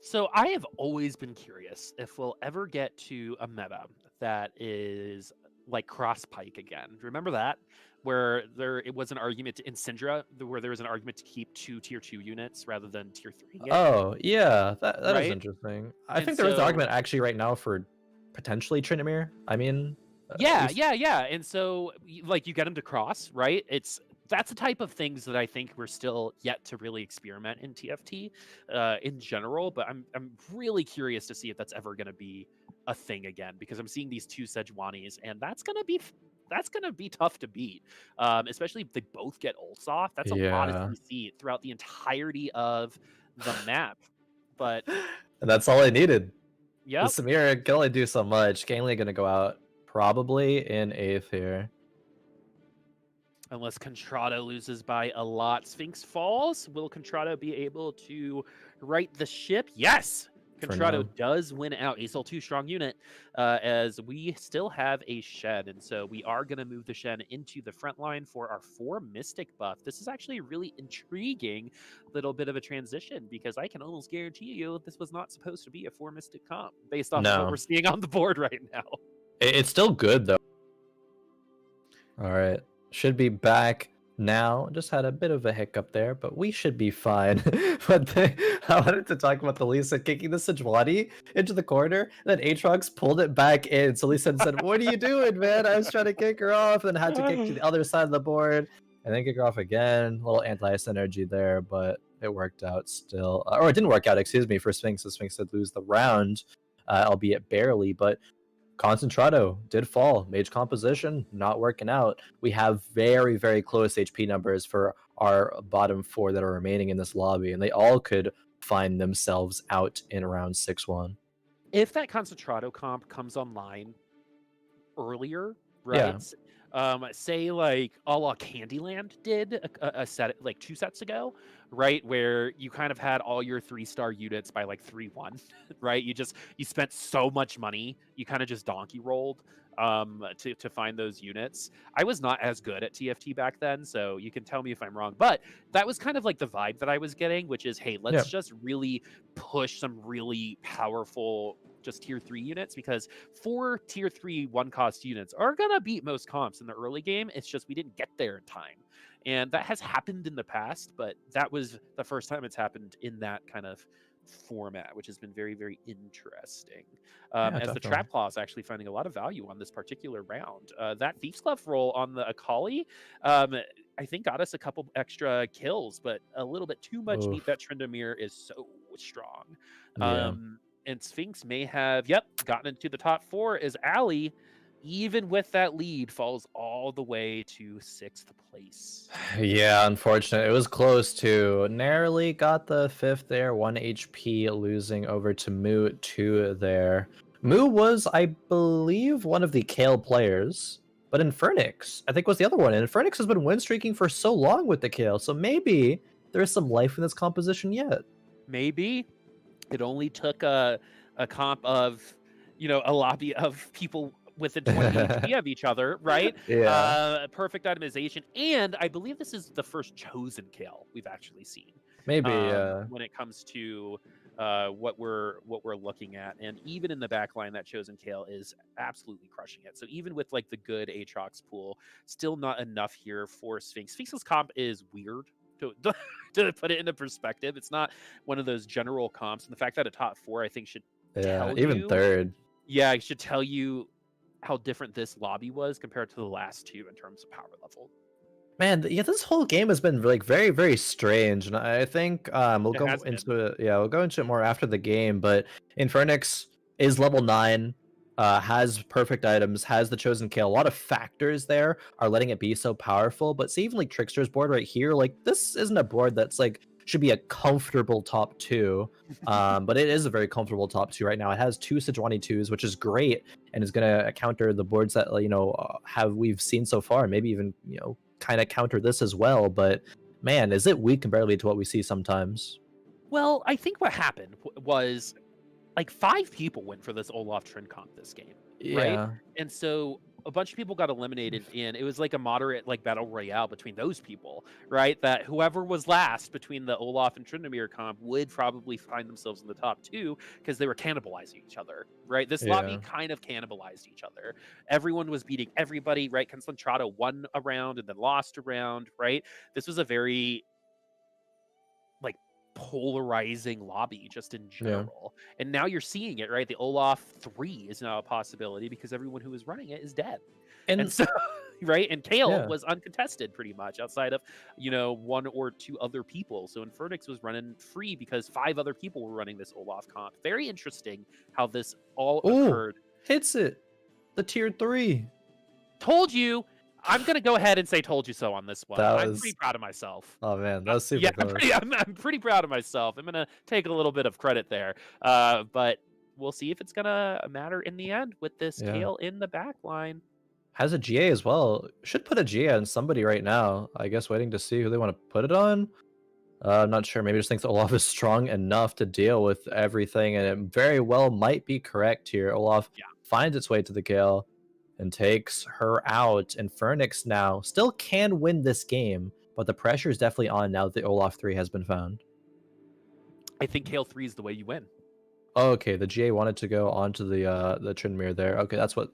So I have always been curious if we'll ever get to a meta that is like cross pike again. Remember that? Where it was an argument in Syndra, where there was an argument to keep 2 tier 2 units rather than tier 3 it, Oh, yeah, that is right? interesting. I And think there is an so argument actually right now for potentially Trinimir. I mean, at yeah, least And so like you get them to cross, right? That's the type of things that I think we're still yet to really experiment in TFT in general. But I'm really curious to see if that's ever going to be a thing again, because I'm seeing these 2 Sejuanis, and that's gonna be tough to beat, especially if they both get ults off. That's a lot of yeah. CC throughout the entirety of the map. But And that's all I needed. The yep. Samira can only do so much. Gangly gonna go out probably in 8th here. Unless Contrado loses by a lot. Sphinx falls. Will Contrado be able to right the ship? Yes! For Contrado now. does win out. ASL 2 strong unit, as we still have a Shen. And so we are going to move the Shen into the front line for our 4 Mystic buff. This is actually a really intriguing little bit of a transition, because I can almost guarantee you this was not supposed to be a 4 Mystic comp based off of what No. we're seeing on the board right now. It's still good though. All right, should be back now. Just had a bit of a hiccup there, but we should be fine. I wanted to talk about the Lisa kicking the Sejuani into the corner, and then Aatrox pulled it back in. So Lisa said, "What are you doing, man? I was trying to kick her off," and then had to kick to the other side of the board, and then kick her off again. A little anti-synergy there, but it worked out still. Or it didn't work out, excuse me, for Sphinx. So Sphinx did lose the round, albeit barely, but Concentrato did fall. Mage composition not working out. We have very close HP numbers for our bottom 4 that are remaining in this lobby, and they all could find themselves out in round 6-1. If that Concentrato comp comes online earlier, Yeah. right? Say like a la Candyland did a set like 2 sets ago, right? Where you kind of had all your 3-star units by like 3-1, right? You spent so much money, you kind of just donkey rolled to find those units. I was not as good at TFT back then, so you can tell me if I'm wrong, but that was kind of like the vibe that I was getting, which is, hey, let's just really push some really powerful just tier 3 units, because 4 tier 3 1-cost units are gonna beat most comps in the early game. It's just we didn't get there in time, and that has happened in the past, but that was the first time it's happened in that kind of format, which has been very, very interesting. Yeah, As the definitely. Trap Claw is actually finding a lot of value on this particular round. That Thief's Glove roll on the Akali, um, I think got us a couple extra kills, but a little bit too much meat. Oof. That Tryndamere is so strong. Yeah. And Sphinx may have, yep, gotten into the top 4 as Allie, even with that lead, falls all the way to 6th place. Yeah, unfortunate. It was close too. Narrowly got the 5th there, 1 HP, losing over to Moo 2 there. Moo was, I believe, one of the Kale players, but Infernix, I think, was the other one. And Infernix has been win streaking for so long with the Kale, so maybe there's some life in this composition yet. Maybe it only took a comp of, a lobby of people within 20 HP of each other, right? Yeah, Perfect itemization, and I believe this is the first chosen kill we've actually seen maybe. when it comes to what we're looking at. And even in the back line, that chosen kill is absolutely crushing it. So even with like the good Aatrox pool, still not enough here for Sphinx. Sphinx's comp is weird. To put it into perspective, it's not one of those general comps, and the fact that a top 4, I think, should Yeah, tell even you, third. yeah, it should tell you how different this lobby was compared to the last 2 in terms of power level. Man, yeah, this whole game has been like very, very strange, and I think we'll It go has been. into it. Yeah, we'll go into it more after the game. But Infernix is level 9, has perfect items, has the chosen kill. A lot of factors there are letting it be so powerful. But see, even like Trickster's board right here, like this isn't a board that's like should be a comfortable top 2. But it is a very comfortable top 2 right now. It has 2 Sejuani 2s, which is great, and is gonna counter the boards that have we've seen so far, and maybe even kind of counter this as well. But man, is it weak comparatively to what we see sometimes? Well, I think what happened was like 5 people went for this Olaf Trend comp this game, right? Yeah, And so a bunch of people got eliminated, and it was like a moderate like battle royale between those people, right? That whoever was last between the Olaf and Tryndamere comp would probably find themselves in the top 2 because they were cannibalizing each other, right? This lobby yeah. kind of cannibalized each other. Everyone was beating everybody, right? Concentrado won a round and then lost a round, right? This was a very like polarizing lobby just in Yeah. general. And now you're seeing it, right? The Olaf 3 is now a possibility because everyone who was running it is dead. And And so, right? And Kale yeah. was uncontested pretty much outside of, 1 or 2 other people. So Infernix was running free because 5 other people were running this Olaf comp. Very interesting how this all Oh, occurred. hits it. The tier 3. Told you. I'm going to go ahead and say told you so on this one. That I'm was, pretty proud of myself. oh man, that was Yeah, super close. I'm pretty proud of myself. I'm gonna take a little bit of credit there, but we'll see if it's gonna matter in the end with this Yeah. Kale in the back line. Has a GA as well. Should put a GA on somebody right now. I guess waiting to see who they want to put it on. I'm not sure. Maybe just thinks Olaf is strong enough to deal with everything, and it very well might be correct here. Olaf Yeah, finds its way to the kill and takes her out. And Fernix now still can win this game, but the pressure is definitely on now that the Olaf 3 has been found. I think Kale 3 is the way you win. Okay, the GA wanted to go onto the Tryndamere there. Okay, that's what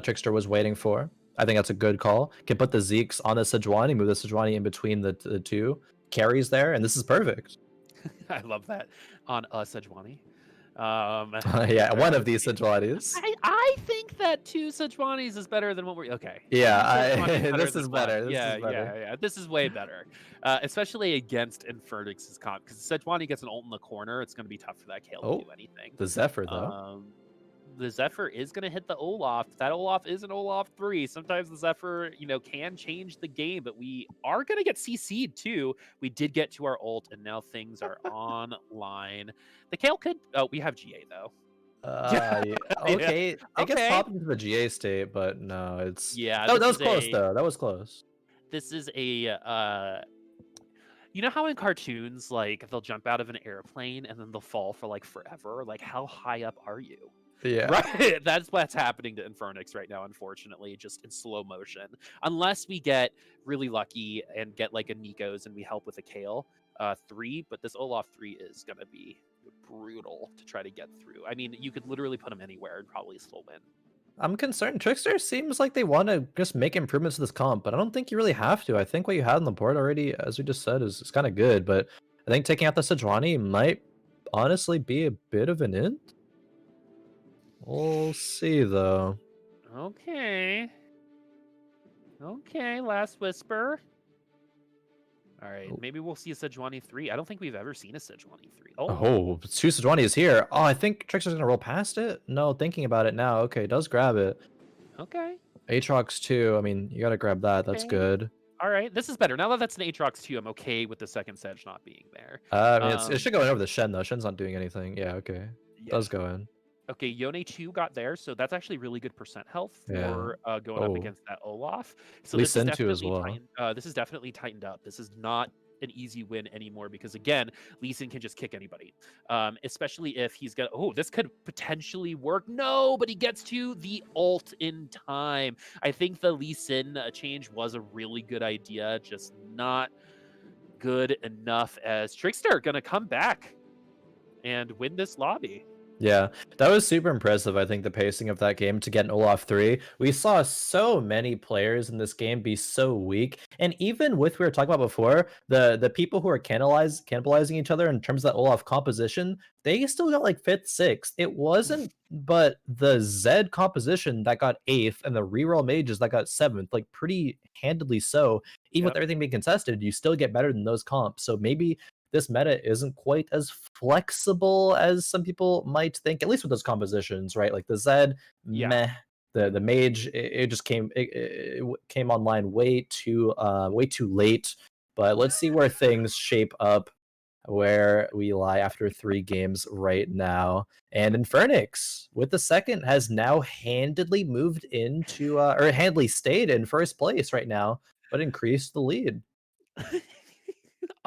Trickster was waiting for. I think that's a good call. Can put the Zeeks on the Sejuani, move the Sejuani in between the 2 carries there, and this is perfect. I love that on Sejuani. Yeah, one of these Sejuanis. I think that 2 Sejuanis is better than what we're okay. Yeah, 2 Sejuanis this than is one. better. This Yeah, is better. yeah. This is way better, especially against Infernix's comp because Sejuani gets an ult in the corner. It's going to be tough for that Kale to do anything. The Zephyr though. The Zephyr is going to hit the Olaf. That Olaf is an Olaf 3. Sometimes the Zephyr, can change the game, but we are going to get CC'd too. We did get to our ult, and now things are online. The Kale could... Oh, we have GA, though. Yeah, okay. Yeah. It gets popped into the GA state, but no, it's... Yeah, that was close, though. That was close. This is a... You know how in cartoons, like, they'll jump out of an airplane and then they'll fall for, like, forever? Like, how high up are you? Yeah. Right. That's what's happening to Infernix right now, unfortunately, just in slow motion. Unless we get really lucky and get like a Nico's and we help with a Kale 3, but this Olaf 3 is gonna be brutal to try to get through. I mean, you could literally put him anywhere and probably still win. I'm concerned. Trickster seems like they want to just make improvements to this comp, but I don't think you really have to. I think what you had on the board already, as we just said, is kind of good, but I think taking out the Sejuani might honestly be a bit of an int. We'll see though. Okay. Okay, Last Whisper. All right, Oh, maybe we'll see a Sejuani 3. I don't think we've ever seen a Sejuani 3. Oh, oh, 2 is here. Oh, I think Trickster's gonna roll past it. No, thinking about it now. Okay, does grab it. okay. Aatrox 2. I mean, you gotta grab that. That's Okay. good. All right, this is better. Now that that's an Aatrox 2, I'm okay with the second Sedge not being there. I mean, it should go in over the Shen though. Shen's not doing anything. Yeah, okay. Yeah. Does go in. Okay, Yone 2 got there, so that's actually really good percent health Yeah. for going up Oh, against that Olaf. So Lee Sin 2 as well. this is definitely tightened up. This is not an easy win anymore because again, Lee Sin can just kick anybody. Especially if he's got this could potentially work. No, but he gets to the ult in time. I think the Lee Sin change was a really good idea, just not good enough as Trickster gonna come back and win this lobby. Yeah, that was super impressive. I think the pacing of that game to get an Olaf 3. We saw so many players in this game be so weak. And even with we were talking about before, the people who are cannibalizing each other in terms of that Olaf composition, they still got like 5th, 6th. It wasn't but the Zed composition that got 8th and the reroll mages that got 7th, like pretty handedly so. Even with Yep. everything being contested, you still get better than those comps. So maybe this meta isn't quite as flexible as some people might think, at least with those compositions, right? Like the Zed, Yeah. meh. The mage, it just it came online way too late. But let's see where things shape up, where we lie after 3 games right now. And Infernix, with the second, has now handedly moved into, or handedly stayed in first place right now, but increased the lead.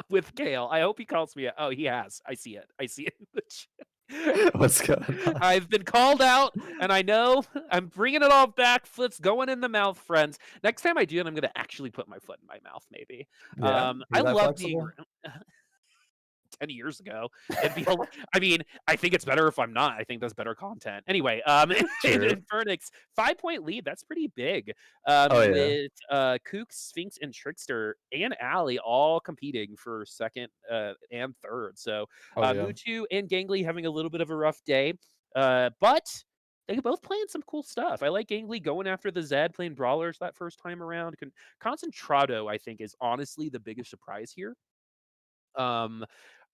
With Kale. I hope he calls me. Oh, he has. I see it. I see it in the chat. What's going on? I've been called out, and I know I'm bringing it all back. It's going in the mouth, friends. Next time I do it, I'm going to actually put my foot in my mouth, maybe. Yeah, I you're that love being flexible? 10 years ago. It'd be, I mean, I think it's better if I'm not. I think that's better content. Anyway, True. in Fernix, 5-point lead. That's pretty big. Oh, yeah. With Kook, Sphinx, and Trickster and Allie all competing for second and third. So Oh, yeah. Mutu and Gangly having a little bit of a rough day. But they both playing some cool stuff. I like Gangly going after the Zed, playing Brawlers that first time around. Concentrado, I think, is honestly the biggest surprise here.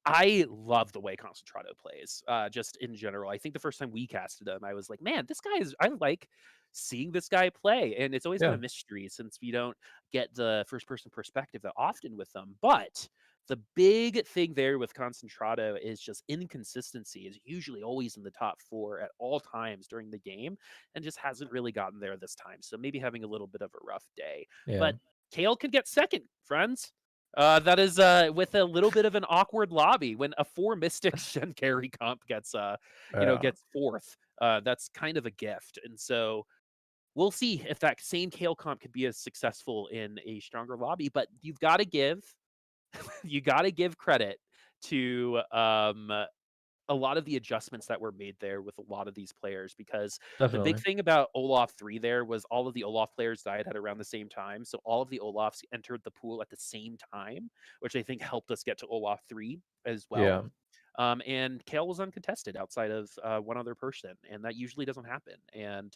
I love the way Concentrado plays, just in general. I think the first time we casted him, I was like, man, this guy is, I like seeing this guy play. And it's always been Yeah, a mystery since we don't get the first person perspective that often with them. But the big thing there with Concentrado is just inconsistency, is usually always in the top 4 at all times during the game and just hasn't really gotten there this time. So maybe having a little bit of a rough day. yeah. But Kale could get second, friends. That is with a little bit of an awkward lobby when a 4 Mystic Shen carry comp gets Yeah, gets fourth. That's kind of a gift. And so we'll see if that same Kale comp could be as successful in a stronger lobby, but you've got to give you got to give credit to a lot of the adjustments that were made there with a lot of these players, because the big definitely. thing about Olaf 3 there was all of the Olaf players died at around the same time. So all of the Olafs entered the pool at the same time, which I think helped us get to Olaf 3 as well. Yeah, And Kale was uncontested outside of one other person, and that usually doesn't happen. And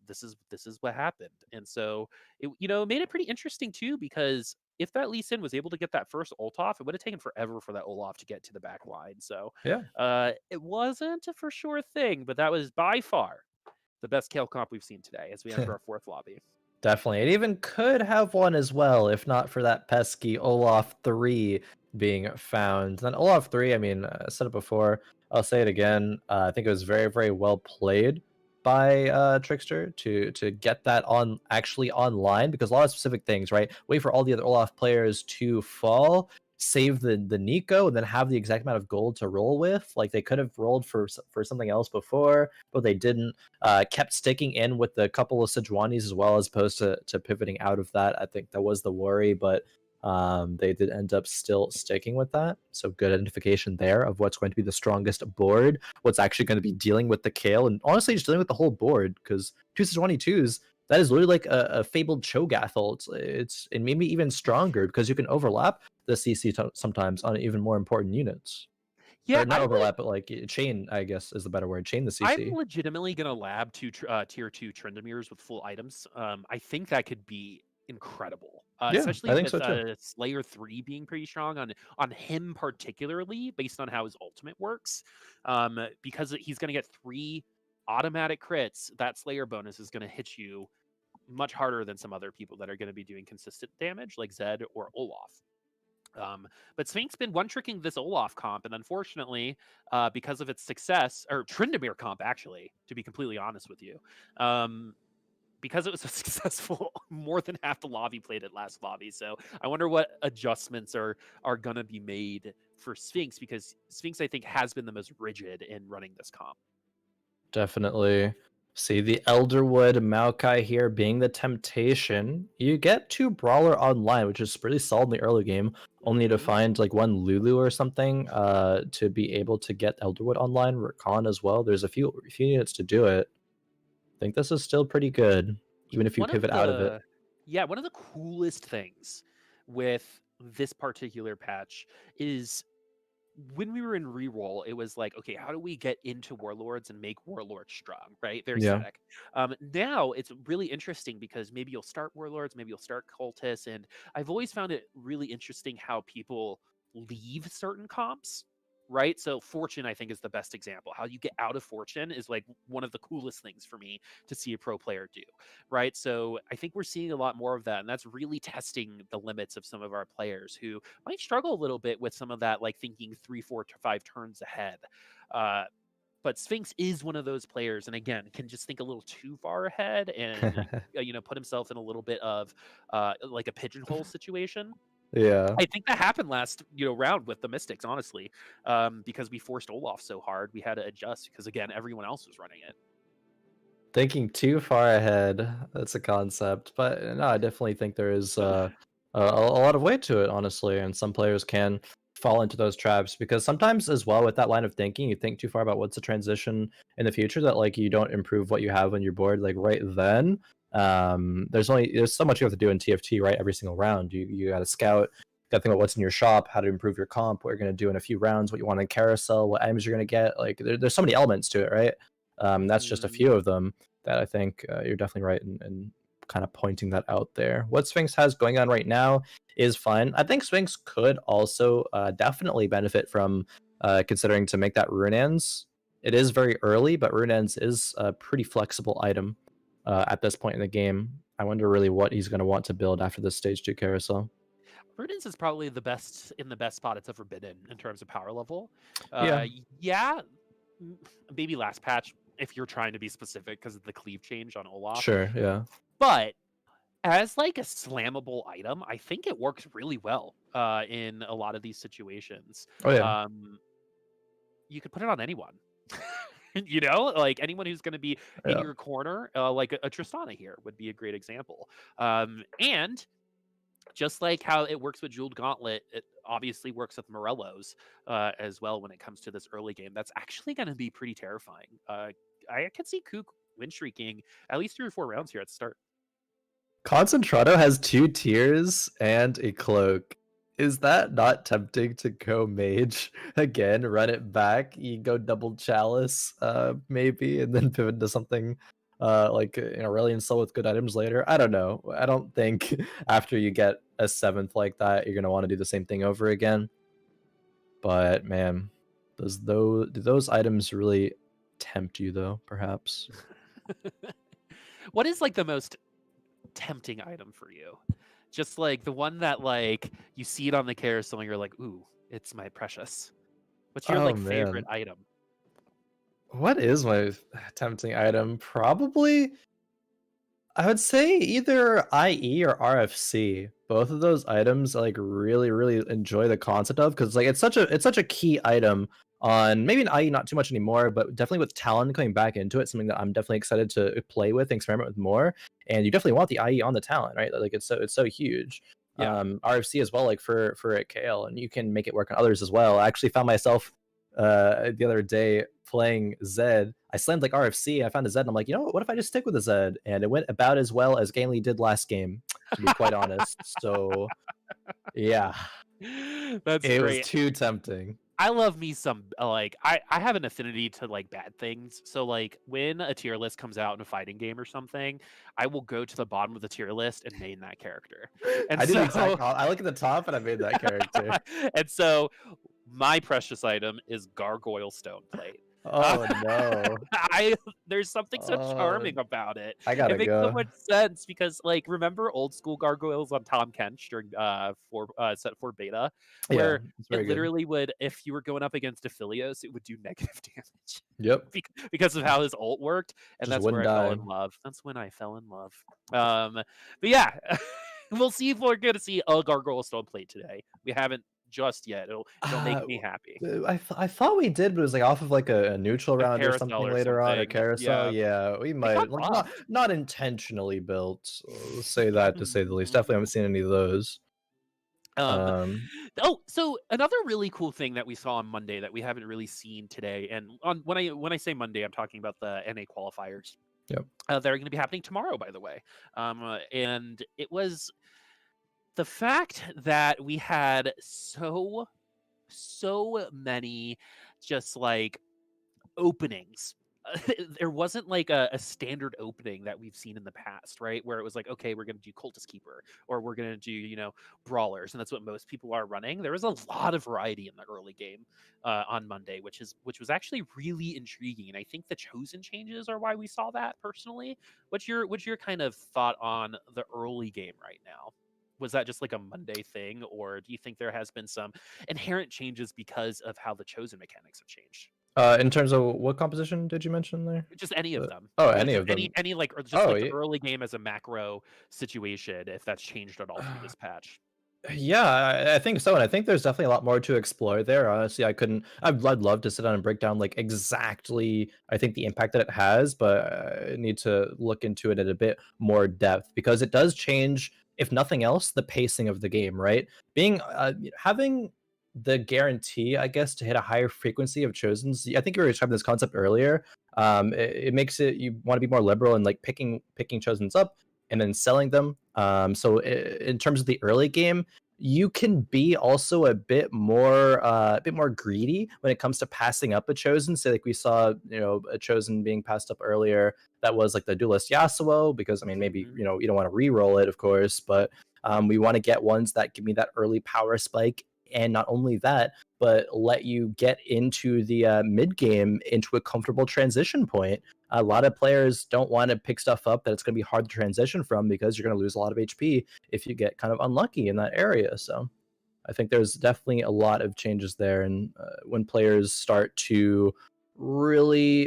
this is what happened. And so it made it pretty interesting too, because if that Lee Sin was able to get that first ult off, it would have taken forever for that Olaf to get to the back line. So yeah. it wasn't a for sure thing, but that was by far the best Kale comp we've seen today as we enter our fourth lobby. Definitely. It even could have one as well, if not for that pesky Olaf 3 being found. Then Olaf 3, I mean, I said it before, I'll say it again. I think it was very, very well played by Trickster to get that on actually online, because a lot of specific things, right? Wait for all the other Olaf players to fall, save the Nico, and then have the exact amount of gold to roll with. Like they could have rolled for something else before, but they didn't. Kept sticking in with the couple of Sejuanis as well, as opposed to pivoting out of that. I think that was the worry, but they did end up still sticking with that. So good identification there of what's going to be the strongest board, what's actually going to be dealing with the Kale, and honestly just dealing with the whole board, because 2 Sejuani 2s, that is literally like a fabled Cho'Gath ult. It's and maybe even stronger because you can overlap the CC sometimes on even more important units. Yeah, Or not overlap, but like chain, I guess is the better word. Chain the I'm CC. legitimately gonna lab two tier 2 Trendemirs with full items. I think that could be incredible, Yeah, especially I think with so too. Slayer 3 being pretty strong on him particularly, based on how his ultimate works. Because he's gonna get 3 automatic crits. That Slayer bonus is gonna hit you much harder than some other people that are gonna be doing consistent damage, like Zed or Olaf. But Sphinx been one tricking this Olaf comp, and unfortunately, because of its success, or Tryndamere comp, actually, to be completely honest with you, because it was so successful, more than half the lobby played it last lobby. So I wonder what adjustments are gonna be made for Sphinx, because Sphinx, I think, has been the most rigid in running this comp. Definitely. See the Elderwood Maokai here being the temptation. You get 2 Brawler online, which is pretty solid in the early game. Only to find like 1 Lulu or something to be able to get Elderwood online. Rakan as well. There's a few units to do it. I think this is still pretty good, even if you One of pivot out of it. the one of the coolest things with this particular patch is when we were in reroll, it was like, okay, how do we get into warlords and make warlords strong, right? Very Yeah. static. Now it's really interesting because maybe you'll start warlords, maybe you'll start cultists, and I've always found it really interesting how people leave certain comps. Right, so Fortune, I think, is the best example. How you get out of Fortune is like one of the coolest things for me to see a pro player do. Right, so I think we're seeing a lot more of that, and that's really testing the limits of some of our players who might struggle a little bit with some of that, like thinking 3, 4 to 5 turns ahead. But Sphinx is one of those players, and again, can just think a little too far ahead and put himself in a little bit of like a pigeonhole situation. Yeah. I think that happened last round with the Mystics, honestly, because we forced Olaf so hard, we had to adjust because again, everyone else was running it. Thinking too far ahead, that's a concept. But no, I definitely think there is a lot of weight to it, honestly. And some players can fall into those traps because sometimes, as well, with that line of thinking, you think too far about what's the transition in the future that like you don't improve what you have on your board like right then. There's so much you have to do in TFT, right? Every single round, you got to scout. Got to think about what's in your shop, how to improve your comp, what you're going to do in a few rounds, what you want in carousel, what items you're going to get. Like there's so many elements to it, right? That's just a few of them that I think you're definitely right in kind of pointing that out there. What Sphinx has going on right now is fun. I think Sphinx could also definitely benefit from considering to make that Runeans. It is very early, but Runeans is a pretty flexible item at this point in the game. I wonder really what he's going to want to build after this stage 2 carousel. Prudence is probably the best spot it's ever been in terms of power level. Yeah. Yeah, maybe last patch if you're trying to be specific because of the cleave change on Olaf. Sure, yeah. But as like a slammable item, I think it works really well in a lot of these situations. Oh yeah. You could put it on anyone. Like anyone who's going to be in Yeah. your corner, like a Tristana here would be a great example. And just like how it works with Jeweled Gauntlet, it obviously works with Morello's as well when it comes to this early game. That's actually going to be pretty terrifying. I could see Kook win streaking at least 3 or 4 rounds here at the start. Concentrato has 2 tiers and a cloak. Is that not tempting to go mage again, run it back, you go double chalice, maybe, and then pivot to something like Aurelian Soul with good items later? I don't know. I don't think after you get a 7th like that, you're gonna want to do the same thing over again. But man, do those items really tempt you though, perhaps? What is like the most tempting item for you? Just like the one that like you see it on the carousel and you're like, ooh, it's my precious. What's your Oh like favorite man. item? What is my tempting item? Probably, I would say either IE or RFC. Both of those items I like really enjoy the concept of because like it's such a key item on maybe an IE not too much anymore, but definitely with Talon coming back into it, something that I'm definitely excited to play with and experiment with more. And you definitely want the IE on the Talon, right? Like it's so huge. Yeah. RFC as well, like for a KL, and you can make it work on others as well. I actually found myself the other day playing Zed. I slammed like RFC. I found a Zed, and I'm like, what if I just stick with the Zed? And it went about as well as Ganley did last game, to be quite honest. So, yeah, That's it was great. too tempting. I love me some like I have an affinity to like bad things. So like when a tier list comes out in a fighting game or something, I will go to the bottom of the tier list and main that character. And I do the exact. so I look at the top and I made that character. and so my precious item is Gargoyle Stone Plate. Oh no. I there's something so Oh, charming about it. I It gotta makes so go. much sense because, like, remember old school gargoyles on Tom Kench during set 4 beta, Yeah, where it's it very good. literally would, if you were going up against Aphelios, it would do negative damage Yep, because of how his ult worked, and just that's where wouldn't I fell die. in love. That's when I fell in love. But yeah, we'll see if we're gonna see a Gargoyle Stone Plate today. We haven't just yet. It'll make Uh, me happy. I thought we did, but it was like off of like a neutral A round or carousel something or later on, or something. carousel. Yeah. Yeah, we It got might like buffed. not intentionally built. Let's say that to say the least. Definitely haven't seen any of those. Um, Um, so another really cool thing that we saw on Monday that we haven't really seen today, and on when I say Monday, I'm talking about the NA qualifiers. yep. That are going to be happening tomorrow, by the way. And it was the fact that we had so many just like openings. There wasn't like a standard opening that we've seen in the past, right? Where it was like, okay, we're going to do Cultist Keeper or we're going to do, Brawlers. And that's what most people are running. There was a lot of variety in the early game on Monday, which was actually really intriguing. And I think the Chosen changes are why we saw that personally. What's your kind of thought on the early game right now? Was that just like a Monday thing, or do you think there has been some inherent changes because of how the Chosen mechanics have changed? In terms of what composition did you mention there? Just any of them. Oh, Just any just of any them. any, like, or just, Oh, like, the early game as a macro situation, if that's changed at all through yeah. this patch. Yeah, I think so, and I think there's definitely a lot more to explore there. Honestly, I couldn't. I'd love to sit down and break down like exactly. I think the impact that it has, but I need to look into it at a bit more depth because it does change, if nothing else, the pacing of the game. Right, being having the guarantee, I guess, to hit a higher frequency of chosens. I think you were describing this concept earlier. It makes it you want to be more liberal in like picking chosens up and then selling them. So in terms of the early game, you can be also a bit more greedy when it comes to passing up a chosen. Say like we saw, a chosen being passed up earlier. That was like the duelist Yasuo, because I mean maybe Mhm. you don't want to re-roll it, of course, but we want to get ones that give me that early power spike, and not only that, but let you get into the mid game into a comfortable transition point. A lot of players don't want to pick stuff up that it's going to be hard to transition from because you're going to lose a lot of HP if you get kind of unlucky in that area. So I think there's definitely a lot of changes there, and when players start to really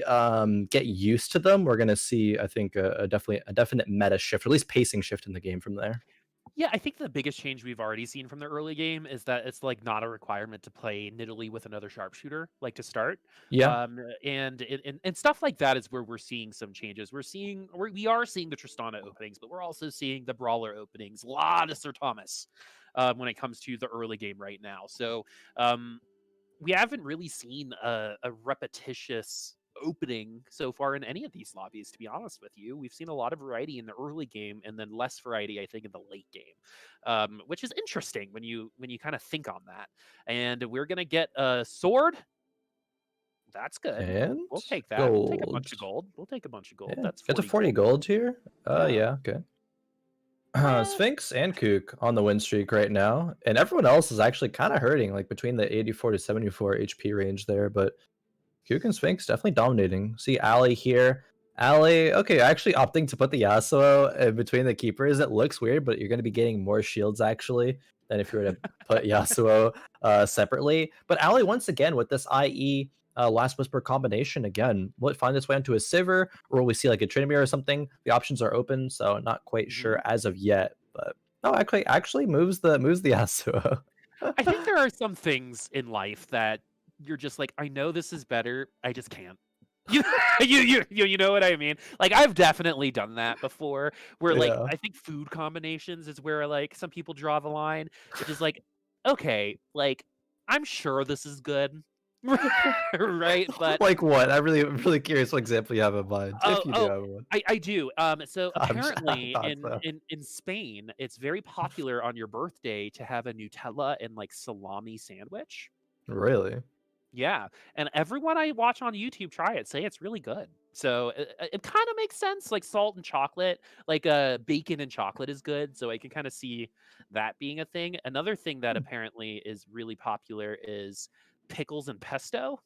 get used to them, we're going to see, I think, a definite meta shift, or at least pacing shift in the game from there. Yeah, I think the biggest change we've already seen from the early game is that it's, like, not a requirement to play Nidalee with another sharpshooter, like, to start. Yeah, And stuff like that is where we're seeing some changes. We are seeing the Tristana openings, but we're also seeing the Brawler openings. A lot of Sir Thomas, when it comes to the early game right now. So, um we haven't really seen a repetitious opening so far in any of these lobbies, to be honest with you. We've seen a lot of variety in the early game and then less variety, I think, in the late game, which is interesting when you kind of think on that. And we're gonna get a sword. That's good. and We'll take that. We'll take a gold. bunch of gold. We'll take a bunch of gold. Yeah, That's get to 40 40 gold. gold here. Yeah. Yeah, okay. Eh, Sphinx and Kook on the win streak right now, and everyone else is actually kind of hurting, like between the 84 to 74 HP range there. But Kook and Sphinx definitely dominating. See Allie here. Allie, okay, actually opting to put the Yasuo in between the keepers. It looks weird, but you're going to be getting more shields actually than if you were to put Yasuo separately. But Allie, once again, with this IE Last Whisper combination again, will it find its way into a Sivir, or will we see like a Trinity or something? The options are open, so not quite mhm. sure as of yet. But no, actually moves the Yasuo. I think there are some things in life that you're just like, I know this is better, I just can't. You you know what I mean? Like I've definitely done that before where like Yeah. I think food combinations is where like some people draw the line, which is like, okay, like I'm sure this is good. Right? But Like what? I'm really curious what example you have in mind, if you do oh, have one. I do. So I apparently thought in so. in in Spain, it's very popular on your birthday to have a Nutella and like salami sandwich. Really? Yeah, and everyone I watch on YouTube try it say it's really good. So it kind of makes sense, like salt and chocolate, like bacon and chocolate is good. So I can kind of see that being a thing. Another thing that Hmm. apparently is really popular is pickles and pesto.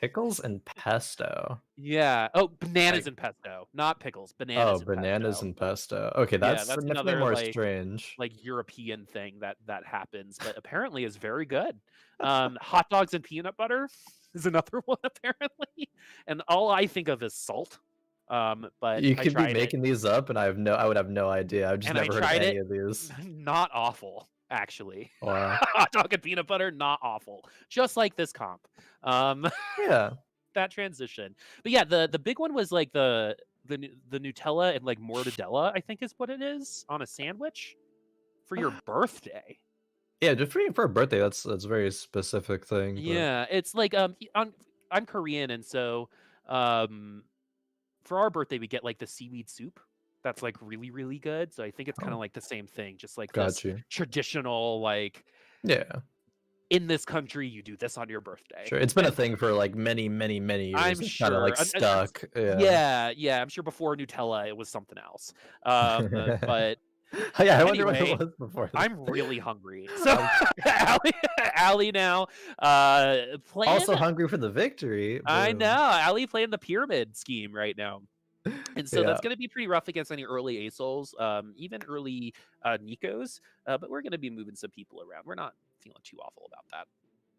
Pickles and pesto. Yeah. Oh, bananas Like, and pesto, not pickles. oh, Bananas and bananas pesto. and pesto. Okay, Yeah, that's that's significantly another more strange. like European thing that happens, but apparently is very good. Hot dogs and peanut butter is another one apparently, and all I think of is salt. But You I could be tried it, making these up, and I would have no idea. I've just and I never heard of tried any it, of these. not awful actually. Wow. Hot dog and peanut butter, not awful. Just like this comp. Um, Yeah. that transition. But yeah, the big one was like the Nutella and like mortadella, I think is what it is on a sandwich for your birthday. Yeah, just for a birthday, that's a very specific thing, but Yeah, it's like I'm Korean, and so um for our birthday we get like the seaweed soup. That's like really really good. So I think it's kind of oh, like the same thing, just like got this you. traditional like Yeah, in this country you do this on your birthday. sure. It's been a thing for like many, many, many years. I'm It's kind of sure. like stuck. Yeah. Yeah, yeah. I'm sure before Nutella it was something else. But Yeah, I wonder what it anyway, was before I'm that. really hungry. So I'm Allie, Allie now playing. also hungry for the victory. I know Boom. Allie playing the pyramid scheme right now. And so Yeah. that's going to be pretty rough against any early ASOLs, even early Nikos. But we're going to be moving some people around. We're not feeling too awful about that.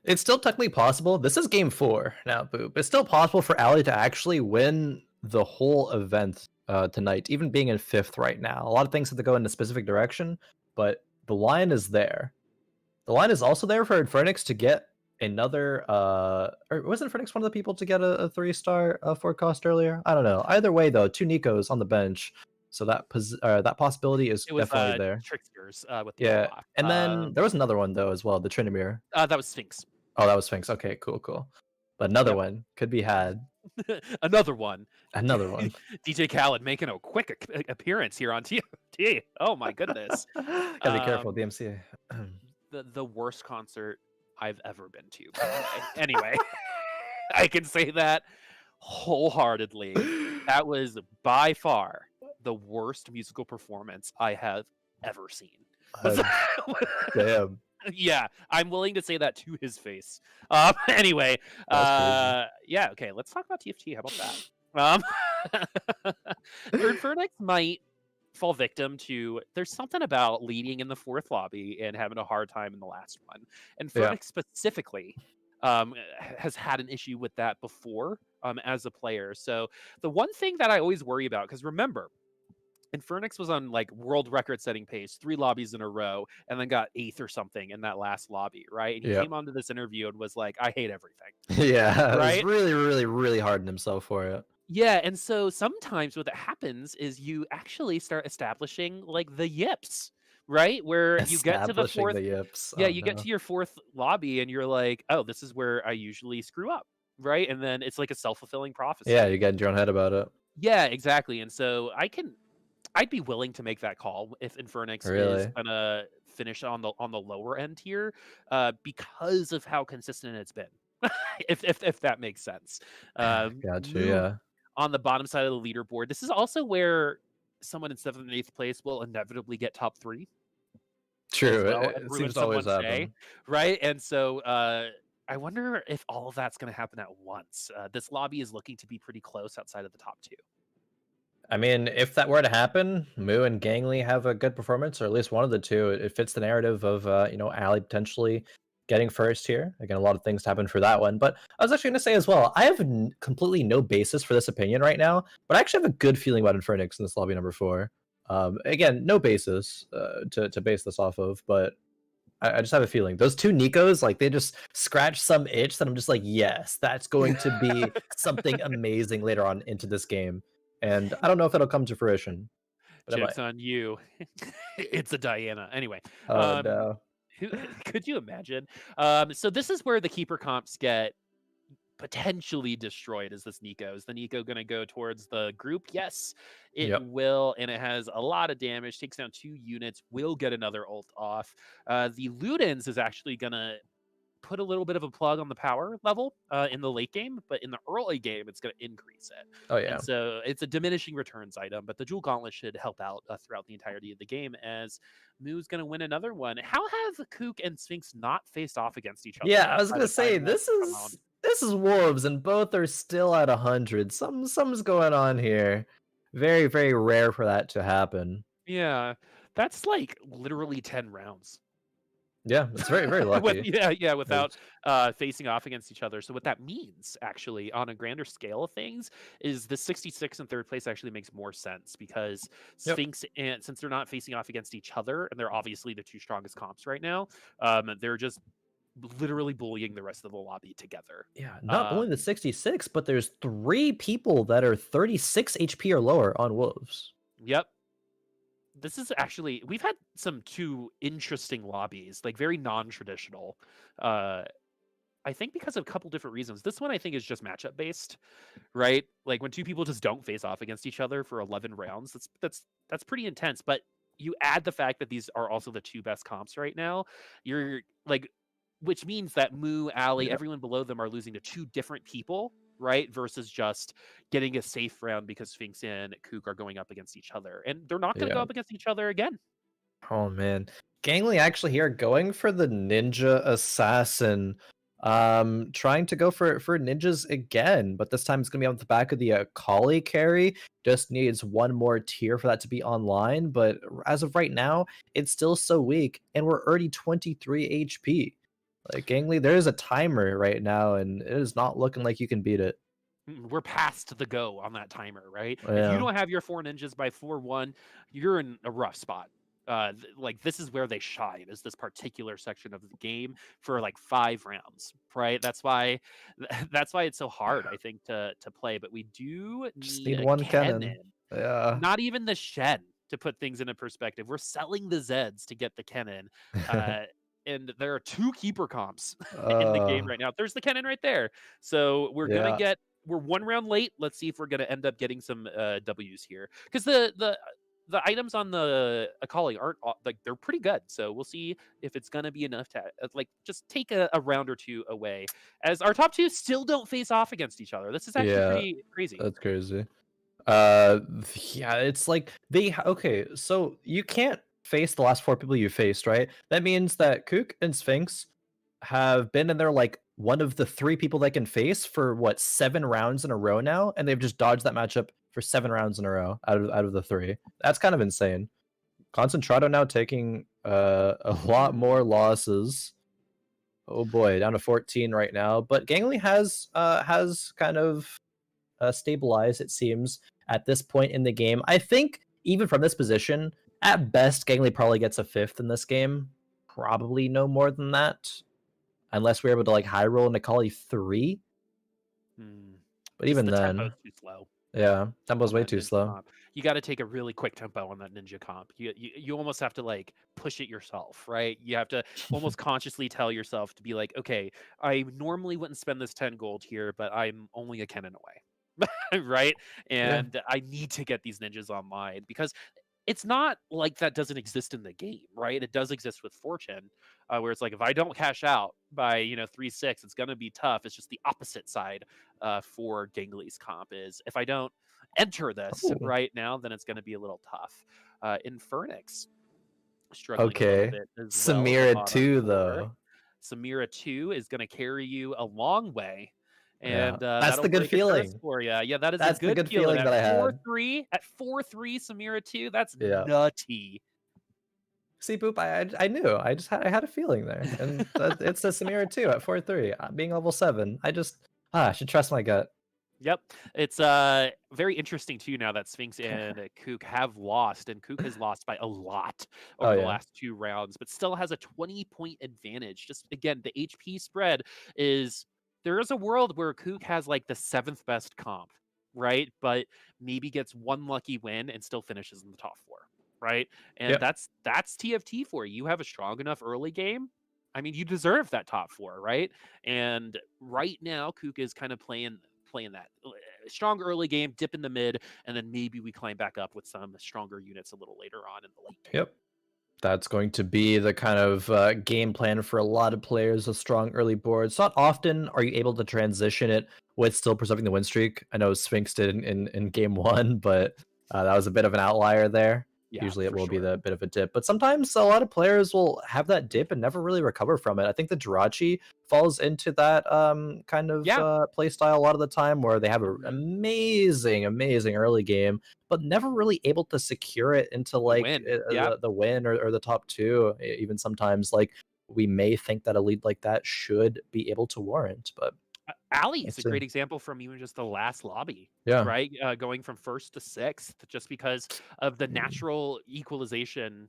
It's still technically possible. This is game 4 now, Boop. It's still possible for Allie to actually win the whole event tonight, even being in 5th right now. A lot of things have to go in a specific direction, but the line is there. The line is also there for Phoenix to get another or wasn't Phoenix one of the people to get a 3-star forecast earlier? I don't know. Either way though, 2 Nikos on the bench. So that possibility is It was definitely there. Tricksters with the Yeah. unlock. And then there was another one though as well, the Trinimir. That was Sphinx. Oh, that was Sphinx. Okay, cool, cool. But another Yep. one could be had. Another one. Another one. DJ Khaled making a quick appearance here on TFT. Oh my goodness. Gotta be careful, DMCA. The worst concert I've ever been to. By the way. Anyway, I can say that wholeheartedly. That was by far the worst musical performance I have ever seen. Damn. Yeah, I'm willing to say that to his face. Anyway, That's yeah, okay, let's talk about TFT. How about that? Fernex might fall victim to there's something about leading in the 4th lobby and having a hard time in the last one. And Yeah. Fernex specifically has had an issue with that before as a player. So the one thing that I always worry about, because remember, Infernix was on like world record setting pace 3 lobbies in a row and then got 8th or something in that last lobby, right? And he Yeah. came onto this interview and was like, I hate everything. Yeah. It was Right? really, really, really hard on himself for it. Yeah, and so sometimes what that happens is you actually start establishing like the yips, right? Where you get to the Establishing 4th, the yips. yeah, Oh you get no. to your 4th lobby and you're like, oh, this is where I usually screw up, right? And then it's like a self-fulfilling Yeah, prophecy. you get in your own head about it. Yeah, exactly. And so I'd be willing to make that call if Infernix is Really. gonna finish on the lower end here, because of how consistent it's been. If that makes sense. Gotcha. Moo Yeah. on the bottom side of the leaderboard. This is also where someone in 7th and 8th place will inevitably get top 3 as True. well It, and it ruin seems to always someone's day, happen. right? And so I wonder if all of that's going to happen at once. This lobby is looking to be pretty close outside of the top 2. I mean, if that were to happen, Moo and Gangly have a good performance, or at least one of the two. It fits the narrative of Allie potentially getting first here. Again, a lot of things happen for that one. But I was actually going to say as well, I have completely no basis for this opinion right now, but I actually have a good feeling about Infernix in this lobby number 4. Again, no basis to base this off of, but I just have a feeling those 2 Nikos, like they just scratch some itch that I'm just like, yes, that's going to be something amazing later on into this game. And I don't know if it'll come to fruition, but it might. Joke's on you. It's a Diana. Anyway, Oh no. who could you imagine? So this is where the keeper comps get potentially destroyed. Is this Nico? Is the Nico going to go towards the group? Yes, it Yep. will, and it has a lot of damage. Takes down 2 units. Will get another ult off. The Ludens is actually going to put a little bit of a plug on the power level in the late game, but in the early game, it's going to increase it. Oh And yeah. so it's a diminishing returns item, but the Jewel Gauntlet should help out throughout the entirety of the game as Moo's going to win another one. How have Kook and Sphinx not faced off against each other Yeah, yet I was by gonna the time say that this come out? is wolves, and both are still at 100. Something's going on here. Very, very rare for that to happen. Yeah, that's like literally 10 rounds. Yeah, it's very, very lucky. Without It's- facing off against each other. So what that means, actually, on a grander scale of things, is the 66 and third place actually makes more sense because Yep. Sphinx, and since they're not facing off against each other, and they're obviously the two strongest comps right now, they're just literally bullying the rest of the lobby together. Yeah, not only the Um, 66, but there's 3 people that are 36 HP or lower on wolves. yep. This is actually we've had some two interesting lobbies, like very non-traditional. Uh, I think because of a couple different reasons. This one I think is just matchup based, right? Like when two people just don't face off against each other for 11 rounds, that's pretty intense. But you add the fact that these are also the two best comps right now, you're like, which means that Moo, Allie, Yeah. everyone below them are losing to two different people, right? Versus just getting a safe round because Sphinx and Kook are going up against each other, and they're not going to go Yeah. up against each other again. Oh man. Gangly actually here going for the ninja assassin. Trying to go for ninjas again, but this time it's gonna be on the back of the Kali carry. Just needs one more tier for that to be online, but as of right now, it's still so weak, and we're already 23 HP. Like Gangly, there is a timer right now, and it is not looking like you can beat it. We're past the go on that timer, right? If you Yeah. don't have your four ninjas by 4-1, you're in a rough spot. Like this is where they shine, is this particular section of the game for like 5 rounds, right? That's why it's so hard, I think, to play. But we do Just need need a one cannon, cannon. Yeah. not even the Shen, to put things into perspective. We're selling the Zeds to get the cannon. Uh, and there are 2 keeper comps in the game uh, right now. There's the cannon right there. So yeah. we're 1 round late. Let's see if we're gonna end up getting some W's here because the items on the Akali aren't like they're pretty good. So we'll see if it's gonna be enough to like just take a round or two away. As our top 2 still don't face off against each other. This is actually Yeah. pretty crazy. That's crazy. Uh, yeah, it's like okay, so you can't face the last 4 people you faced, right? That means that Kook and Sphinx have been in there like one of the 3 people they can face for what 7 rounds in a row now, and they've just dodged that matchup for 7 rounds in a row out of the 3. That's kind of insane. Concentrado now taking a lot more losses. Oh boy, down to 14 right now. But Gangly has kind of stabilized, it seems, at this point in the game. I think even from this position, at best, Gangly probably gets a 5th in this game. Probably no more than that, unless we're able to like high roll and Akali 3. Hmm. But Just even the tempo's then, too slow yeah, tempo's on way that too ninja slow. comp. You got to take a really quick tempo on that ninja comp. You almost have to like push it yourself, right? You have to almost consciously tell yourself to be like, okay, I normally wouldn't spend this 10 gold here, but I'm only a cannon away. Right? Yeah. And I need to get these ninjas online because it's not like that doesn't exist in the game, right? It does exist with Fortune, where it's like if I don't cash out by 3-6, it's gonna be tough. It's just the opposite side for Gangly's comp is if I don't enter this Oh, right now, then it's gonna be a little tough. Infernix struggling a little okay. bit as well at the Samira bottom too, 4. though. Samira 2 is gonna carry you a long way. Yeah, And that's that'll the good break a curse feeling. for you. Yeah, that is a That's the good good feeling feeling at that I had. 4-3. At 4-3, Samira 2. That's Yeah. nutty. See, Boop, I knew. I had a feeling there, and it's a Samira too at 4-3, being level 7. I should trust my gut. Yep. It's very interesting too now that Sphinx and Kook have lost, and Kook has lost by a lot Oh over the yeah, last 2 rounds, but still has a 20-point advantage. Just again, the HP spread is there is a world where Kook has like the 7th best comp, right? But maybe gets one lucky win and still finishes in the top 4, right? And yep, that's TFT for you. You have a strong enough early game. I mean, you deserve that top 4, right? And right now, Kook is kind of playing that strong early game, dip in the mid, and then maybe we climb back up with some stronger units a little later on in the late game. yep. That's going to be the kind of game plan for a lot of players with strong early boards. Not often are you able to transition it with still preserving the win streak. I know Sphinx did in game one, but that was a bit of an outlier there. Yeah, Usually it for will be sure. the bit of a dip, but sometimes a lot of players will have that dip and never really recover from it. I think the Jirachi falls into that kind of Yeah. play style a lot of the time, where they have an Mhm. amazing early game, but never really able to secure it into The like win. Yeah. the win or the top two. Even sometimes, like we may think that a lead like that should be able to warrant, but Allie's a let's see. great example from even just the last lobby, Yeah, right? Going from first to sixth, just because of the natural equalization.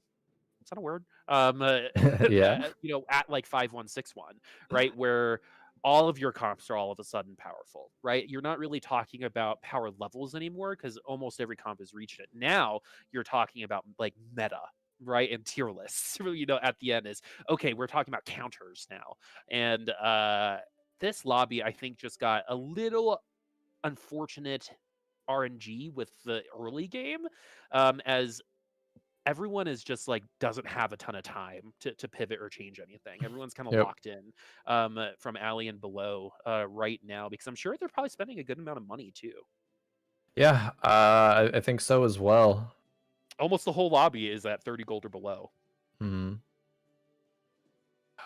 Is that a word? yeah, At like 5-1-6-1, right? Where all of your comps are all of a sudden powerful, right? You're not really talking about power levels anymore because almost every comp has reached it. Now you're talking about like meta, right? And tier lists, at the end is okay, we're talking about counters now. And this lobby, I think, just got a little unfortunate RNG with the early game, as everyone is just like doesn't have a ton of time to pivot or change anything. Everyone's kind of yep, locked in from Allie and below right now because I'm sure they're probably spending a good amount of money too. yeah. I think so as well. Almost the whole lobby is at 30 gold or below. Hmm.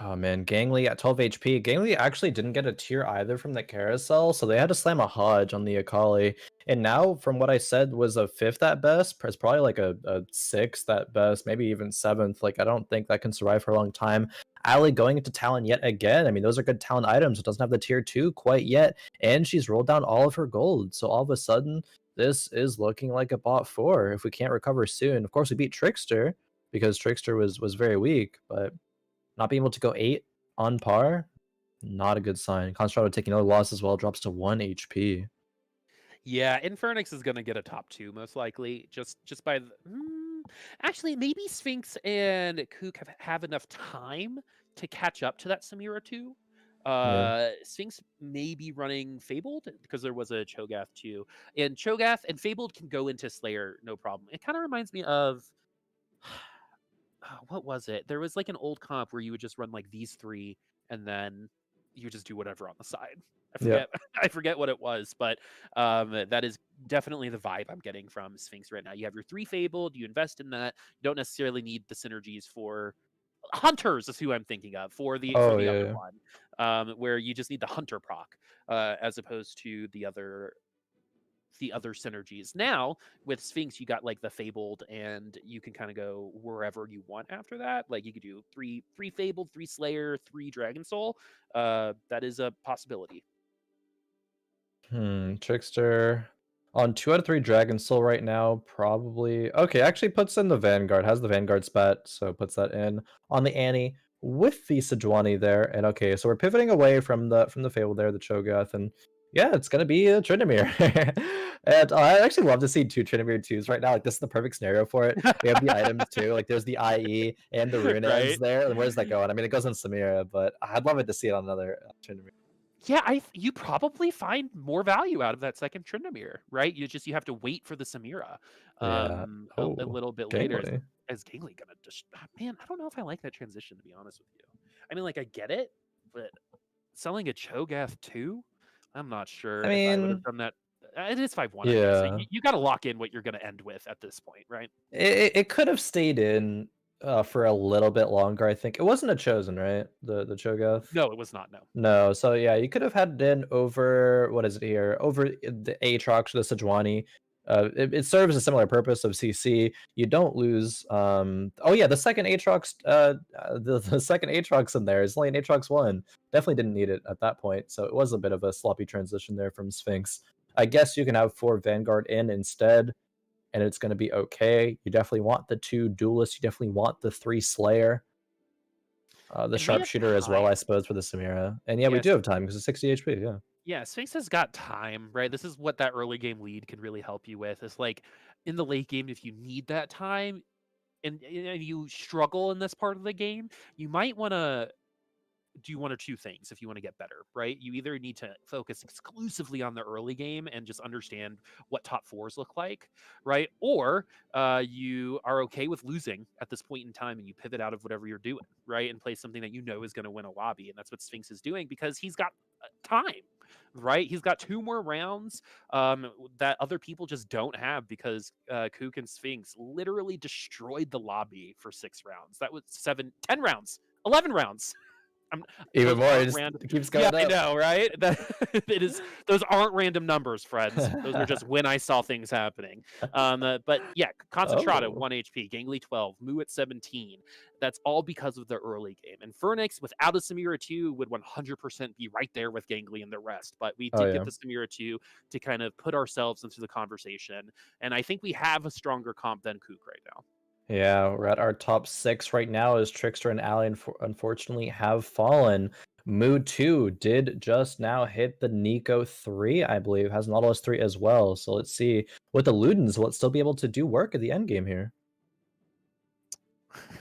Oh man, Gangly at 12 HP. Gangly actually didn't get a tier either from the carousel, so they had to slam a Hodge on the Akali. And now, from what I said, was a fifth at best. It's probably like a sixth at best, maybe even seventh. Like, I don't think that can survive for a long time. Allie going into Talon yet again. I mean, those are good Talon items. It doesn't have the tier 2 quite yet. And she's rolled down all of her gold. So all of a sudden, this is looking like a bot 4 if we can't recover soon. Of course, we beat Trickster because Trickster was very weak, but not being able to go 8 on par, not a good sign. Constrado taking another loss as well, drops to 1 HP. Yeah, Infernix is gonna get a top two most likely, just by actually maybe Sphinx and Kook have enough time to catch up to that Samira 2. Yeah. Sphinx may be running Fabled because there was a Cho'Gath too. And Cho'Gath and Fabled can go into Slayer no problem. It kind of reminds me of what was it? There was like an old comp where you would just run like these three and then you just do whatever on the side. I Yeah. forget I forget what it was, but that is definitely the vibe I'm getting from Sphinx right now. You have your three Fabled, you invest in that. You don't necessarily need the synergies for Hunters is who I'm thinking of for Oh, the yeah, other yeah. one, where you just need the Hunter proc as opposed to the other synergies. Now with Sphinx, you got like the Fabled, and you can kind of go wherever you want after that. Like you could do three Fabled, three Slayer, three Dragon Soul. That is a possibility. Trickster on 2 out of 3 Dragon Soul right now, probably. Okay, actually puts in the Vanguard, has the Vanguard spat, so puts that in on the Annie with the Sejuani there. And okay, so we're pivoting away from the Fable there, the Cho'Gath, and yeah, it's gonna be a Tryndamere. And I actually love to see 2 Tryndamere 2s right now. Like, this is the perfect scenario for it. We have the items too. Like, there's the IE and the Runeans Right? there. And where's that going? I mean, it goes on Samira, but I'd love it to see it on another Tryndamere. Yeah, you probably find more value out of that second Tryndamere, right? You have to wait for the Samira Yeah. a Oh, little bit later. Gangly. As Gately gonna just man, I don't know if I like that transition to be honest with you. I mean, like I get it, but selling a Cho'Gath too, I'm not sure I if I would have mean, done that. It is 5-1, I guess. yeah. You got to lock in what you're going to end with at this point, right? It could have stayed in for a little bit longer, I think. It wasn't a chosen, right? The Cho'Gath? No, it was not. No. No, so yeah, you could have had it in over what is it here? Over the Aatrox or the Sejuani. It serves a similar purpose of CC. You don't lose. Oh yeah, the second Aatrox, the second Aatrox in there is only an Aatrox 1. Definitely didn't need it at that point. So it was a bit of a sloppy transition there from Sphinx. I guess you can have 4 Vanguard in instead, and it's going to be okay. You definitely want the 2 Duelists. You definitely want the 3 Slayer. The And we have Sharpshooter as well, I time. suppose, for the Samira. And yeah, we do Yes. have time because it's 60 HP, yeah. Yeah, Sphinx has got time, right? This is what that early game lead can really help you with. It's like in the late game, if you need that time and you struggle in this part of the game, you might want to do one or two things if you want to get better, right? You either need to focus exclusively on the early game and just understand what top fours look like, right? Or you are okay with losing at this point in time and you pivot out of whatever you're doing, right? And play something that you know is going to win a lobby. And that's what Sphinx is doing because he's got time, right? He's got 2 more rounds that other people just don't have because Kook and Sphinx literally destroyed the lobby for 6 rounds. That was 10 rounds, 11 rounds. Even Those more, aren't it just random. keeps Yeah, going I up. know, right? It is. Those aren't random numbers, friends. Those are just when I saw things happening. But yeah, Concentrata Oh. 1 HP, Gangly 12, Moo at 17. That's all because of the early game. And Phoenix without a Samira 2 would 100% be right there with Gangly and the rest. But we Oh did get yeah. the Samira 2 to kind of put ourselves into the conversation. And I think we have a stronger comp than Kook right now. Yeah, we're at our top 6 right now as Trickster and Allie unfortunately have fallen. Mood 2 did just now hit the Nico 3, I believe, has Nautilus 3 as well. So let's see. With the Ludens, will it still be able to do work at the end game here?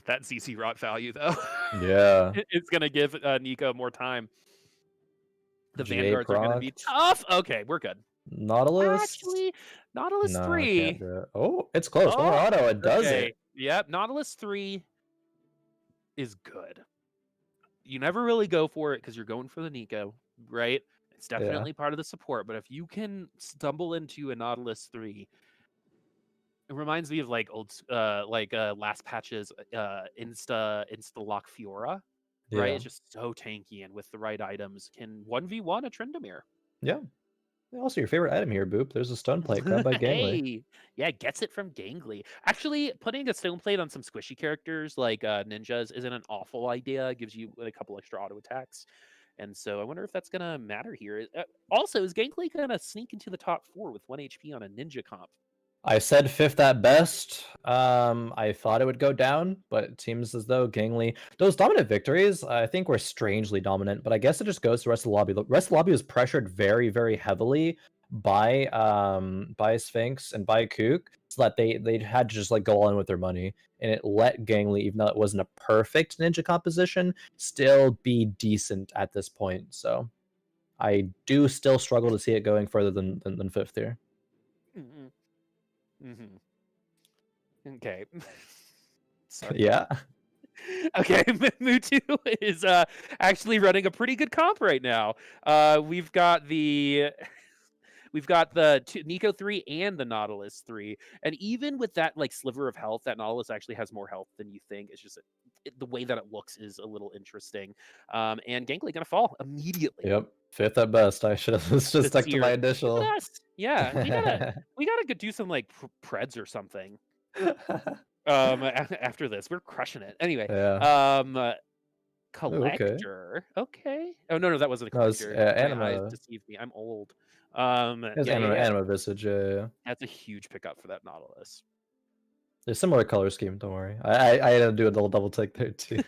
That CC rot value, though. Yeah. It's going to give Nico more time. The GA Vanguards are going to be tough. Okay, we're good. Nautilus? Actually, Nautilus No, 3. can't do it. Oh, it's close. One more Oh, auto, it does okay. it. Yep, Nautilus 3 is good. You never really go for it because you're going for the Nico, right? It's definitely part of the support, but if you can stumble into a Nautilus 3, it reminds me of like last patch's insta lock Fiora, right? Yeah. It's just so tanky and with the right items can 1v1 a Tryndamere. Yeah. Also, your favorite item here, Boop. There's a stun plate grabbed by Gangly. Hey, yeah, gets it from Gangly. Actually, putting a stone plate on some squishy characters like ninjas isn't an awful idea. It gives you a couple extra auto attacks. And so I wonder if that's going to matter here. Also, is Gangly going to sneak into the top 4 with 1 HP on a ninja comp? I said 5th at best. I thought it would go down, but it seems as though Gangly, those dominant victories, I think were strangely dominant, but I guess it just goes to the rest of the lobby. The rest of the lobby was pressured very, very heavily by Sphinx and by Kook, so that they had to just like go all in with their money, and it let Gangly, even though it wasn't a perfect ninja composition, still be decent at this point. So I do still struggle to see it going further than 5th here. Mm-hmm. Okay. Sorry. Yeah. Okay, Mutu is actually running a pretty good comp right now. We've got the Nico 3 and the Nautilus 3. And even with that like sliver of health, that Nautilus actually has more health than you think. It's just the way that it looks is a little interesting. And Gangly gonna fall immediately. Yep. 5th at best. I should have just stuck to my initial. Yeah, we gotta go do some like preds or something. After this, we're crushing it. Anyway, Yeah. Collector. Okay. Oh no, that wasn't a collector. No, My Anima. eyes deceived me. I'm old. Anima Visage. Yeah. That's a huge pickup for that Nautilus. There's similar color scheme. Don't worry. I had to do a little double take there too.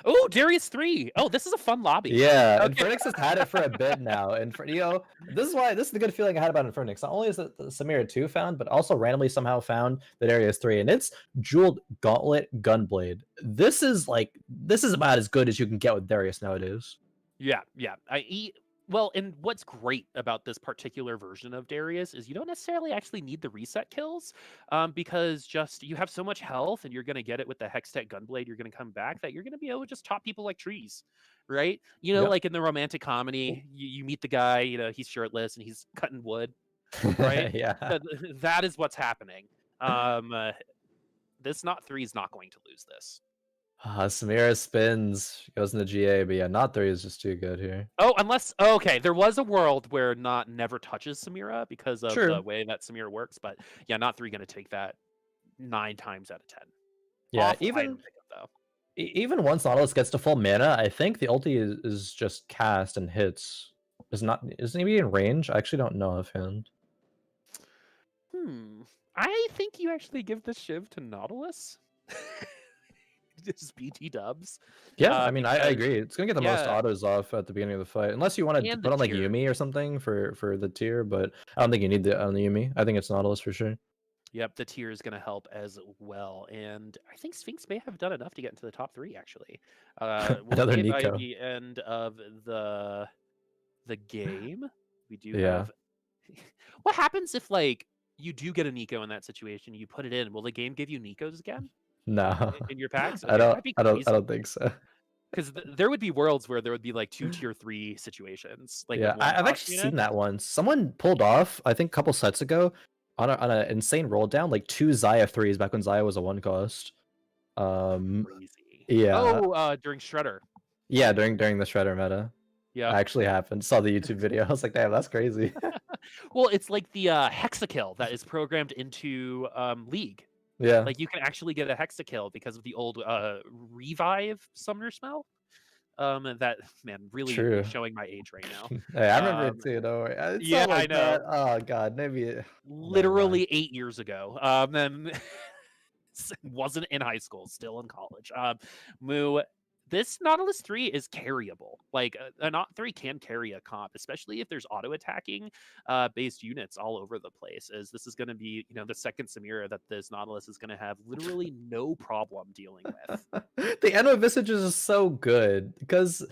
Oh, Darius 3. Oh, this is a fun lobby. Yeah, okay. and Phoenix has had it for a bit now, and this is the good feeling I had about Phoenix. Not only is it the Samira 2 found, but also randomly somehow found the Darius 3, and it's Jeweled Gauntlet Gunblade. This is about as good as you can get with Darius nowadays. Yeah. Well, and what's great about this particular version of Darius is you don't necessarily actually need the reset kills, because just you have so much health and you're going to get it with the Hextech Gunblade. You're going to come back that you're going to be able to just top people like trees, right? Like in the romantic comedy, you meet the guy, he's shirtless and he's cutting wood, right? Yeah. That is what's happening. This Not 3 is not going to lose this. Samira spins, goes into GA, but yeah, Not 3 is just too good here. Oh, okay, there was a world where Not never touches Samira because of the way that Samira works, but yeah, Not 3 going to take that 9 times out of 10. Yeah, Awful item pickup, though. Even once Nautilus gets to full mana, I think the ulti is just cast and hits. Isn't he in range? I actually don't know offhand. I think you actually give the Shiv to Nautilus. Just BT dubs. Yeah, I mean, I agree. It's gonna get the most autos off at the beginning of the fight, unless you want to put on like Yuumi or something for the tier. But I don't think you need the Yuumi. I think it's Nautilus for sure. Yep, the tier is going to help as well, and I think Sphinx may have done enough to get into the top 3. Actually, we'll Another see it by Nico. the end of the game. We do Yeah. have. What happens if like you do get a Nico in that situation? You put it in. Will the game give you Nikos again No. in your packs? I Okay, don't that'd be I don't I crazy. don't think so. Because there would be worlds where there would be like 2 tier 3 situations, like with Yeah, one I've cost actually seen units. that once. Someone pulled off, I think a couple sets ago, on an insane roll down, like 2 Xayah 3s back when Xayah was a 1 cost. Crazy. Yeah. Oh, during Shredder. Yeah, during the Shredder meta. Yeah. Actually happened. Saw the YouTube video. I was like, damn, that's crazy. Well, it's like the hexakill that is programmed into League. Yeah. Like you can actually get a hexakill because of the old revive summoner spell. That man really True. showing my age right now. Hey, I remember Um, it too, don't worry. It's yeah, not I like that. know. Oh god, maybe never mind. Literally 8 years ago. Then wasn't in high school, still in college. Moo, this Nautilus 3 is carryable. Like a Naut 3 can carry a comp, especially if there's auto attacking based units all over the place. As this is going to be, the second Samira that this Nautilus is going to have literally no problem dealing with. The Anno Visages is so good because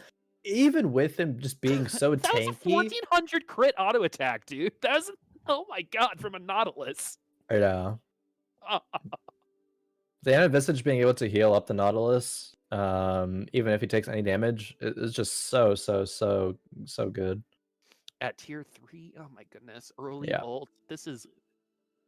even with him just being so That was a tanky, 1400 crit auto attack, dude. That was, oh my god, from a Nautilus. I know. The Anno Visage being able to heal up the Nautilus, even if he takes any damage, is just so good. At tier 3, oh my goodness, early Yeah. ult. This is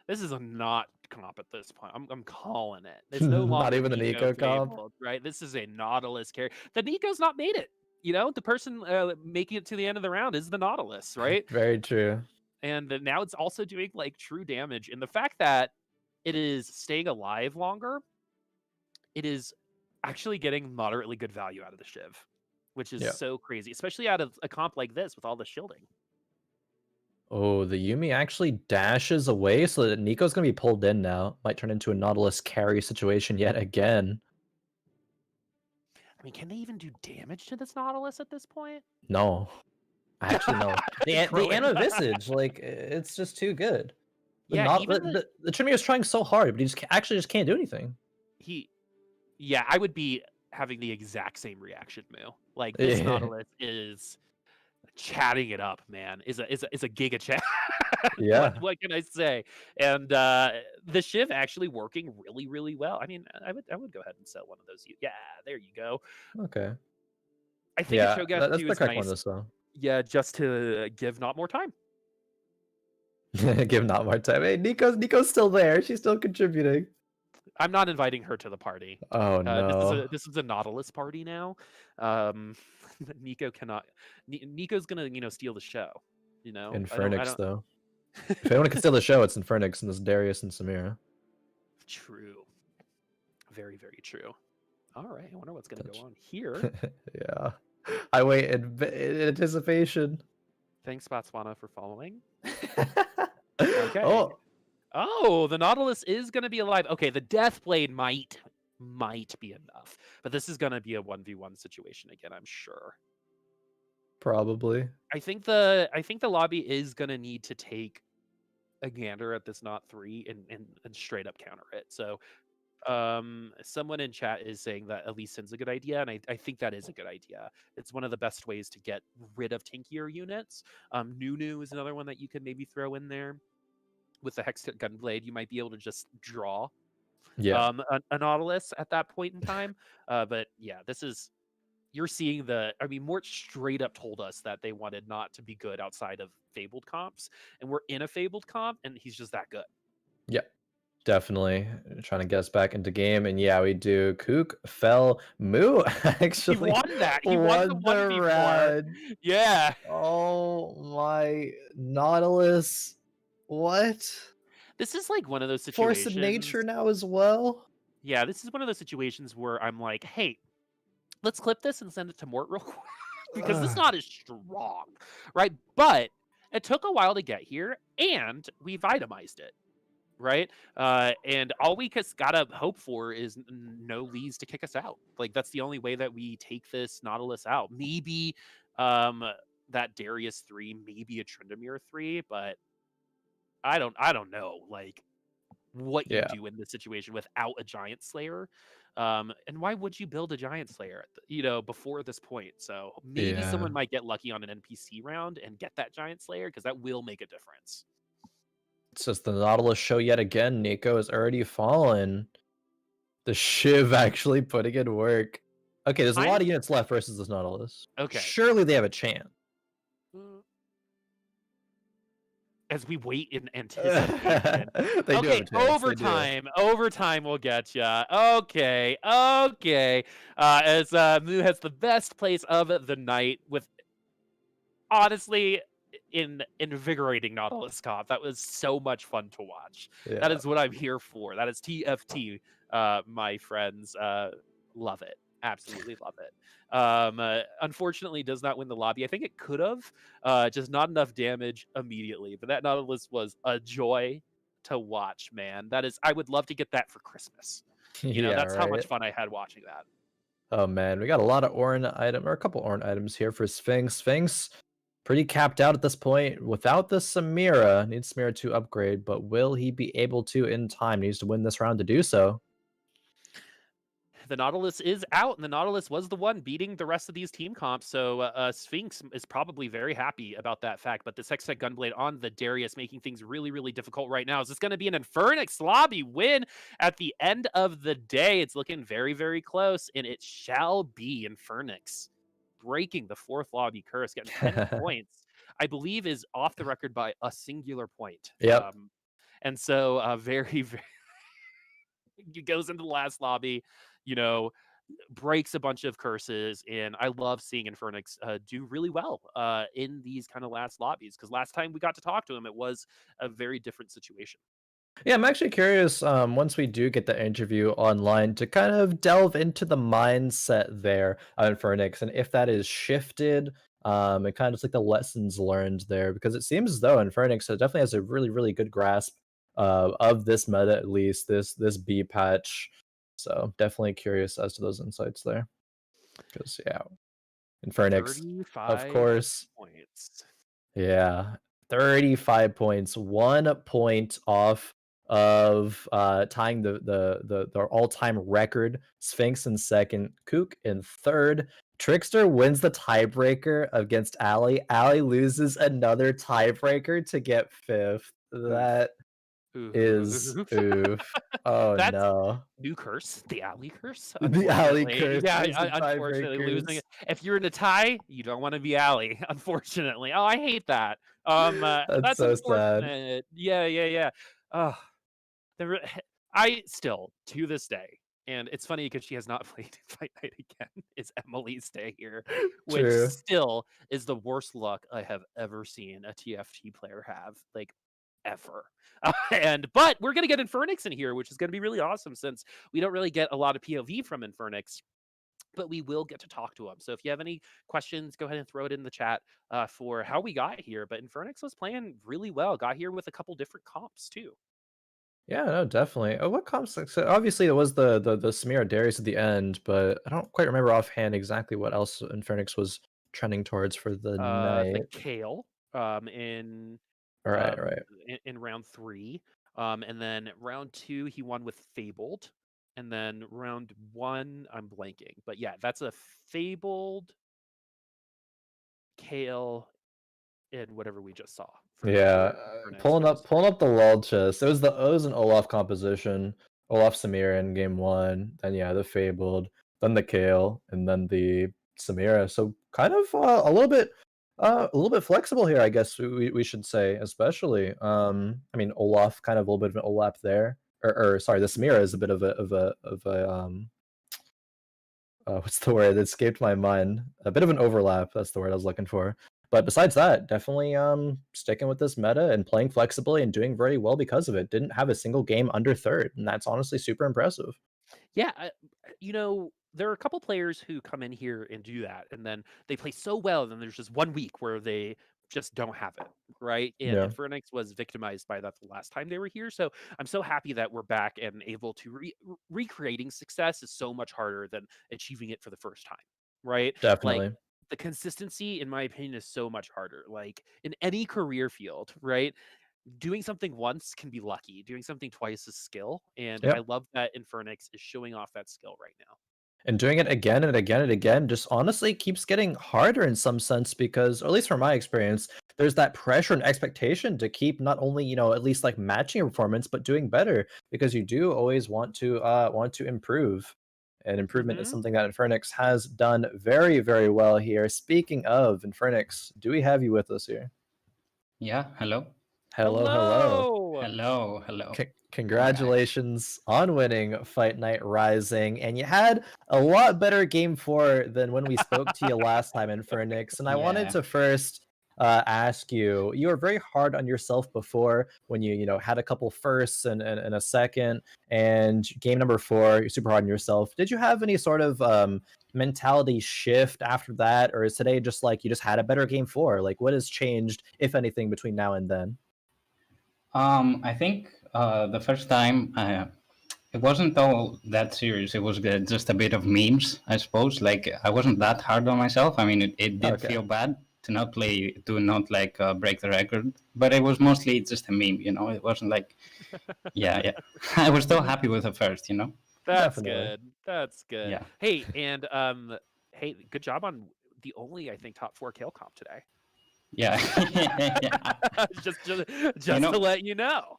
a not comp at this point. I'm calling it. It's no Not longer even the Nico comp. Fabled, right? This is a Nautilus carry. The Nico's not made it. The person making it to the end of the round is the Nautilus, right? Very true. And now it's also doing like true damage. And the fact that it is staying alive longer, it is actually getting moderately good value out of the Shiv, which is Yeah. so crazy, especially out of a comp like this with all the shielding. Oh, the Yumi actually dashes away so that Nico's gonna be pulled in now. Might turn into a Nautilus carry situation yet again. I mean, can they even do damage to this Nautilus at this point? No. Actually, no. The Khroen. Anno Visage, like, it's just too good. Yeah, even The Trimier is trying so hard, but he actually just can't do anything. Yeah, I would be having the exact same reaction, Moo. Like this Nautilus is chatting it up, man. Is a giga chat. Yeah. What can I say? And the Shiv actually working really, really well. I mean, I would go ahead and sell one of those. Yeah, there you go. Okay. I think a Cho'Gath that's 2 the is correct one nice. to sell. Yeah, just to give not more time. Give not more time. Hey, Nico's still there. She's still contributing. I'm not inviting her to the party. Oh no. This is a Nautilus party now. Nico cannot. Nico's gonna steal the show. Infernix though. If anyone can steal the show, it's Infernix and this Darius and Samira. True. Very, very true. All right. I wonder what's gonna go on here. Yeah. I wait in anticipation. Thanks, Botswana, for following. Okay. Oh, the Nautilus is going to be alive. Okay, the Deathblade might be enough, but this is going to be a 1v1 situation again, I'm sure. probably. I think the lobby is going to need to take a gander at this Naut 3 and straight up counter it. So, someone in chat is saying that Lee Sin's a good idea, and I think that is a good idea. It's one of the best ways to get rid of tankier units. Nunu is another one that you could maybe throw in there. With the Hex Gunblade, you might be able to just draw a Nautilus at that point in time. But yeah, you're seeing Mort straight up told us that they wanted not to be good outside of Fabled comps, and we're in a Fabled comp, and he's just that good. Yeah, definitely trying to get us back into game, and yeah, we do. Kook fell. Moo actually He won that. He won the the 1v4. round. Yeah. Oh my Nautilus. What? This is like one of those situations. Force of nature now as well. Yeah, this is one of those situations where I'm like, hey, let's clip this and send it to Mort real quick because this Naut is strong, right? But it took a while to get here, and we've itemized it, right? And all we just gotta hope for is no Lees to kick us out. Like that's the only way that we take this Nautilus out. Maybe that Darius 3, maybe a Tryndamere 3, but I don't know. Like what you Yeah, do in this situation without a giant slayer. And why would you build a giant slayer, before this point? So maybe yeah. someone might get lucky on an NPC round and get that giant slayer because that will make a difference. It's just the Nautilus show yet again. Nico has already fallen. The Shiv actually putting in work. Okay, there's a I'm lot of units left versus this Nautilus. okay. Surely they have a chance. Mm, As we wait in anticipation. They do have Okay, a chance. They do. overtime. Overtime will get ya. Okay, okay. As Moo has the best place of the night with honestly in invigorating Nautilus Comp. That was so much fun to watch. That Yeah. is what I'm here for. That is TFT, my friends. Love it. Absolutely love it. Unfortunately, does not win the lobby. I think it could have, just not enough damage immediately. But that Nautilus was a joy to watch, man. That is, I would love to get that for Christmas. Yeah, That's how much right. fun I had watching that. Oh man, we got a lot of Orin item or a couple Orin items here for Sphinx. Sphinx pretty capped out at this point. Without the Samira, needs Samira to upgrade, but will he be able to in time? Needs to win this round to do so. The Nautilus is out, and the Nautilus was the one beating the rest of these team comps. So Sphinx is probably very happy about that fact. But this Hextech Gunblade on the Darius, making things really, really difficult right now. Is this going to be an Infernix lobby win at the end of the day? It's looking very, very close, and it shall be Infernix breaking the fourth lobby curse, getting 10 points. I believe is off the record by a singular point. Yep. And so very, very goes into the last lobby, you know, breaks a bunch of curses, and I love seeing Infernix do really well in these kind of last lobbies because last time we got to talk to him, it was a very different situation. Yeah, I'm actually curious, once we do get the interview online to kind of delve into the mindset there on Phoenix and if that is shifted, and kind of like the lessons learned there, because it seems as though Infernix definitely has a really, really good grasp of this meta, at least this B patch. So definitely curious as to those insights there. Because yeah, Infernix, of 35 course. points. Yeah, 35 points, 1 point off of tying the all-time record. Sphinx in second, Kook in third. Trickster wins the tiebreaker against Allie. Allie loses another tiebreaker to get fifth. Oof. That is Oof. oof. Oh That's no. new curse, the Alley curse, The Allie unfortunately. curse Yeah, is the unfortunately, losing tiebreakers. it. If you're in a tie, you don't want to be Alley, unfortunately. Oh, I hate that. That's That's so sad. unfortunate. Yeah, yeah, yeah. Oh, the re- I still to this day, and it's funny because she has not played Fight Night again. Is Emily stay here, which True. still is the worst luck I have ever seen a TFT player have, like ever. But we're gonna get Infernix in here, which is gonna be really awesome since we don't really get a lot of POV from Infernix. But we will get to talk to him. So if you have any questions, go ahead and throw it in the chat for how we got here. But Infernix was playing really well. Got here with a couple different comps too. Yeah, no, definitely. What comps? Like, so obviously, it was the Smear Darius at the end, but I don't quite remember offhand exactly what else Infernix was trending towards for the The night. Kale in Right, right. in round 3, and then round 2 he won with Fabled, and then round 1 I'm blanking, but yeah, that's a Fabled, Kale, and whatever we just saw Yeah, for Infernix pulling up first. pulling up the wall chest. It was the O's and Olaf composition. Olaf Samira in game one, then yeah, the Fabled, then the Kale, and then the Samira. So kind of a little bit flexible here, I guess we should say, especially. I mean Olaf kind of a little bit of an overlap there. Or sorry, the Samira is a bit of a what's the word? It escaped my mind. A bit of an overlap. That's the word I was looking for. But besides that, definitely sticking with this meta and playing flexibly and doing very well because of it. Didn't have a single game under third, and that's honestly super impressive. Yeah, there are a couple players who come in here and do that, and then they play so well, and then there's just 1 week where they just don't have it, right? And Yeah, Infernix was victimized by that the last time they were here, so I'm so happy that we're back and able to recreating success is so much harder than achieving it for the first time, right? Like definitely. the consistency, in my opinion, is so much harder. Like in any career field, right? doing something once can be lucky. Doing something twice is skill, and I Yep. love that Infernix is showing off that skill right now. And doing it again and again and again just honestly keeps getting harder in some sense because, or at least from my experience, there's that pressure and expectation to keep not only, at least like matching your performance, but doing better because you do always want to improve. And improvement is Hmm. something that Infernix has done very, very well here. Speaking of Infernix, do we have you with us here? Yeah, hello. Hello, hello. Hello. Hello, hello. Hi, guys. Congratulations on winning Fight Night Rising, and you had a lot better game 4 than when we spoke to you last time in Phoenix. And I wanted Yeah. to first ask you, you were very hard on yourself before when you had a couple firsts and a second, and game number 4, you're super hard on yourself. Did you have any sort of mentality shift after that, or is today just like you just had a better game 4? Like, what has changed, if anything, between now and then? I think the first time it wasn't all that serious. It was just a bit of memes, I suppose. Like I wasn't that hard on myself. I mean, it did Okay. feel bad to not like break the record, but it was mostly just a meme. It wasn't like, yeah. I was still happy with the first. That's Definitely. good. That's good. Yeah. Hey, and hey, good job on the only I think top 4 kill comp today. Yeah. Yeah. just know- to let you know.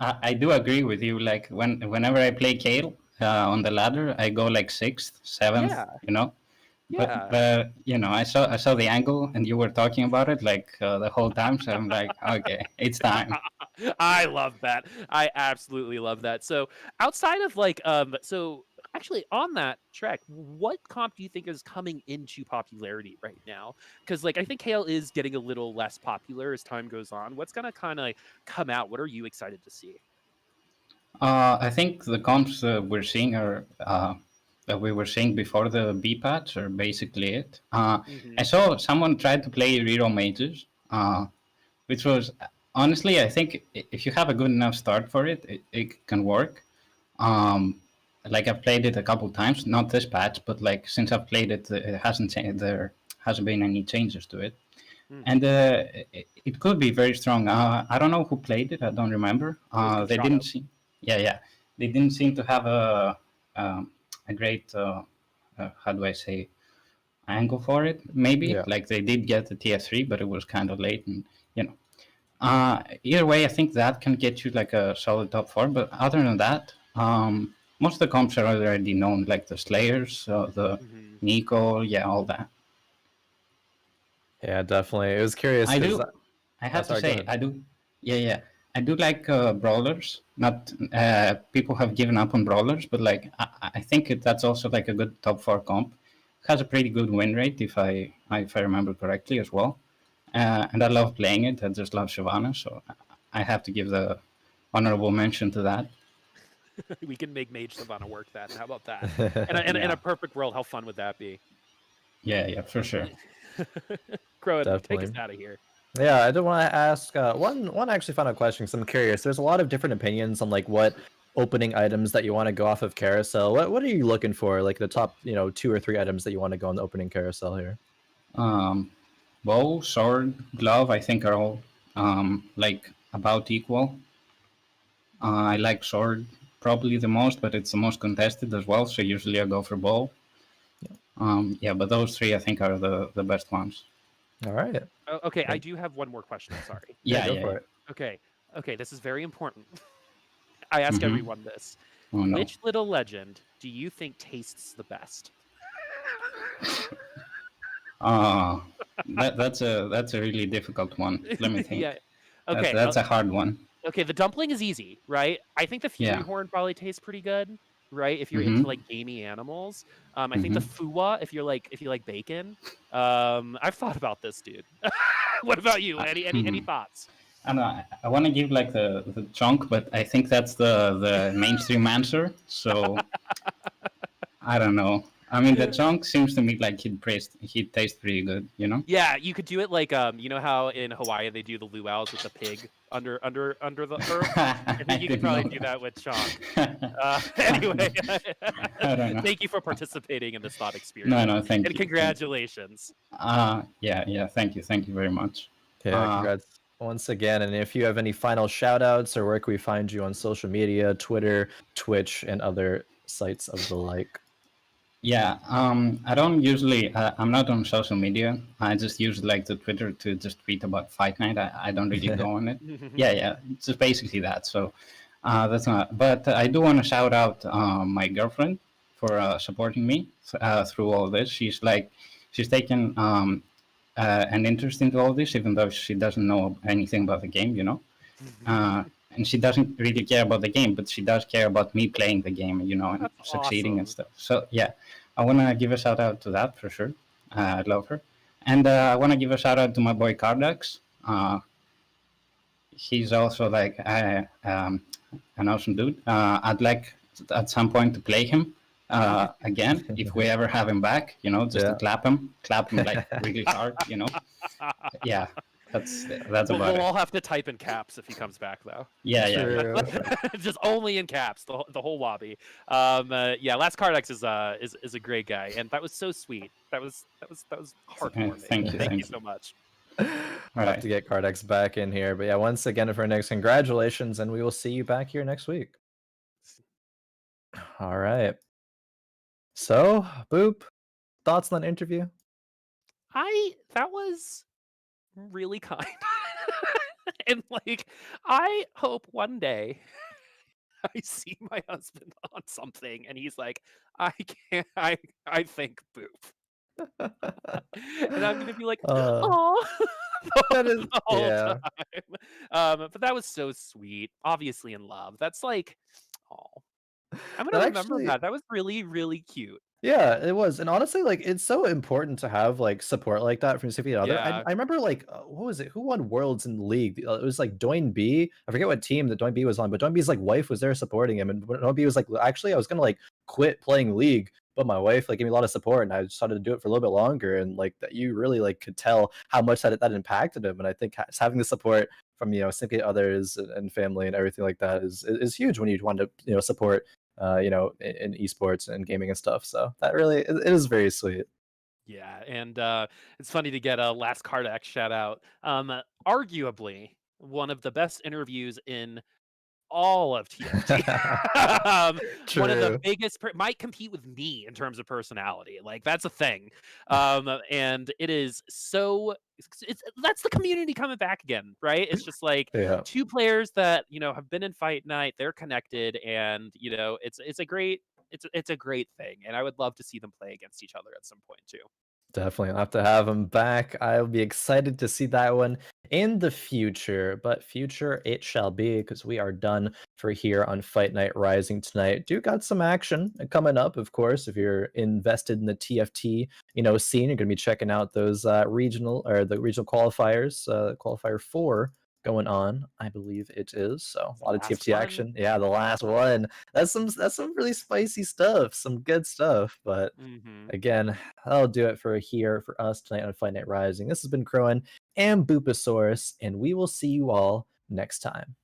I do agree with you. Like whenever I play Kale on the ladder, I go like 6th, 7th. Yeah. Yeah. But I saw the angle, and you were talking about it like the whole time. So I'm like, okay, it's time. I love that. I absolutely love that. So outside of like so actually on that track, what comp do you think is coming into popularity right now? Because like I think Kale is getting a little less popular as time goes on. What's gonna kind of come out? What are you excited to see? I think the comps we're seeing are that we were seeing before the B patch are basically it. I saw someone tried to play reroll mages, which was honestly, I think if you have a good enough start for it, it can work. Like I've played it a couple times, not this patch, but like since I've played it, it hasn't changed. There hasn't been any changes to it, and it could be very strong. I don't know who played it. I don't remember. They didn't seem. Yeah. They didn't seem to have a great how do I say angle for it. Maybe like they did get the TF3, but it was kind of late, and either way, I think that can get you like a solid top 4. But other than that, most of the comps are already known, like the Slayers, the Nico, all that. Yeah, definitely. It was curious. I have to say, I do. Yeah. I do like brawlers. Not people have given up on brawlers, but like I think that's also like a good top 4 comp. Has a pretty good win rate if I remember correctly as well. And I love playing it. I just love Shyvana, so I have to give the honorable mention to that. We can make Mage Shyvana work that. How about that? And in a perfect world, how fun would that be? Yeah, for sure. Khroen, take us out of here. Yeah, I do want to ask one actually final question because I'm curious. There's a lot of different opinions on like what opening items that you want to go off of carousel. What are you looking for? Like the top 2 or 3 items that you want to go on the opening carousel here. Bow, sword, glove. I think are all like about equal. I like sword probably the most, but it's the most contested as well. So usually I go for bow. But those 3 I think are the best ones. All right. Okay, I do have one more question. I'm sorry. Go for it. Okay, this is very important. I ask everyone this. Oh, no. Which little legend do you think tastes the best? That's a really difficult one. Let me think. Okay. That's a hard one. Okay, the dumpling is easy, right? I think the Fury Horn probably tastes pretty good, right? If you're into like gamey animals. I think the Fuwa, if you like bacon. I've thought about this, dude. What about you? Any thoughts? I don't know. I want to give like the chunk, but I think that's the mainstream answer. So I don't know. I mean, the chunk seems to me like he'd taste pretty good, Yeah, you could do it like you know how in Hawaii they do the luau's with the pig under the earth. I think you could probably do that with chunk. Anyway, I don't know. Thank you for participating in this thought experiment. No, thank you. And congratulations. Yeah. Thank you very much. Yeah, congrats. once again. And if you have any final shout outs or where can we find you on social media, Twitter, Twitch, and other sites of the like? Yeah, I don't usually. I'm not on social media. I just use like the Twitter to just tweet about Fight Night. I don't really go on it. Yeah, it's just basically that. So that's not. But I do want to shout out my girlfriend for supporting me through all this. She's taken an interest into all this, even though she doesn't know anything about the game. And she doesn't really care about the game, but she does care about me playing the game, and That's succeeding awesome. and stuff. So yeah, I want to give a shout out to that for sure. I love her, and I want to give a shout out to my boy Cardax. He's also like an awesome dude. I'd like at some point to play him again if we ever have him back. Just to clap him like really hard. Yeah. That's about We'll it. all have to type in caps if he comes back, though. Yeah. Just only in caps, the whole lobby. Yeah, Last Cardex is a great guy, and that was so sweet. That was heartwarming. Thank you So much. I'll have to get Cardex back in here. But yeah, once again, for next, congratulations, and we will see you back here next week. All right. So, Boop, thoughts on that interview? That was really kind. And like, I hope one day I see my husband on something and he's like, I can't, I think Boop. And I'm gonna be like, oh, that is, the whole yeah. time. But that was so sweet. Obviously in love. That's like, oh, I'm gonna remember that. That was really, really cute. Yeah, it was. And honestly, like, it's so important to have like support like that from significant other. Yeah. I remember like what was it? Who won Worlds in League? It was like Doin B. I forget what team that Doin B was on, but Doin B's like wife was there supporting him, and Doin B was like, actually, I was gonna like quit playing League, but my wife like gave me a lot of support, and I decided to do it for a little bit longer. And like that, you really like could tell how much that impacted him. And I think having the support from significant others and family and everything like that is huge when you want to support in esports and gaming and stuff. So that really it is very sweet. Yeah, and it's funny to get a Last Cardax shout out. Arguably one of the best interviews in all of TFT. One of the biggest might compete with me in terms of personality. Like that's a thing. And it is so that's the community coming back again, right? It's just like two players that have been in Fight Night, they're connected, and it's a great thing, and I would love to see them play against each other at some point too. Definitely, I'll have to have him back. I'll be excited to see that one in the future, but future it shall be, because we are done for here on Fight Night Rising tonight. Do got some action coming up, of course. If you're invested in the TFT, scene, you're going to be checking out those regional qualifiers, qualifier 4 going on, I believe it is. So a lot of TFT action. Yeah, the last one. That's some really spicy stuff, some good stuff. But again, that'll do it for here for us tonight on Fight Night Rising. This has been Khroen and Boopasaurus, and we will see you all next time.